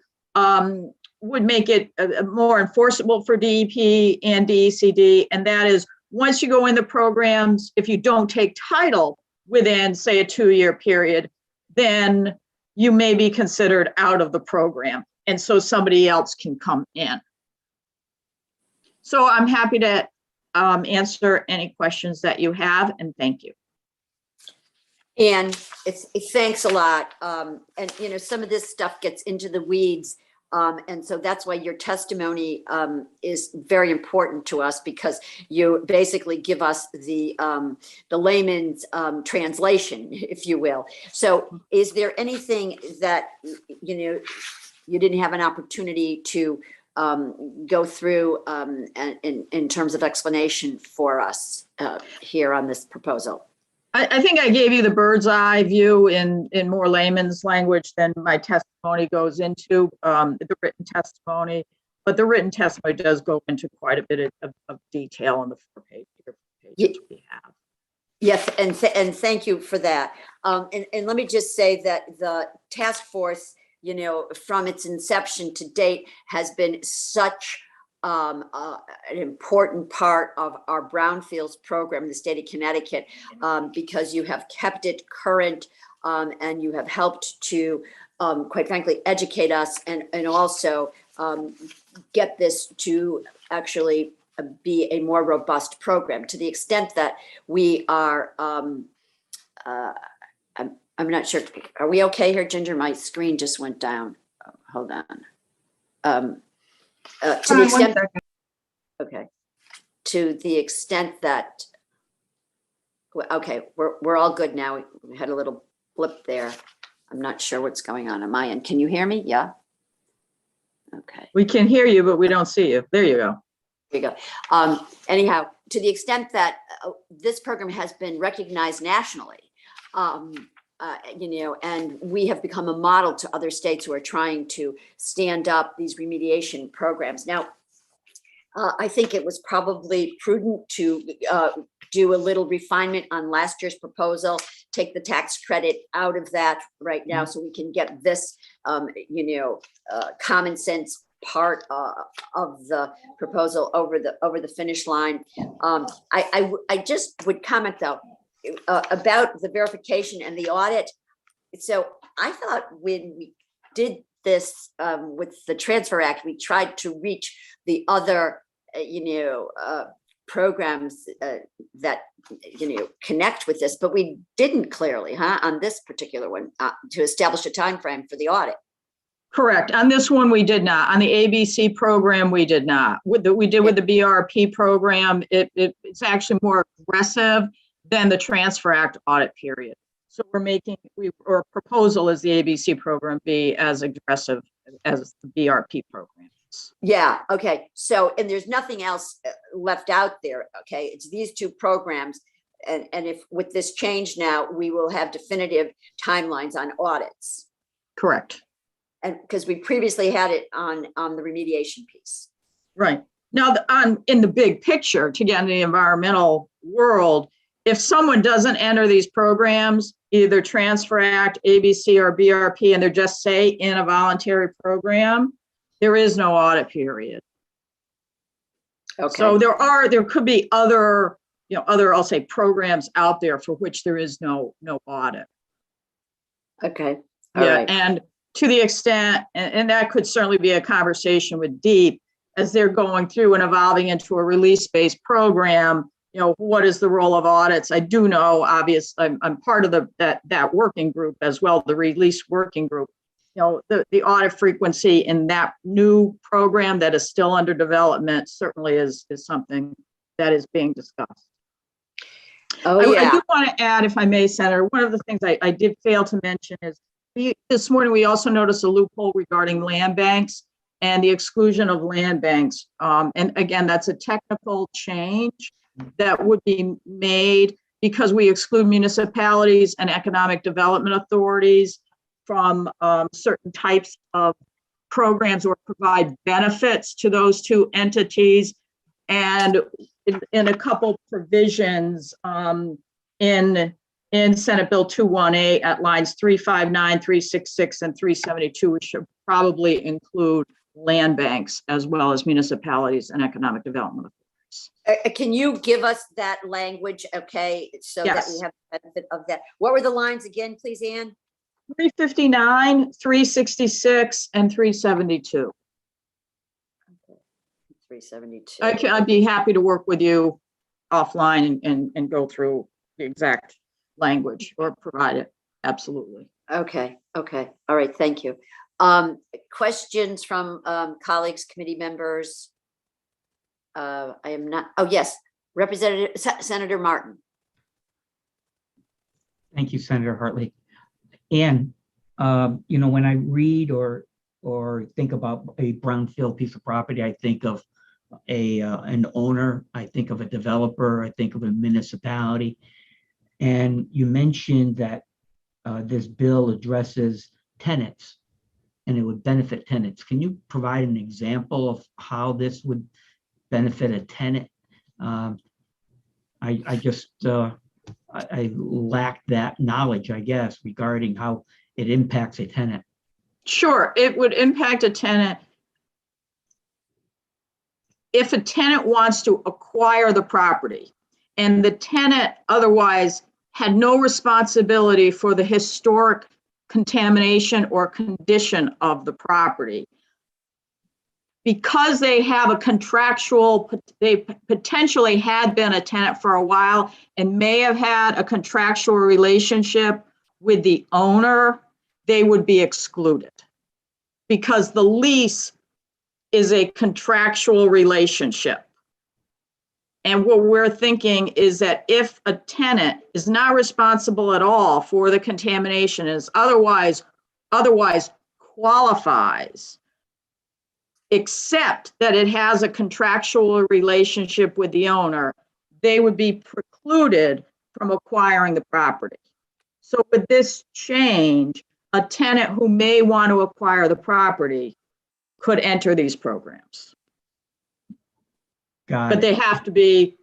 would make it more enforceable for DEP and DECD. And that is, once you go in the programs, if you don't take title within, say, a 2-year period, then you may be considered out of the program. And so somebody else can come in. So I'm happy to answer any questions that you have, and thank you. And thanks a lot. And some of this stuff gets into the weeds. And so that's why your testimony is very important to us, because you basically give us the layman's translation, if you will. So is there anything that, you didn't have an opportunity to go through in terms of explanation for us here on this proposal? I think I gave you the bird's eye view in more layman's language than my testimony goes into, the written testimony. But the written testimony does go into quite a bit of detail on the 4 pages we have. Yes, and thank you for that. And let me just say that the task force, you know, from its inception to date has been such an important part of our brownfields program in the state of Connecticut, because you have kept it current, and you have helped to, quite frankly, educate us and also get this to actually be a more robust program, to the extent that we are, I'm not sure, are we okay here, Ginger? My screen just went down. Hold on. To the extent, okay, to the extent that, okay, we're all good now. We had a little blip there. I'm not sure what's going on my end. Can you hear me? Yeah. Okay. We can hear you, but we don't see you. There you go. There you go. Anyhow, to the extent that this program has been recognized nationally, you know, and we have become a model to other states who are trying to stand up these remediation programs. Now, I think it was probably prudent to do a little refinement on last year's proposal, take the tax credit out of that right now so we can get this, you know, common sense part of the proposal over the finish line. I just would comment though about the verification and the audit. So I thought when we did this with the Transfer Act, we tried to reach the other, you know, programs that, you know, connect with this, but we didn't clearly, on this particular one, to establish a time frame for the audit. Correct. On this one, we did not. On the ABC program, we did not. With the, we did with the BRP program, it's actually more aggressive than the Transfer Act audit period. So we're making, our proposal is the ABC program be as aggressive as the BRP program. Yeah, okay. So, and there's nothing else left out there, okay? It's these two programs. And if with this change now, we will have definitive timelines on audits. Correct. And because we previously had it on the remediation piece. Right. Now, in the big picture, to get in the environmental world, if someone doesn't enter these programs, either Transfer Act, ABC, or BRP, and they're just, say, in a voluntary program, there is no audit period. Okay. So there could be other, you know, I'll say programs out there for which there is no audit. Okay. All Yeah, right. and to the extent, and that could certainly be a conversation with DEEP as they're going through and evolving into a release-based program. You know, what is the role of audits? I do know, obviously, I'm part of that working group as well, the release working group. You know, the audit frequency in that new program that is still under development certainly is something that is being discussed. Oh, I do want to add, if I may, Senator, one of the things I did fail to mention is this morning, we also noticed a loophole regarding land banks and the exclusion of land banks. And again, that's a technical change that would be made because we exclude municipalities and economic development authorities from certain types of programs or provide benefits to those two entities. And in a couple provisions in Senate Bill 218 at lines 359, 366, and 372, which should probably include land banks as well as municipalities and economic development authorities. Can you give us that language, okay, so that we Yes. have the benefit of that? What were the lines again, please, Ann? 359, 366, and 372. 372. I'd be happy to work with you offline and go through the exact language or provide it. Absolutely. Okay, okay. All right, thank you. Questions from colleagues, committee members? I am not, oh, yes, Representative Senator Martin. Thank you, Senator Hartley. And, you know, when I read or think about a brownfield piece of property, I think of an owner, I think of a developer, I think of a municipality. And you mentioned that this bill addresses tenants. and it would benefit tenants. Can you provide an example of how this would benefit a tenant? I just I lack that knowledge, I guess, regarding how it impacts a tenant. Sure, it would impact a tenant. If a tenant wants to acquire the property and the tenant otherwise had no responsibility for the historic contamination or condition of the property, because they have a contractual, they potentially had been a tenant for a while and may have had a contractual relationship with the owner, they would be excluded because the lease is a contractual relationship. And what we're thinking is that if a tenant is not responsible at all for the contamination, is otherwise qualifies, except that it has a contractual relationship with the owner, they would be precluded from acquiring the property. So with this change, a tenant who may want to acquire the property could enter these programs. Got But it. they have to be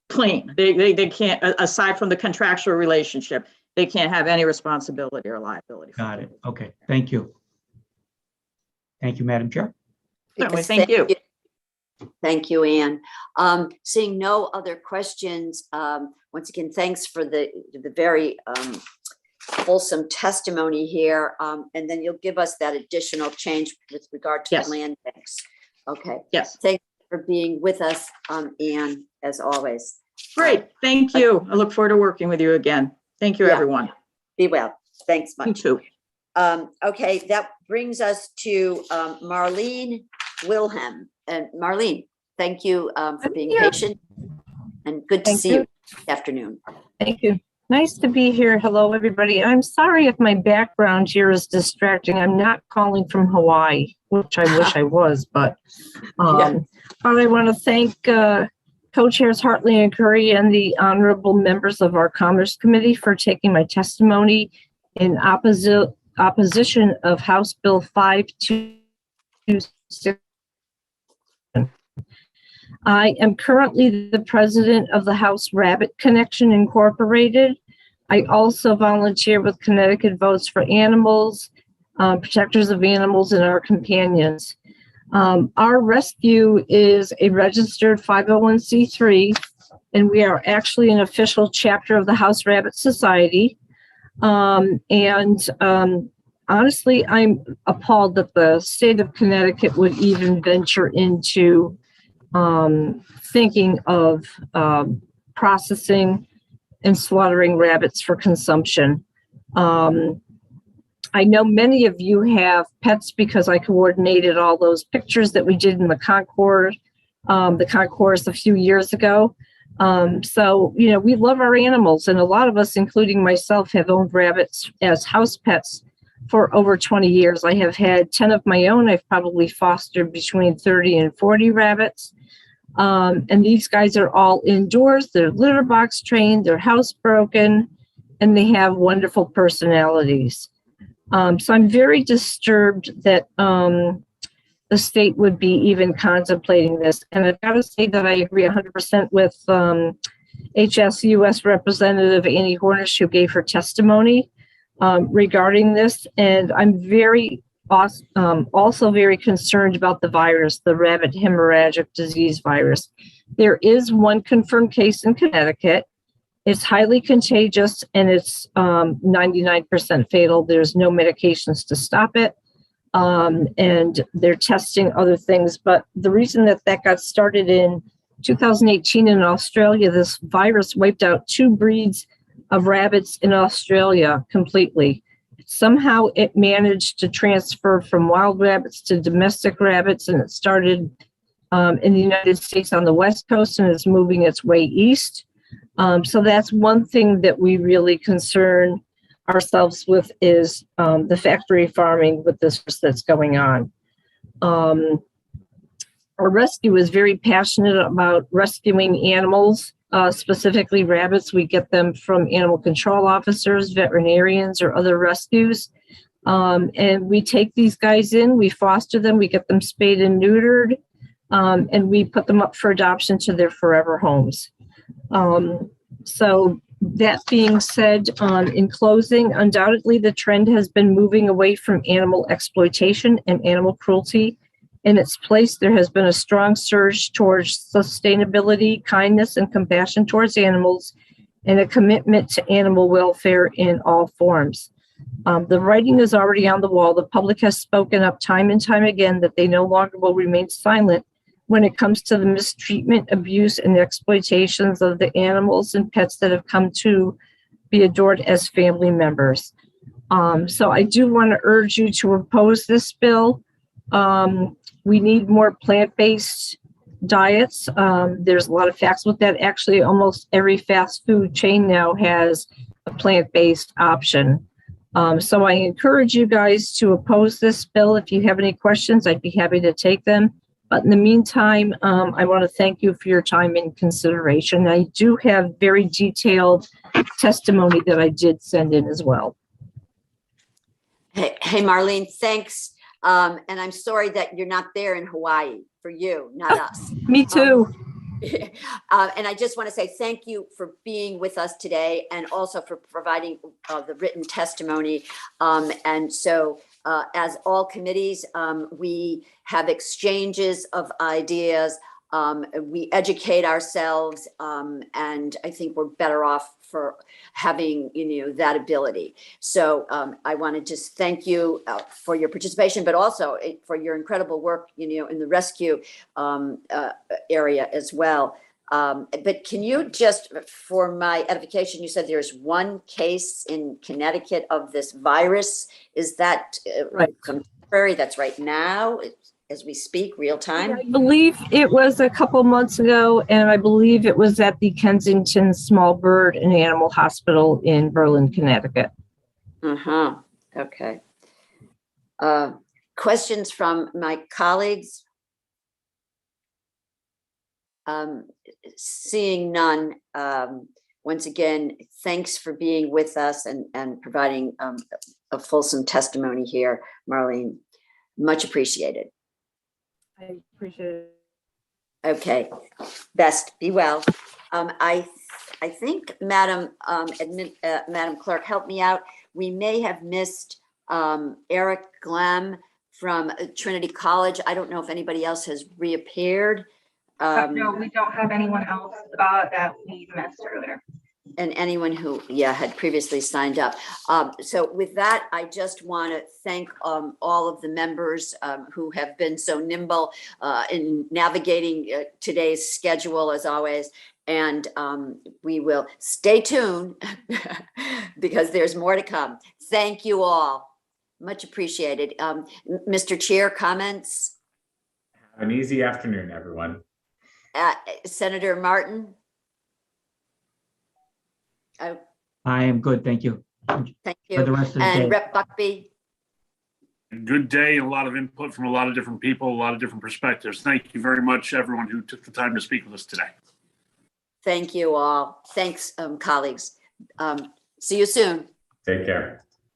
clean. They can't, aside from the contractual relationship, they can't have any responsibility or liability. Got it. Okay, thank you. Thank you, Madam Chair. Certainly, Because thank you. Thank you, Anne. Seeing no other questions, once again, thanks for the very fulsome testimony here. And then you'll give us that additional change with regard to Yes. the land banks. Okay. Yes. Thank you for being with us, Anne, as always. Great, thank you. I look forward to working with you again. Thank you, Yeah. everyone. Be well. Thanks You much. too. Okay, that brings us to Marlene Wilhelm. And Marlene, thank you for being patient and good to Thank see you. you this afternoon. Thank you. Nice to be here. Hello, everybody. I'm sorry if my background here is distracting. I'm not calling from Hawaii, which I wish I was, but I want to thank co-chairs Hartley and Curry and the honorable members of our Commerce Committee for taking my testimony in opposition of House Bill 5226. I am currently the president of the House Rabbit Connection Incorporated. I also volunteer with Connecticut Votes for Animals, Protectors of Animals, and our companions. Our rescue is a registered 501c3, and we are actually an official chapter of the House Rabbit Society. Honestly, I'm appalled that the state of Connecticut would even venture into thinking of processing and slaughtering rabbits for consumption. I know many of you have pets because I coordinated all those pictures that we did in the concourse a few years ago. So, you know, we love our animals, and a lot of us, including myself, have owned rabbits as house pets for over 20 years. I have had 10 of my own. I've probably fostered between 30 and 40 rabbits. And these guys are all indoors. They're litter box trained, they're housebroken, and they have wonderful personalities. So I'm very disturbed that the state would be even contemplating this. And I've got to say that I agree 100% with HSUS Representative Annie Hornish, who gave her testimony regarding this. And I'm also very concerned about the virus, the rabbit hemorrhagic disease virus. There is one confirmed case in Connecticut. It's highly contagious and it's 99% fatal. There's no medications to stop it. And they're testing other things. But the reason that got started in 2018 in Australia, this virus wiped out 2 breeds of rabbits in Australia completely. Somehow it managed to transfer from wild rabbits to domestic rabbits, and it started in the United States on the West Coast and is moving its way east. So that's one thing that we really concern ourselves with is the factory farming with this that's going on. Our rescue is very passionate about rescuing animals, specifically rabbits. We get them from animal control officers, veterinarians, or other rescues. And we take these guys in, we foster them, we get them spayed and neutered, and we put them up for adoption to their forever homes. So that being said, in closing, undoubtedly the trend has been moving away from animal exploitation and animal cruelty. In its place, there has been a strong surge towards sustainability, kindness, and compassion towards animals, and a commitment to animal welfare in all forms. The writing is already on the wall. The public has spoken up time and time again that they no longer will remain silent when it comes to the mistreatment, abuse, and exploitations of the animals and pets that have come to be adored as family members. So I do want to urge you to oppose this bill. We need more plant-based diets. There's a lot of facts with that. Actually, almost every fast food chain now has a plant-based option. So I encourage you guys to oppose this bill. If you have any questions, I'd be happy to take them. But in the meantime, I want to thank you for your time and consideration. I do have very detailed testimony that I did send in as well. Hey, Marlene, thanks. And I'm sorry that you're not there in Hawaii, for you, not us. Me too. And I just want to say thank you for being with us today and also for providing the written testimony. And so as all committees, we have exchanges of ideas. We educate ourselves, and I think we're better off for having, that ability. So I want to just thank you for your participation, but also for your incredible work, in the rescue area as well. But can you just, for my edification, you said there's one case in Connecticut of this virus. Is that right? Contemporary? That's right now, as we speak, real time? I believe it was a couple months ago, and I believe it was at the Kensington Small Bird and Animal Hospital in Berlin, Connecticut. Okay. Questions from my colleagues? Seeing none, once again, thanks for being with us and providing a fulsome testimony here, Marlene. Much appreciated. I appreciate it. Okay, best, be well. I think, Madam Clerk, help me out. We may have missed Eric Glam from Trinity College. I don't know if anybody else has reappeared. No, we don't have anyone else that we missed earlier. And anyone who, had previously signed up. So with that, I just want to thank all of the members who have been so nimble in navigating today's schedule, as always. And we will stay tuned because there's more to come. Thank you all. Much appreciated. Mr. Chair, comments? Have an easy afternoon, everyone. Senator Martin? I am good, thank you. Thank you. For the rest of the day. And Rep. Buckby? Good day, a lot of input from a lot of different people, a lot of different perspectives. Thank you very much, everyone who took the time to speak with us today. Thank you all. Thanks, colleagues. See you soon. Take care.